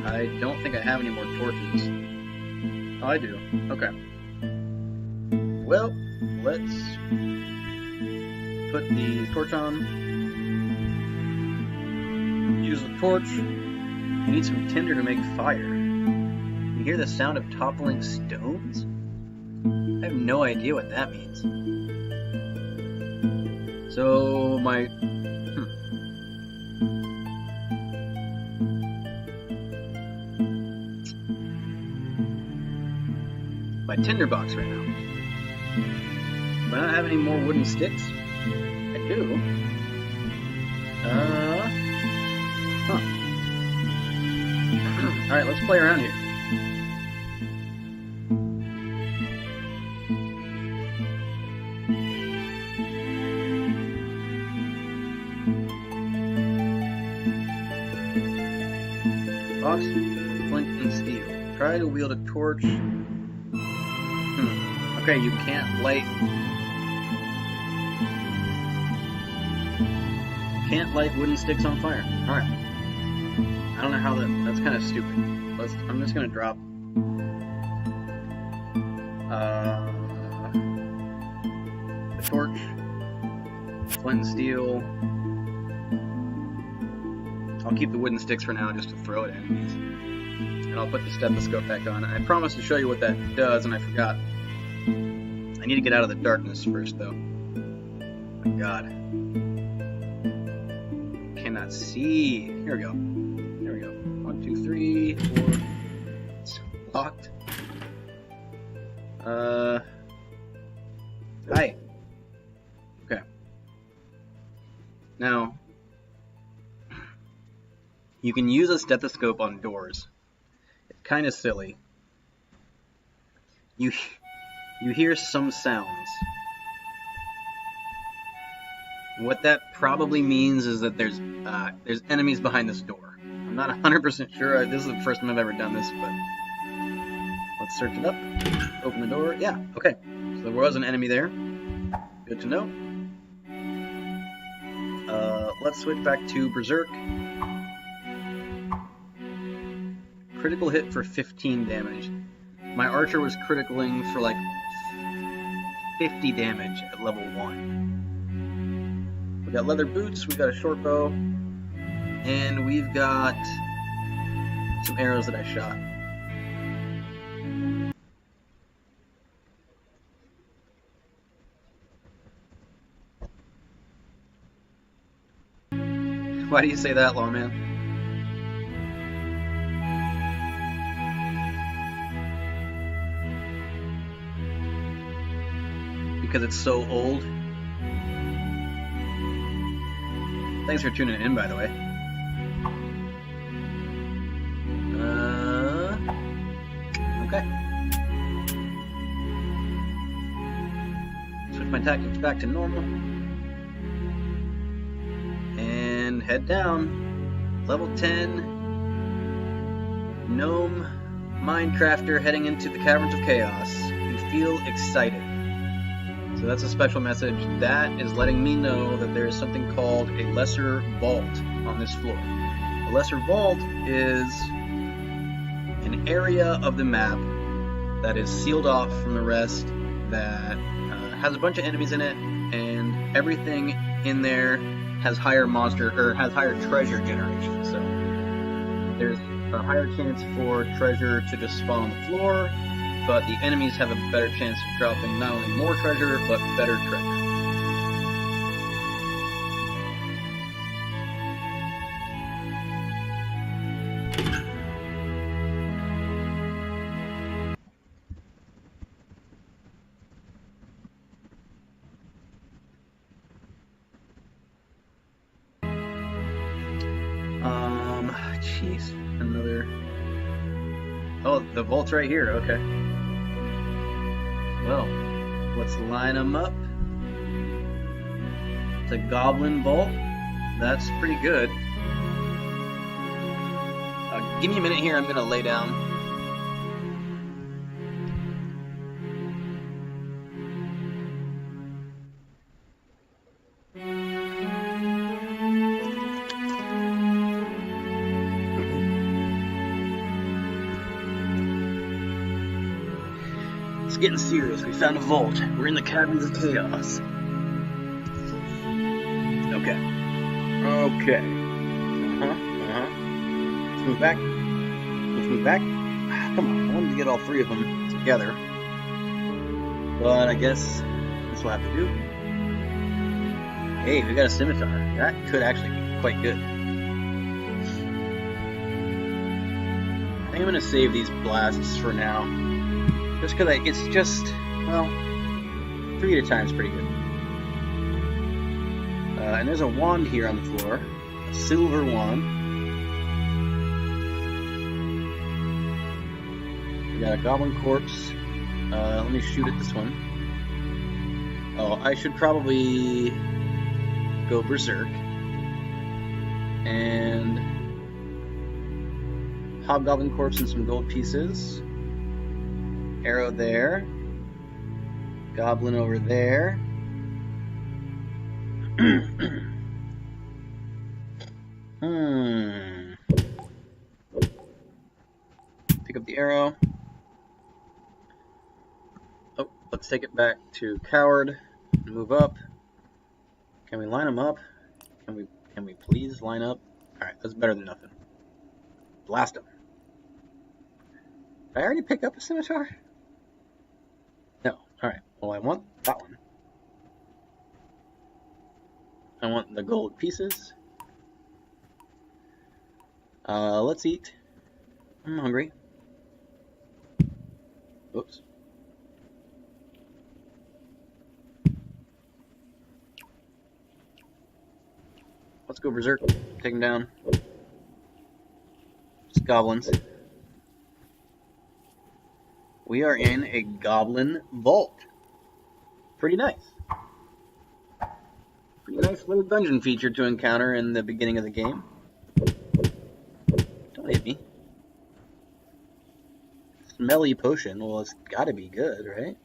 I don't think I have any more torches. Oh, I do. Okay. Well, let's put the torch on. Use the torch. You need some tinder to make fire. You hear the sound of toppling stones? I have no idea what that means. So, my tinderbox right now. Do I not have any more wooden sticks? I do. Alright, let's play around here. Box, flint, and steel. Try to wield a torch. Okay, you can't light... Can't light wooden sticks on fire. Alright. I don't know how that's kind of stupid. I'm just gonna drop... the torch. Flint and steel. I'll keep the wooden sticks for now just to throw at enemies. And I'll put the stethoscope back on. I promised to show you what that does, and I forgot. I need to get out of the darkness first, though. Oh my god. Cannot see. Here we go. There we go. 1, 2, 3, 4. It's locked. Hi. Okay. Now, you can use a stethoscope on doors. It's kind of silly. You hear some sounds. What that probably means is that there's enemies behind this door. I'm not 100% sure. This is the first time I've ever done this, but let's search it up. Open the door. Yeah, okay. So there was an enemy there. Good to know. Let's switch back to Berserk. Critical hit for 15 damage. My archer was criticaling for like 50 damage at level 1. We got leather boots, we got a short bow, and we've got some arrows that I shot. Why do you say that, lawman? Because it's so old. Thanks for tuning in, by the way. Okay. Switch my tactics back to normal. And head down. Level 10. Gnome Mindcrafter heading into the Caverns of Chaos. You feel excited. So that's a special message. That is letting me know that there is something called a lesser vault on this floor. A lesser vault is an area of the map that is sealed off from the rest, that has a bunch of enemies in it, and everything in there has higher treasure generation. So there's a higher chance for treasure to just spawn on the floor, but the enemies have a better chance of dropping not only more treasure, but better treasure. Jeez, another... Oh, the vault's right here, okay. Well, let's line them up. It's a goblin vault. That's pretty good. Give me a minute here, I'm gonna lay down. It's getting serious. We found a vault. We're in the Caverns of Chaos. Okay. Okay. Let's move back. Let's move back. Come on. I wanted to get all three of them together. But I guess this will have to do. Hey, we got a scimitar. That could actually be quite good. I think I'm going to save these blasts for now. Just because it's just, well, 3 at a time is pretty good. And there's a wand here on the floor. A silver wand. We got a goblin corpse. Let me shoot at this one. Oh, I should probably go berserk. And hobgoblin corpse and some gold pieces. Arrow there. Goblin over there. Pick up the arrow. Oh, let's take it back to coward. Move up. Can we line them up? Can we please line up? Alright, that's better than nothing. Blast them. Did I already pick up a scimitar? No. Alright, well I want that one. I want the gold pieces. Let's eat. I'm hungry. Oops. Let's go berserk. Take him down. Just goblins. We are in a goblin vault. Pretty nice. Pretty nice little dungeon feature to encounter in the beginning of the game. Don't hit me. Smelly potion. Well, it's gotta be good, right?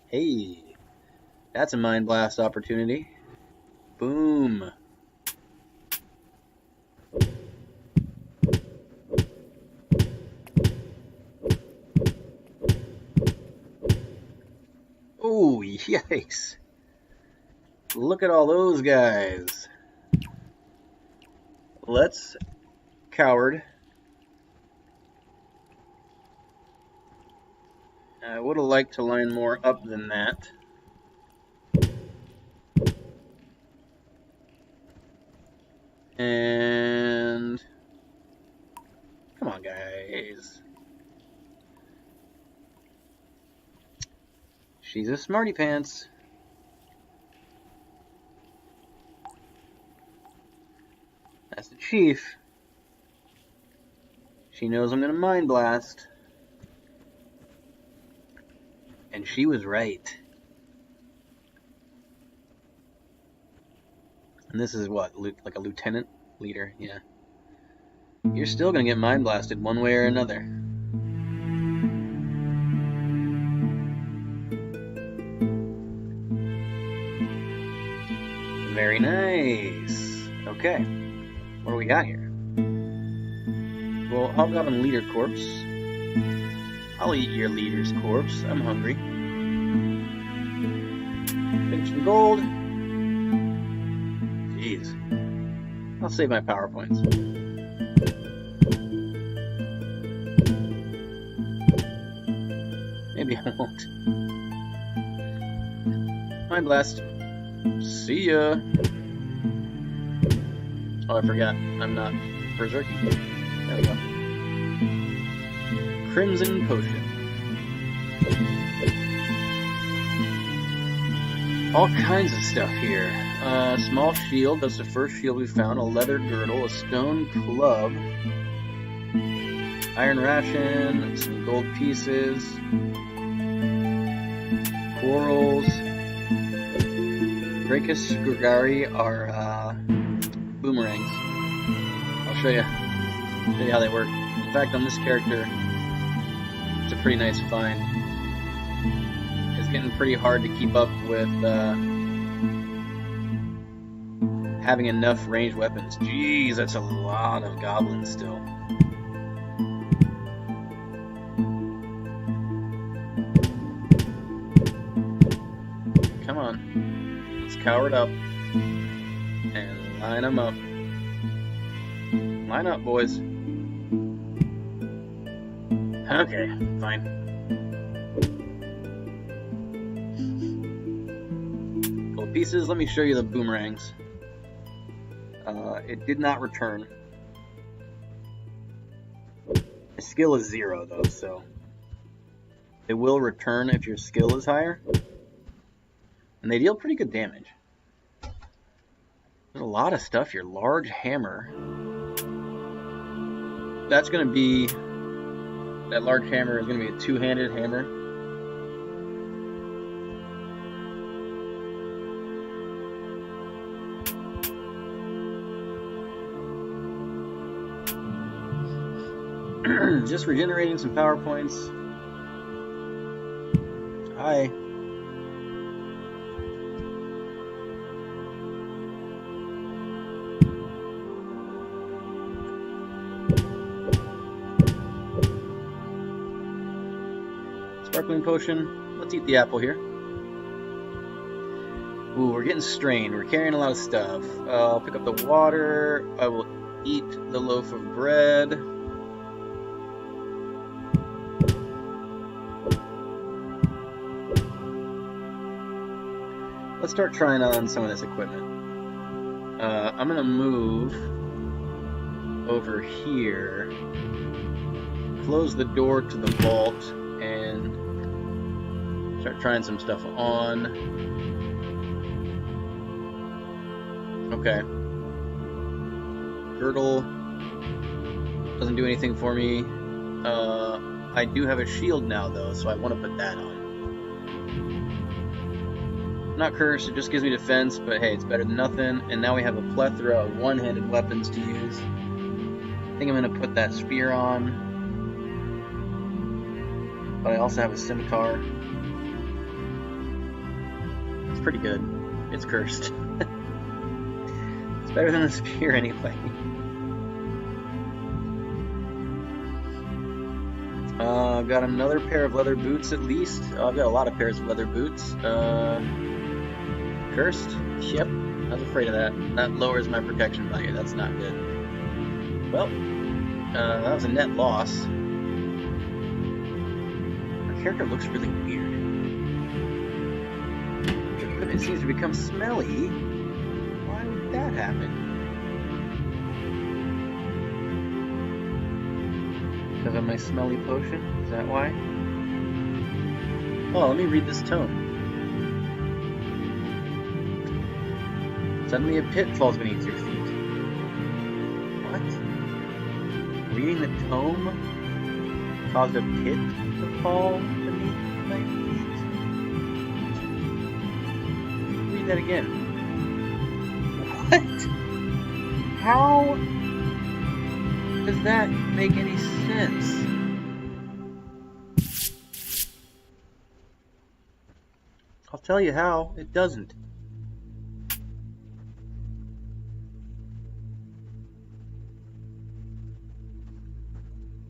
Hey. That's a mind blast opportunity. Boom. Oh, yikes. Look at all those guys. Let's coward. I would have liked to line more up than that. And come on, guys. She's a smarty pants. That's the chief. She knows I'm gonna mind blast. And she was right. And this is what, like a lieutenant leader, yeah. You're still gonna get mind blasted one way or another. Very nice. Okay, what do we got here? Well, hobgoblin leader corpse. I'll eat your leader's corpse. I'm hungry. Finish some gold. Jeez. I'll save my PowerPoints. Maybe I won't. Mind blast. See ya. Oh, I forgot. I'm not berserking. There we go. Crimson Potion. All kinds of stuff here. Small shield, that's the first shield we found. A leather girdle, a stone club, iron ration, some gold pieces, corals. Dracus Grigari are boomerangs. I'll show you how they work. In fact, on this character, it's a pretty nice find. It's getting pretty hard to keep up with having enough ranged weapons. Jeez, that's a lot of goblins still. Come on. Let's cower up and line them up. Line up, boys. Okay, fine. Gold pieces, let me show you the boomerangs. It did not return. The skill is 0 though, so it will return if your skill is higher. And they deal pretty good damage. There's a lot of stuff here. Large hammer. That's going to be... That large hammer is going to be a two-handed hammer. Just regenerating some power points. Hi. Sparkling potion. Let's eat the apple here. Ooh, we're getting strained. We're carrying a lot of stuff. I'll pick up the water. I will eat the loaf of bread. Let's start trying on some of this equipment. I'm gonna move over here, close the door to the vault, and start trying some stuff on. Okay. Girdle doesn't do anything for me. I do have a shield now though, so I want to put that on. Not cursed, it just gives me defense, but hey, it's better than nothing. And now we have a plethora of one-handed weapons to use. I think I'm going to put that spear on. But I also have a scimitar. It's pretty good. It's cursed. It's better than the spear anyway. I've got another pair of leather boots at least. I've got a lot of pairs of leather boots. Cursed? Yep, I was afraid of that. That lowers my protection value. That's not good. Well, that was a net loss. Our character looks really weird. The equipment seems to become smelly. Why would that happen? Because of my smelly potion? Is that why? Oh, let me read this tome. Suddenly a pit falls beneath your feet. What? Reading the tome caused a pit to fall beneath my feet? Read that again. What? How does that make any sense? I'll tell you how. It doesn't.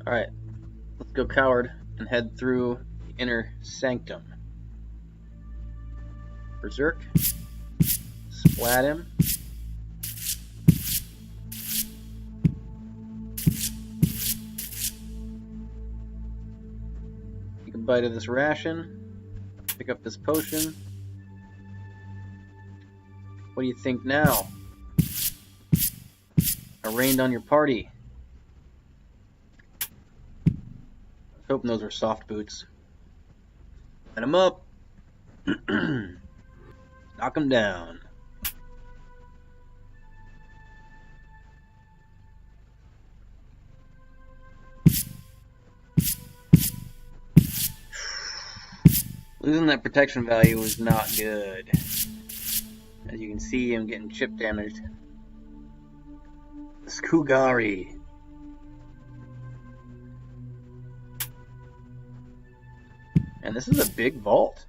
Alright, let's go coward and head through the inner sanctum. Berserk. Splat him. Take a bite of this ration. Pick up this potion. What do you think now? I rained on your party. Hoping those are soft boots. Light them up. Knock them down. Losing that protection value was not good. As you can see, I'm getting chip damaged. Skugari. And this is a big vault.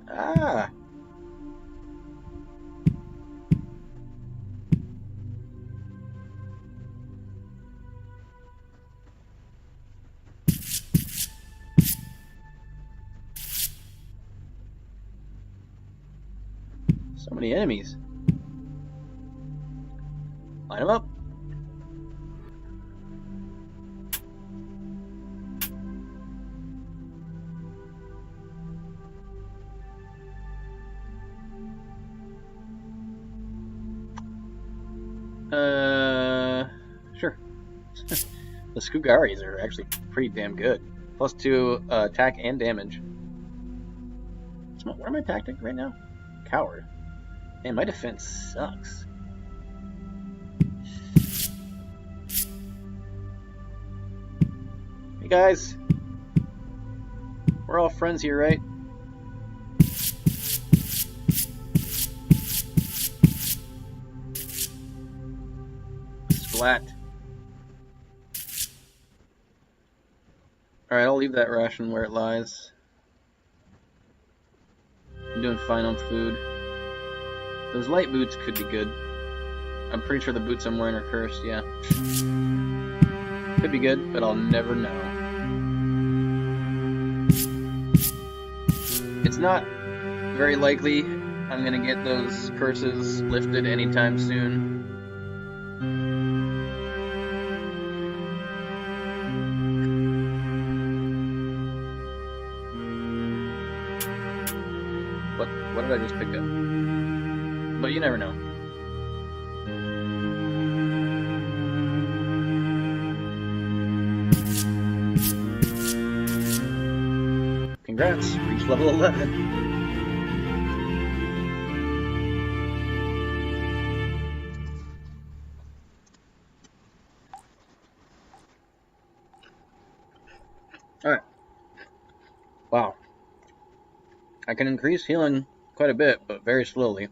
Ah. So many enemies. Line them up. Sure. The Skugaris are actually pretty damn good. +2 attack and damage. What am I tactic right now? Coward. Man, my defense sucks. Hey guys. We're all friends here, right? Splat. Alright, I'll leave that ration where it lies. I'm doing fine on food. Those light boots could be good. I'm pretty sure the boots I'm wearing are cursed, yeah. Could be good, but I'll never know. It's not very likely I'm gonna get those curses lifted anytime soon. What did I just pick up? But you never know. Congrats, reached level 11. Alright. Wow. I can increase healing quite a bit, but very slowly.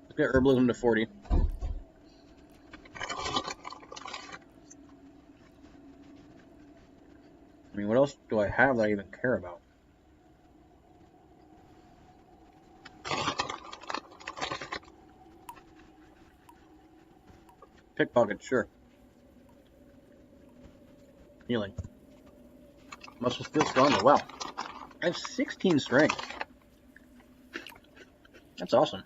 Let's get herbalism to 40. I mean, what else do I have that I even care about? Pickpocket, sure. Healing. Muscles feel stronger. Wow. I have 16 strength. That's awesome.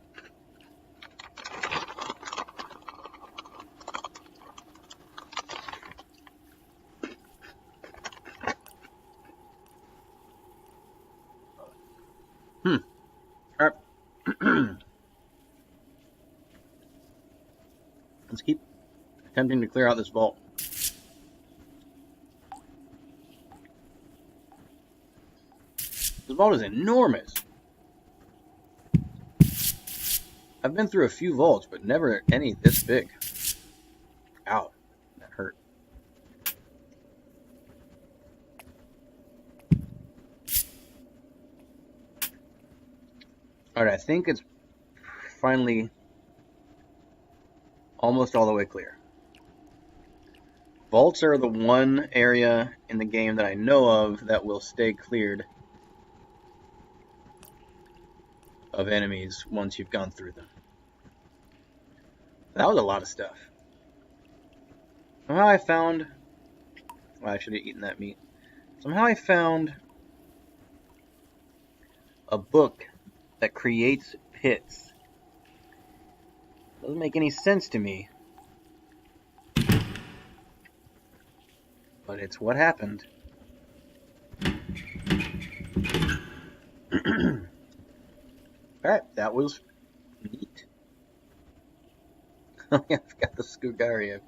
Alright. Let's keep attempting to clear out this vault. This vault is enormous. I've been through a few vaults, but never any this big. Ow, that hurt. Alright, I think it's finally almost all the way clear. Vaults are the one area in the game that I know of that will stay cleared of enemies once you've gone through them. That was a lot of stuff. Somehow I found... Well, I should have eaten that meat. Somehow I found a book that creates pits. Doesn't make any sense to me. But it's what happened. Alright, that was neat. Oh yeah, I forgot the Skugari. I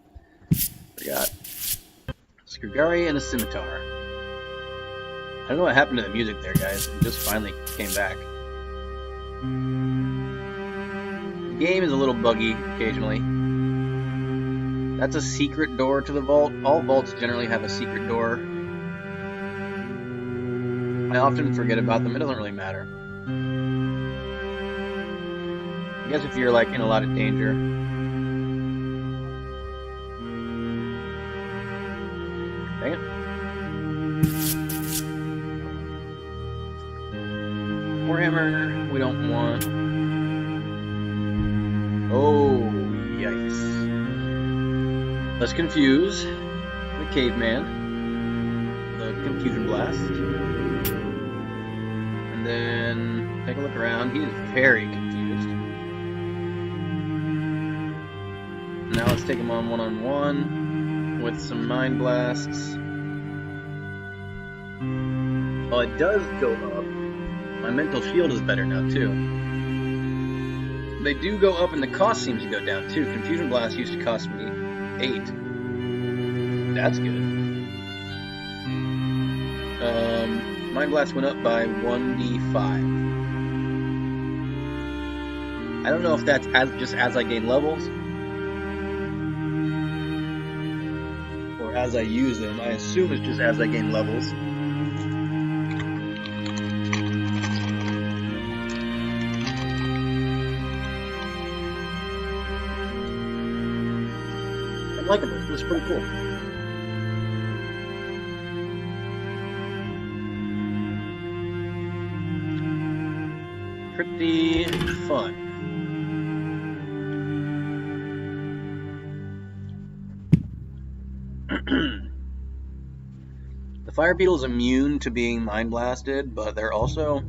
forgot. Skugari and a scimitar. I don't know what happened to the music there, guys. It just finally came back. The game is a little buggy occasionally. That's a secret door to the vault. All vaults generally have a secret door. I often forget about them. It doesn't really matter. I guess if you're like in a lot of danger. Dang it. Warhammer, we don't want. Oh, yikes. Let's confuse the caveman. The confusion blast. And then take a look around. He is very confused. Now let's take him on one-on-one with some mind blasts. Oh, it does go up. My mental shield is better now, too. They do go up, and the cost seems to go down, too. Confusion blast used to cost me 8. That's good. Mind blast went up by 1d5. I don't know if that's just as I gain levels, or as I use them. I assume it's just as I gain levels. likable. This is pretty cool. Pretty fun. The fire beetle's immune to being mind blasted, but they also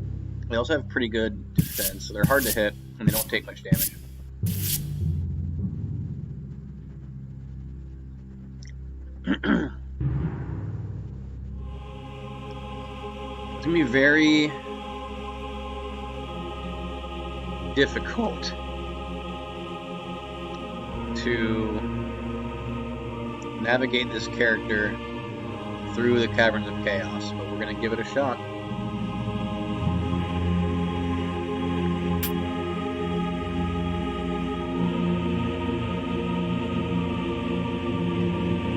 have pretty good defense, so they're hard to hit and they don't take much damage. It's gonna be very difficult to navigate this character through the Caverns of Chaos, but we're gonna give it a shot.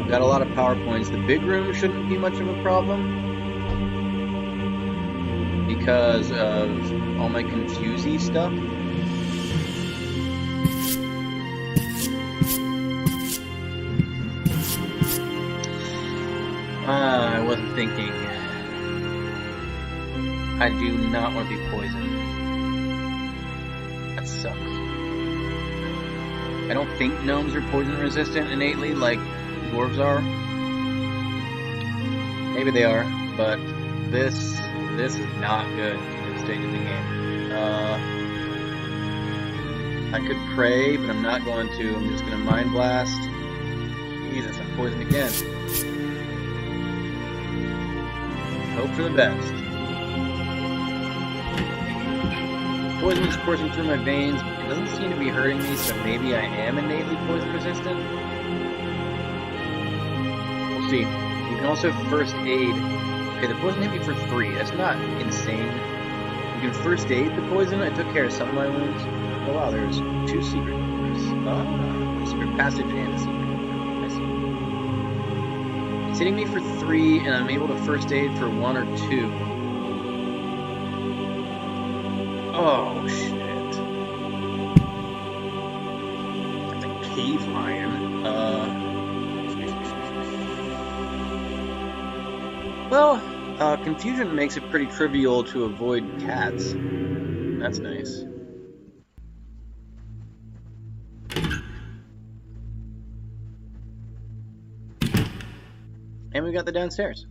I've got a lot of PowerPoints. The big room shouldn't be much of a problem because of all my confusey stuff. I wasn't thinking. I do not want to be poisoned. That sucks. I don't think gnomes are poison resistant innately like dwarves are. Maybe they are, but this is not good at this stage of the game. I could pray, but I'm not going to. I'm just going to mind blast. Jesus, I'm poisoned again. Hope for the best. Poison is coursing through my veins, but it doesn't seem to be hurting me, so maybe I am innately poison resistant. We'll see. You can also first aid. Okay, the poison hit me for 3. That's not insane. You can first aid the poison. I took care of some of my wounds. Oh wow, there's 2 secret doors. A secret passage and a secret door. I see. It's hitting me for 3, and I'm able to first aid for 1 or 2. Oh shit. That's a cave lion. Well, confusion makes it pretty trivial to avoid cats. That's nice. And we got the downstairs.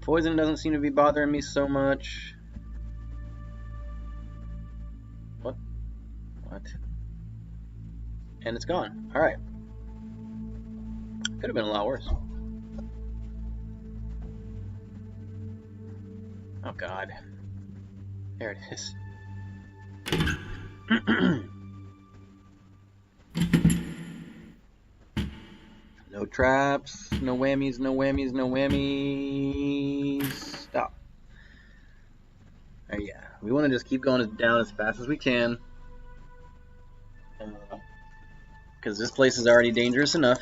Poison doesn't seem to be bothering me so much. What? And it's gone. Alright. Could have been a lot worse. Oh god. There it is. No traps, no whammies, no whammies, no whammies. Stop. Yeah, we want to just keep going down as fast as we can. Because this place is already dangerous enough.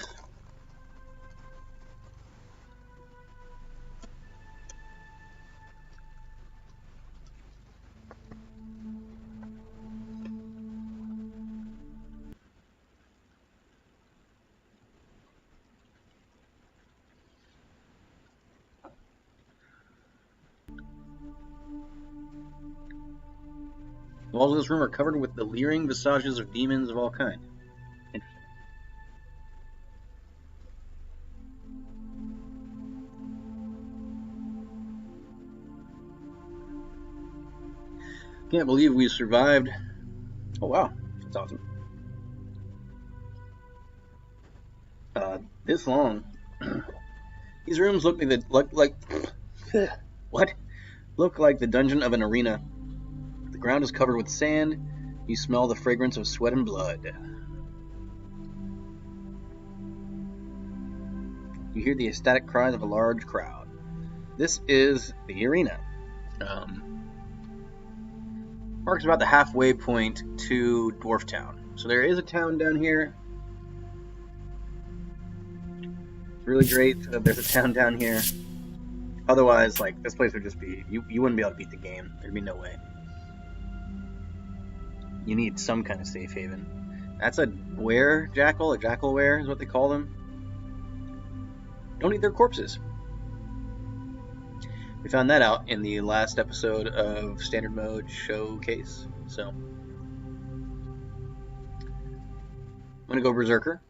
The walls of this room are covered with the leering visages of demons of all kinds. Interesting. Can't believe we survived. Oh wow, that's awesome. This long. These rooms look like what? Look like the dungeon of an arena. The ground is covered with sand. You smell the fragrance of sweat and blood. You hear the ecstatic cries of a large crowd. This is the arena. Marks about the halfway point to Dwarf Town. So there is a town down here. It's really great that there's a town down here. Otherwise, like, this place would just be... You wouldn't be able to beat the game. There'd be no way. You need some kind of safe haven. That's a were jackal. A jackal were is what they call them. Don't eat their corpses. We found that out in the last episode of Standard Mode Showcase. So I'm gonna go Berserker.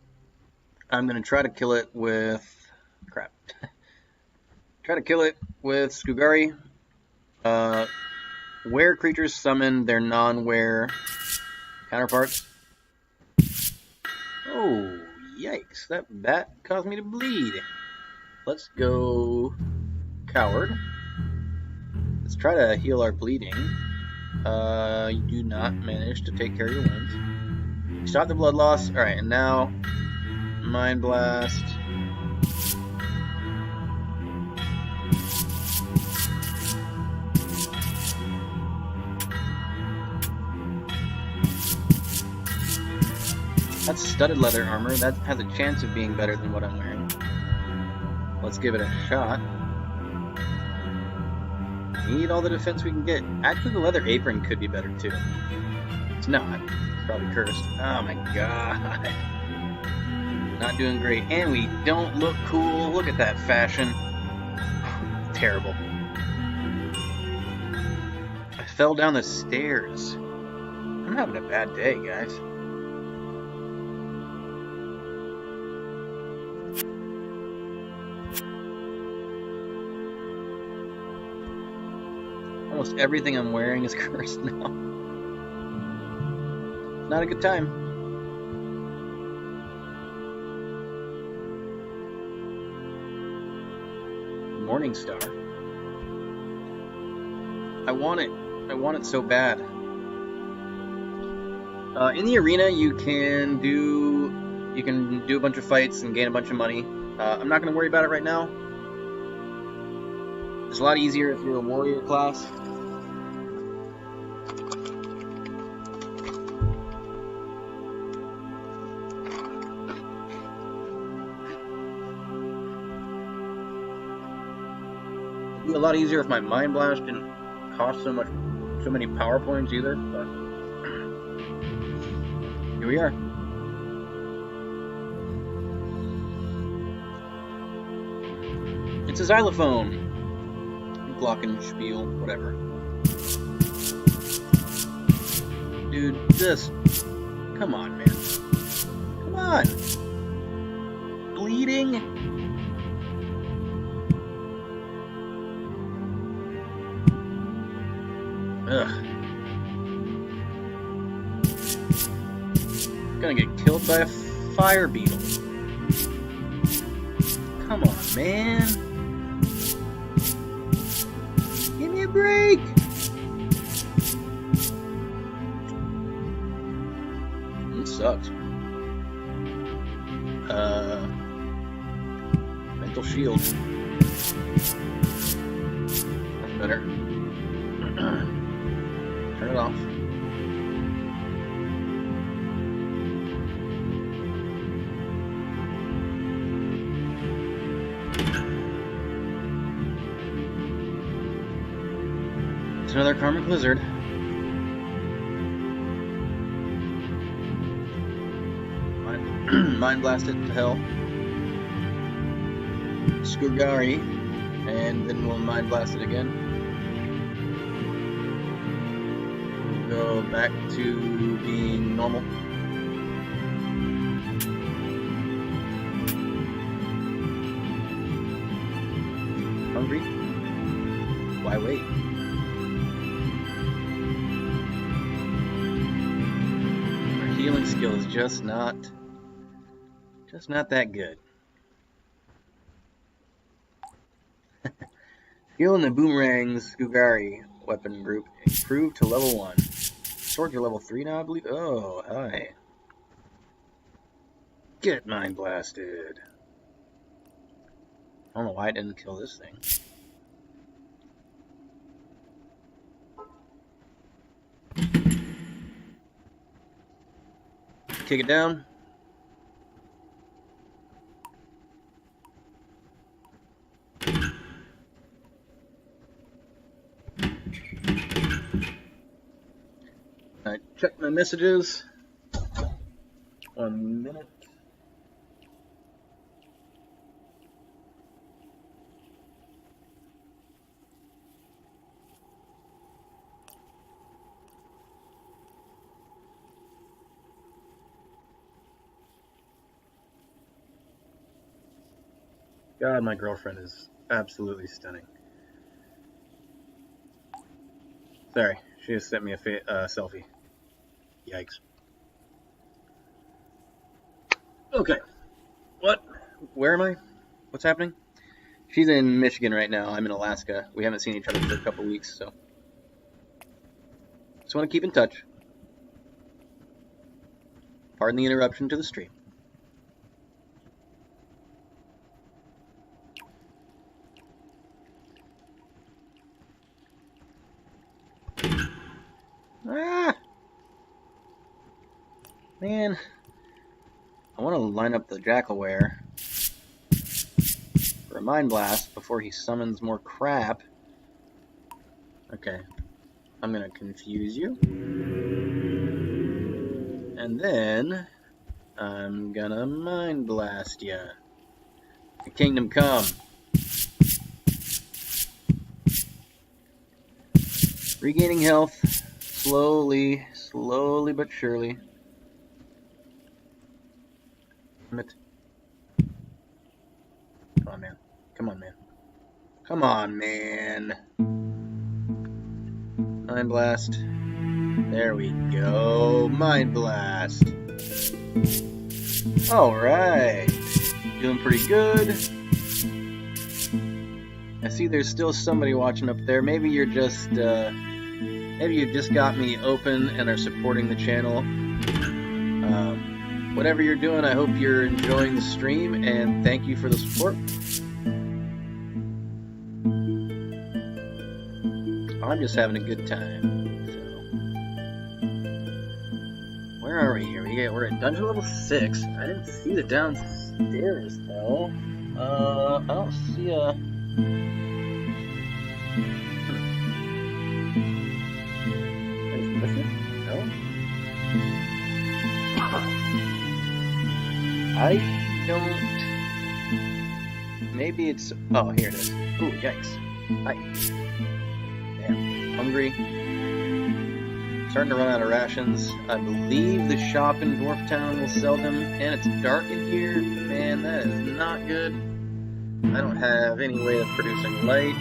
I'm gonna try to kill it with crap. Try to kill it with Skugari. Were creatures summon their non-were counterparts. Oh, yikes. That caused me to bleed. Let's go Coward. Let's try to heal our bleeding. You do not manage to take care of your wounds. Stop the blood loss. Alright, and now Mind Blast. That's studded leather armor. That has a chance of being better than what I'm wearing. Let's give it a shot. Need all the defense we can get. Actually, the leather apron could be better too. It's not. It's probably cursed. Oh my god. Not doing great. And we don't look cool. Look at that fashion. Terrible. I fell down the stairs. I'm having a bad day, guys. Almost everything I'm wearing is cursed now. Not a good time. Morning Star. I want it. I want it so bad. In the arena, you can do a bunch of fights and gain a bunch of money. I'm not going to worry about it right now. It's a lot easier if you're a warrior class. It'd be a lot easier if my Mind Blast didn't cost so many power points either, but here we are. It's a xylophone. Glockenspiel, whatever. Dude, just come on, man. Come on. Bleeding. Ugh. Gonna get killed by a fire beetle. Come on, man. Give me a break. This sucks. Mental shield. That's better. Turn it off. It's another Karmic Lizard. Mind Blast it to hell. Skugari, and then we'll Mind Blast it again. Go back to being normal. Hungry? Why wait? Our healing skill is just not that good. Skill in the Boomerang's Skugari weapon group improved to level 1. Swords are level 3 now, I believe. Oh, hi. Get Mind Blasted. I don't know why I didn't kill this thing. Kick it down. I check my messages. 1 minute. God, my girlfriend is absolutely stunning. Sorry, she just sent me a selfie. Yikes. Okay. What? Where am I? What's happening? She's in Michigan right now. I'm in Alaska. We haven't seen each other for a couple weeks, so just want to keep in touch. Pardon the interruption to the stream. Ah! Man. I want to line up the Jackalware for a Mind Blast before he summons more crap. Okay. I'm going to confuse you. And then I'm going to Mind Blast you. The Kingdom Come. Regaining health. Slowly but surely. Damn it. Come on, man. Come on, man. Come on, man. Mind Blast. There we go. Mind Blast. Alright. Doing pretty good. I see there's still somebody watching up there. Maybe you're just, maybe you just got me open and are supporting the channel. Whatever you're doing, I hope you're enjoying the stream, and thank you for the support. I'm just having a good time. So, where are we here? We're at dungeon level 6. I didn't see the downstairs though. I don't see a. No. I don't. Maybe it's. Oh, here it is. Ooh, yikes! Hi. Damn. Hungry. Starting to run out of rations. I believe the shop in Dwarf Town will sell them, and it's dark in here. Man, that is not good. I don't have any way of producing light.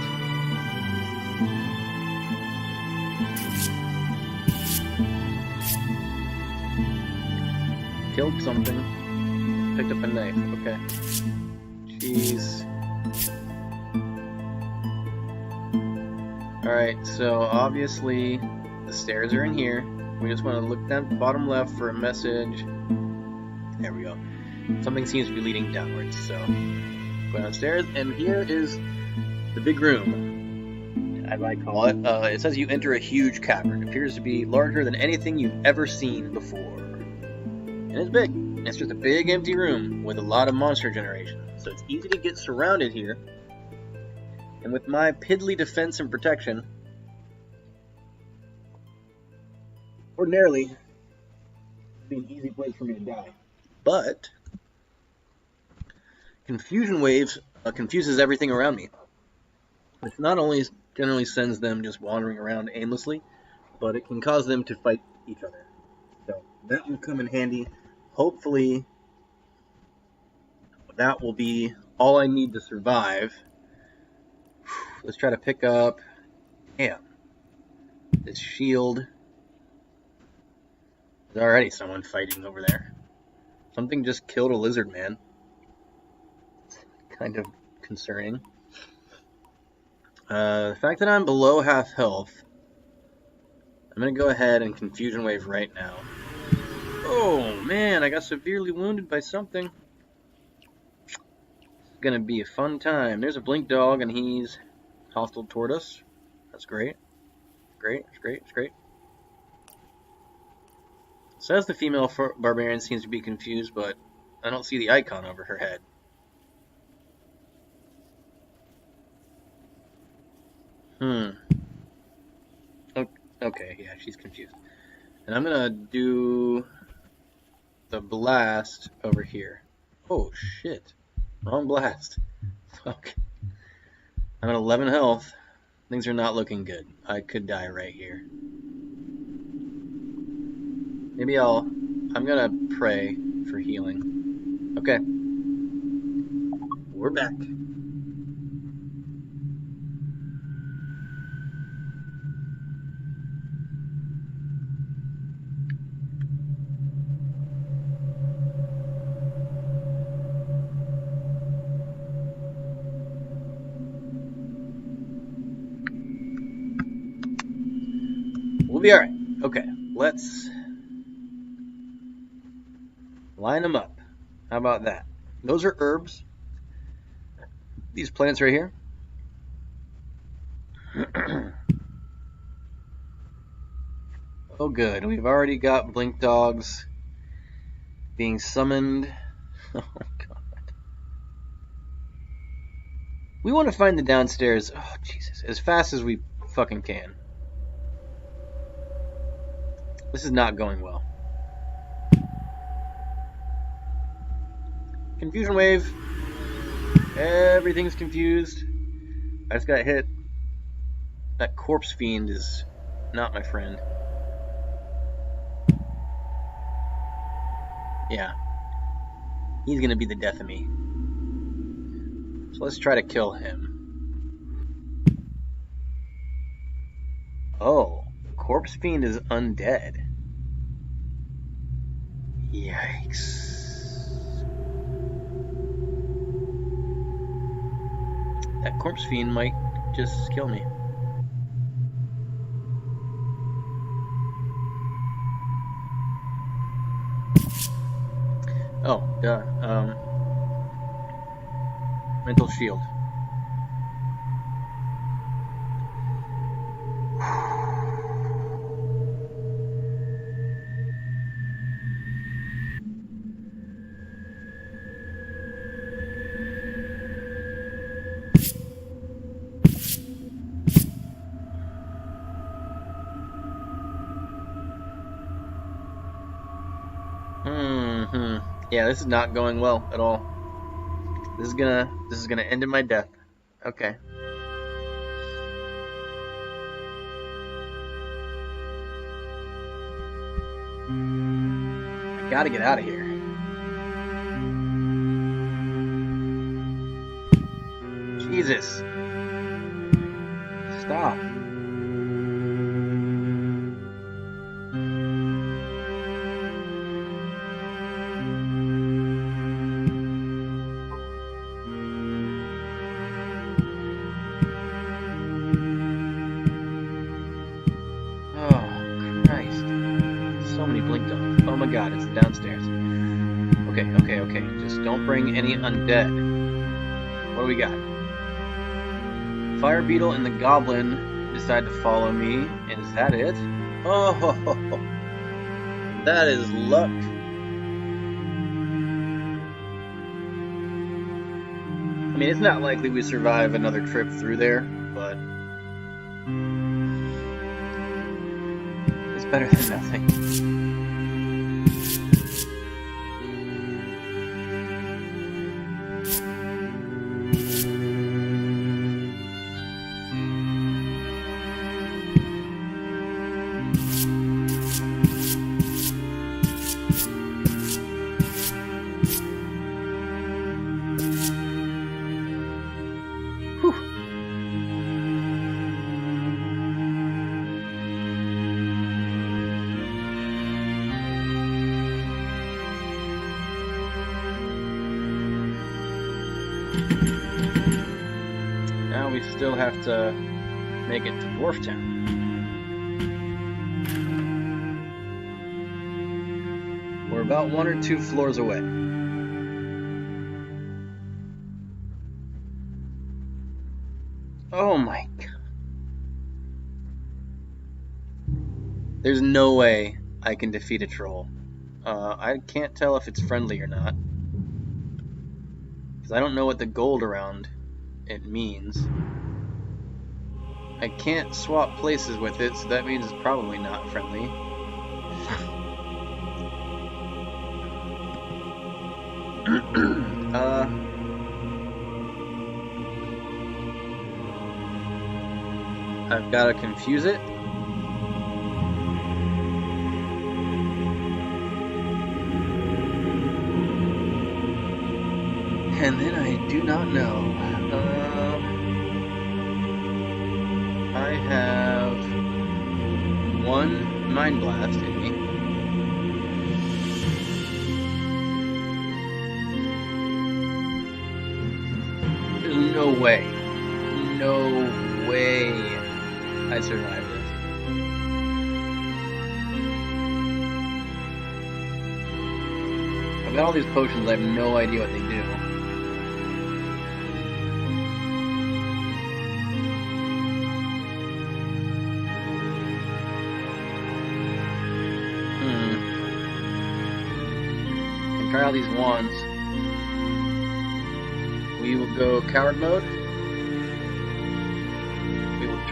Killed something. Picked up a knife. Okay. Jeez. Alright, so obviously the stairs are in here. We just want to look down the bottom left for a message. There we go. Something seems to be leading downwards, so go downstairs, and here is the big room, as I call it. It says you enter a huge cavern. It appears to be larger than anything you've ever seen before. And it's big. It's just a big empty room with a lot of monster generation. So it's easy to get surrounded here. And with my piddly defense and protection, ordinarily, it'd be an easy place for me to die. But Confusion Waves confuses everything around me. Which not only generally sends them just wandering around aimlessly, but it can cause them to fight each other. So that will come in handy. Hopefully, that will be all I need to survive. Let's try to pick up, this shield. There's already someone fighting over there. Something just killed a lizard man. It's kind of concerning. The fact that I'm below half health, I'm going to go ahead and Confusion Wave right now. Oh man, I got severely wounded by something. It's going to be a fun time. There's a blink dog and he's hostile toward us. That's great. It's great. Says the female barbarian seems to be confused, but I don't see the icon over her head. Okay, yeah, she's confused. And I'm gonna do the blast over here. Oh shit. Wrong blast. Fuck. I'm at 11 health. Things are not looking good. I could die right here. Maybe I'm gonna pray for healing. Okay. We're back. We'll be alright. Okay, let's line them up. How about that? Those are herbs. These plants right here. Oh good, we've already got blink dogs being summoned. Oh god. We want to find the downstairs, oh Jesus, as fast as we fucking can. This is not going well. Confusion wave. Everything's confused. I just got hit. That corpse fiend is not my friend. Yeah. He's gonna be the death of me. So let's try to kill him. Oh, corpse fiend is undead. Yikes. That corpse fiend might just kill me. Oh, duh. Mental shield. Yeah, this is not going well at all. This is gonna end in my death. Okay. I gotta get out of here. Jesus. Stop. Oh my god, it's downstairs. Okay. Just don't bring any undead. What do we got? Fire beetle and the goblin decide to follow me. Is that it? Oh, that is luck. I mean, it's not likely we survive another trip through there, but it's better than nothing. Now we still have to make it to Dwarf Town. We're about 1 or 2 floors away. Oh my god. There's no way I can defeat a troll. I can't tell if it's friendly or not. Because I don't know what the gold around it means. I can't swap places with it, so that means it's probably not friendly. I've got to confuse it. And then I do not know. I have one Mind Blast in me. There's no way. No way I survive this. I've got all these potions, I have no idea what they do. Try out these wands. We will go coward mode. We will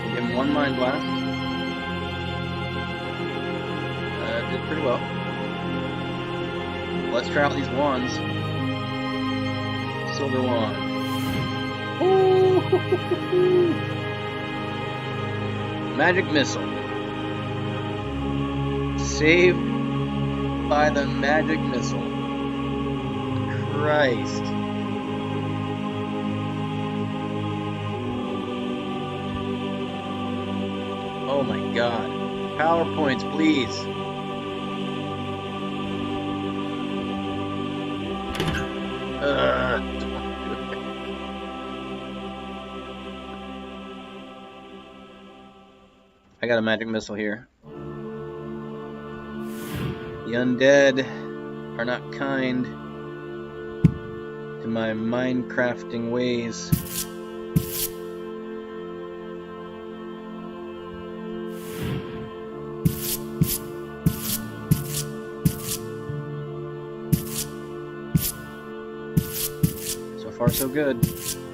give him one mind blast. Did pretty well. Let's try out these wands. Silver wand. Ooh. Magic missile. Saved by the magic missile. Christ. Oh my god. PowerPoints, please. I got a magic missile here. The undead are not kind to my Mindcrafting ways. So far, so good. As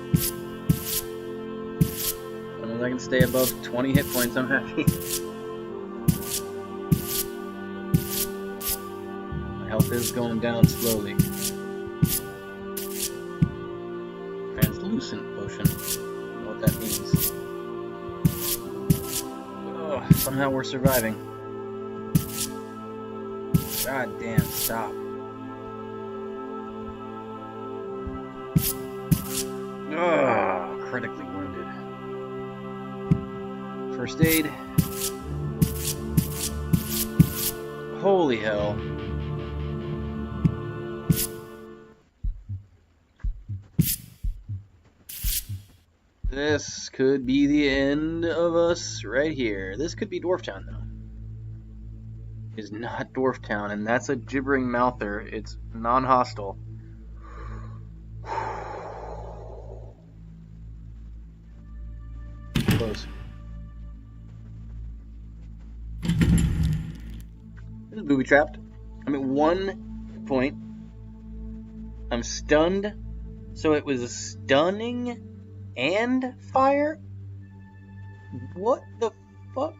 long as I can stay above 20 hit points, I'm happy. Health is going down slowly. Translucent potion. I don't know what that means. Oh, somehow we're surviving. God damn, stop. Oh, critically wounded. First aid. Holy hell. This could be the end of us right here. This could be Dwarf Town, though. It's not Dwarf Town, and that's a gibbering mouther. It's non-hostile. Close. This is booby-trapped. I'm at 1 point. I'm stunned. So it was stunning and fire? What the fuck?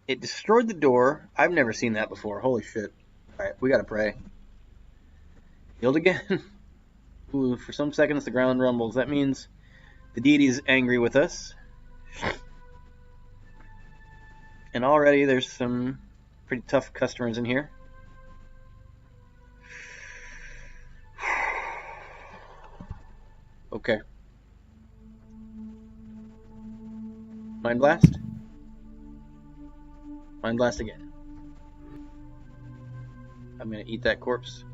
It destroyed the door. I've never seen that before. Holy shit. Alright, we gotta pray. Healed again. Ooh, for some seconds the ground rumbles. That means the deity's angry with us. And already there's some pretty tough customers in here. Okay. Mind Blast. Mind Blast again. I'm gonna eat that corpse.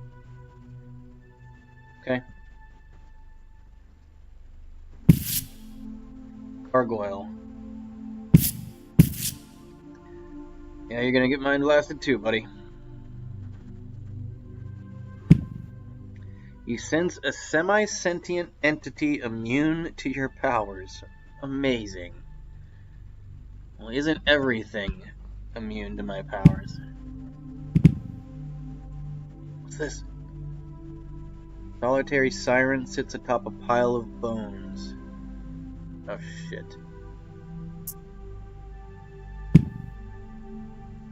Okay. Gargoyle. Yeah, you're gonna get Mind Blasted too, buddy. You sense a semi-sentient entity immune to your powers. Amazing. Well, isn't everything immune to my powers? What's this? Solitary siren sits atop a pile of bones. Oh shit.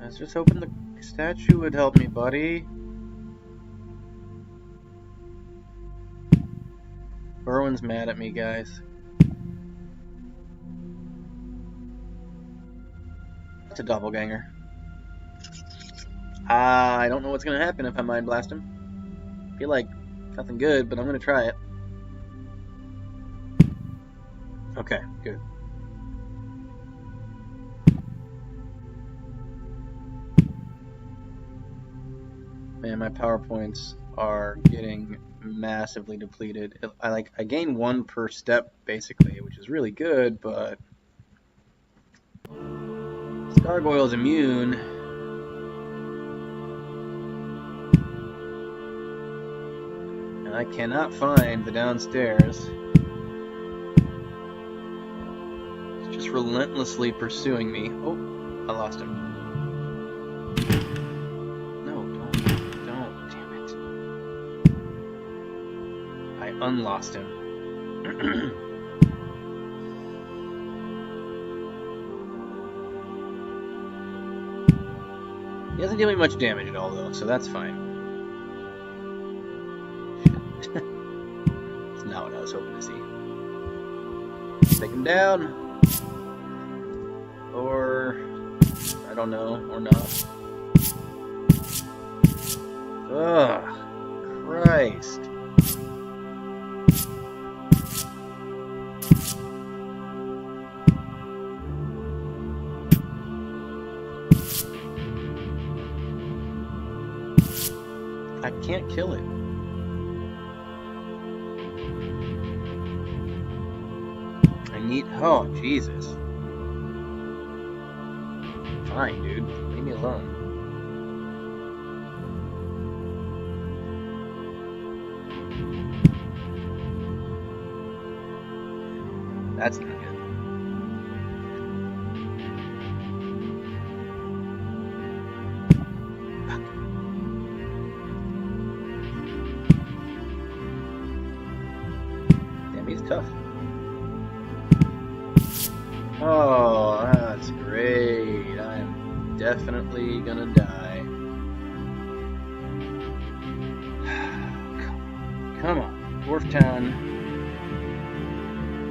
I was just hoping the statue would help me, buddy. Erwin's mad at me, guys. It's a doppelganger. I don't know what's gonna happen if I mind blast him. Feel like nothing good, but I'm gonna try it. Okay, good. Man, my PowerPoints are getting massively depleted. I gain 1 per step basically, which is really good, but this gargoyle is immune. And I cannot find the downstairs. It's just relentlessly pursuing me. Oh, I lost him. Unlost him. He doesn't deal me much damage at all, though, so that's fine. Shit. That's not what I was hoping to see. Take him down. Or, I don't know, or not. Ugh, Christ. I can't kill it. I need... Oh, Jesus. Fine, dude. Leave me alone. That's not good. He's tough. Oh, that's great. I am definitely gonna die. Come on. Dwarf Town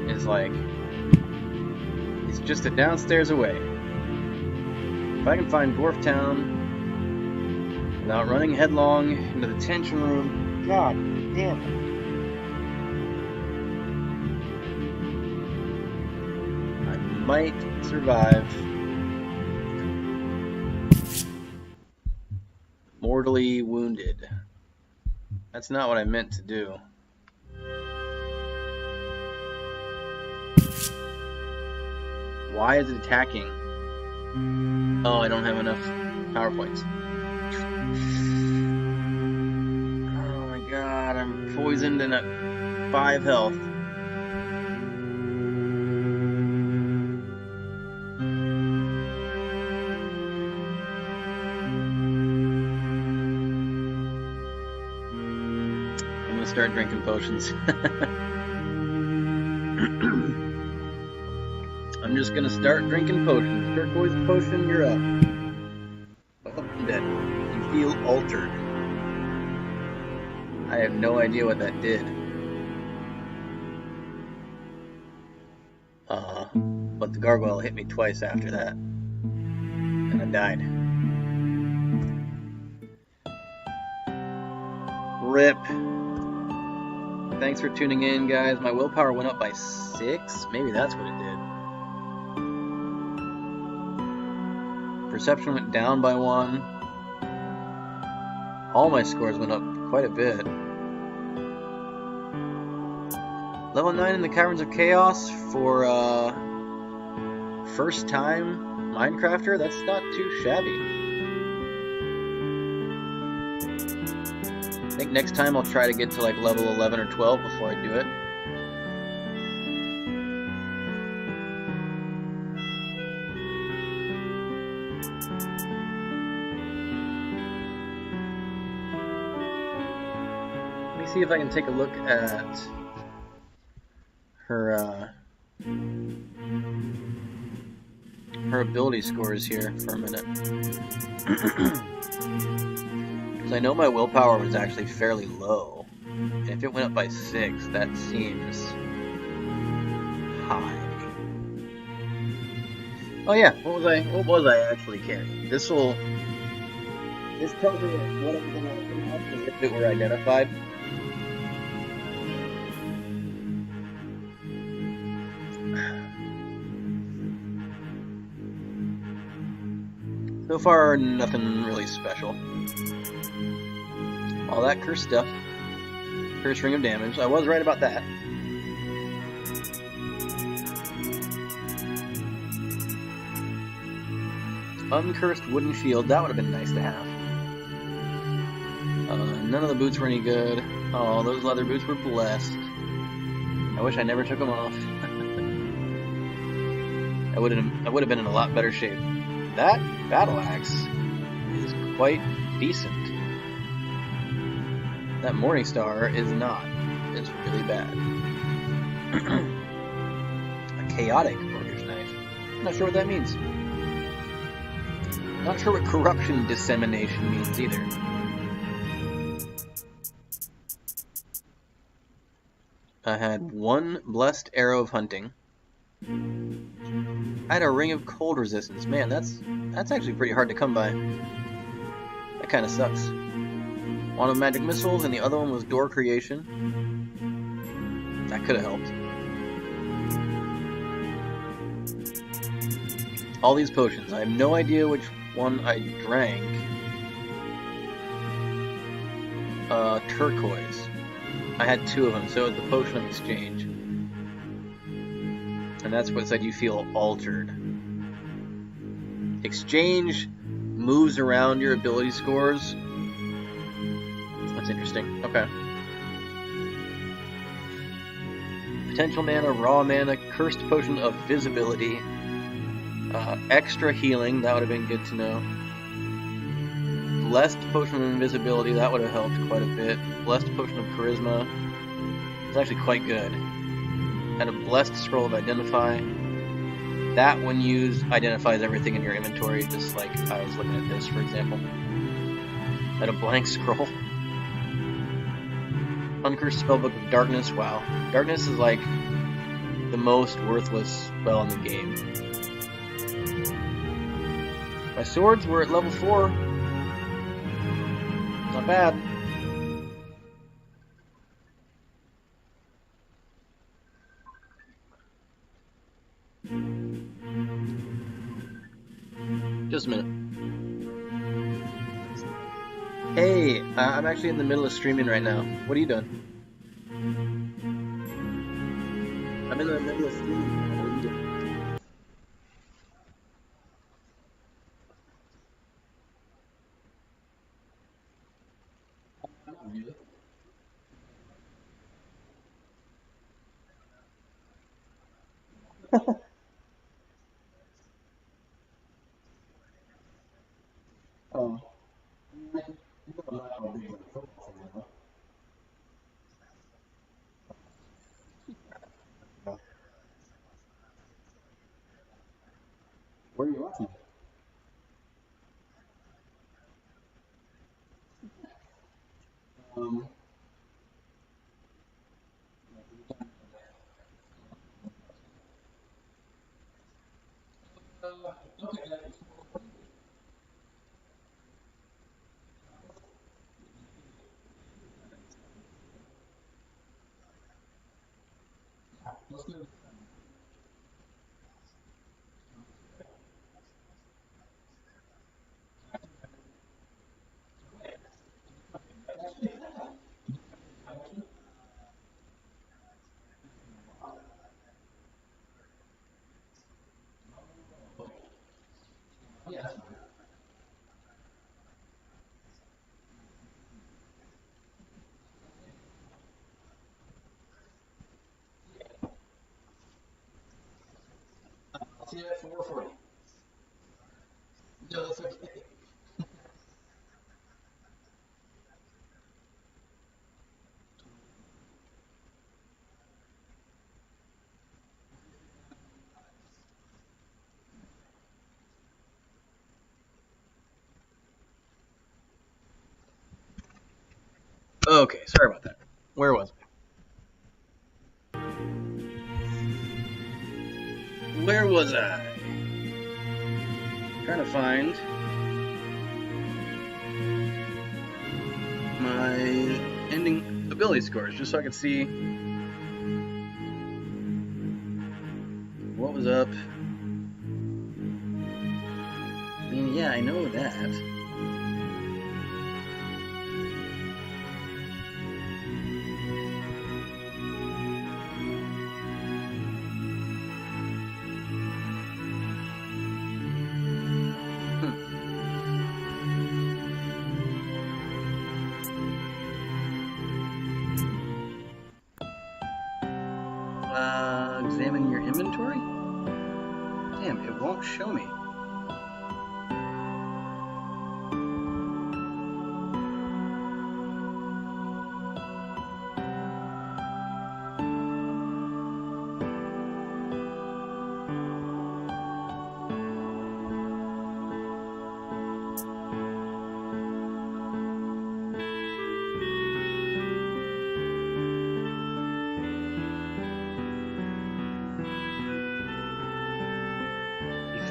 is like... It's just a downstairs away. If I can find Dwarf Town without running headlong into the tension room, god damn it. Might survive. Mortally wounded. That's not what I meant to do. Why is it attacking? Oh, I don't have enough PowerPoints. Oh my god, I'm poisoned and at 5 health. Start drinking potions. I'm just gonna start drinking potions. Turquoise potion, you're up. Oh, I'm dead. You feel altered. I have no idea what that did. But the gargoyle hit me twice after that. And I died. RIP. Thanks for tuning in, guys. My willpower went up by 6. Maybe that's what it did. Perception went down by 1. All my scores went up quite a bit. Level 9 in the Caverns of Chaos for first time Mindcrafter. That's not too shabby. I think next time I'll try to get to like level 11 or 12 before I do it. Let me see if I can take a look at her ability scores here for a minute. Because I know my willpower was actually fairly low. And if it went up by 6, that seems high. Oh yeah, what was I actually carrying? This tells me what everything was as if it were identified. So far, nothing really special. All that cursed stuff. Cursed ring of damage. I was right about that. Uncursed wooden shield. That would have been nice to have. None of the boots were any good. Oh, those leather boots were blessed. I wish I never took them off. I would have been in a lot better shape. That battle axe is quite decent. That Morning Star is not. It's really bad. A chaotic Orcish knife. Not sure what that means. Not sure what corruption dissemination means either. I had 1 blessed arrow of hunting. I had a ring of cold resistance. Man, that's actually pretty hard to come by. That kind of sucks. One of magic missiles, and the other one was door creation. That could have helped. All these potions. I have no idea which one I drank. Turquoise. I had 2 of them, so it was the potion of exchange. And that's what said you feel altered. Exchange moves around your ability scores. That's interesting. Okay. Potential mana, raw mana, cursed potion of visibility, extra healing, that would have been good to know. Blessed potion of invisibility, that would have helped quite a bit. Blessed potion of charisma, it's actually quite good. And a blessed scroll of identify. That, when used, identifies everything in your inventory, just like I was looking at this, for example. And a blank scroll. Uncursed Spellbook of Darkness, wow. Darkness is like the most worthless spell in the game. My swords were at level 4. Not bad. Just a minute. Hey, I'm actually in the middle of streaming right now. What are you doing? I'm in the middle of streaming. What are you doing? Oh. Where are you watching? Um, I'll see you at 4:40. No, that's okay. Okay, sorry about that. Where was I? Where was I? Trying to find my ending ability scores, just so I could see what was up. I mean, yeah, I know that. Examine your inventory? Damn, it won't show me.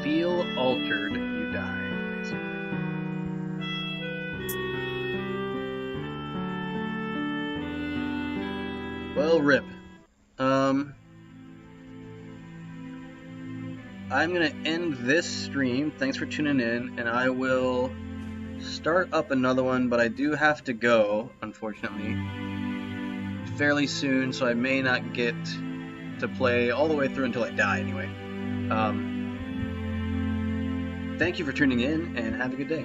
Feel altered, you die, basically. Well, rip. I'm gonna end this stream. Thanks for tuning in, and I will start up another one, but I do have to go, unfortunately, fairly soon, so I may not get to play all the way through until I die, anyway. Thank you for tuning in, and have a good day.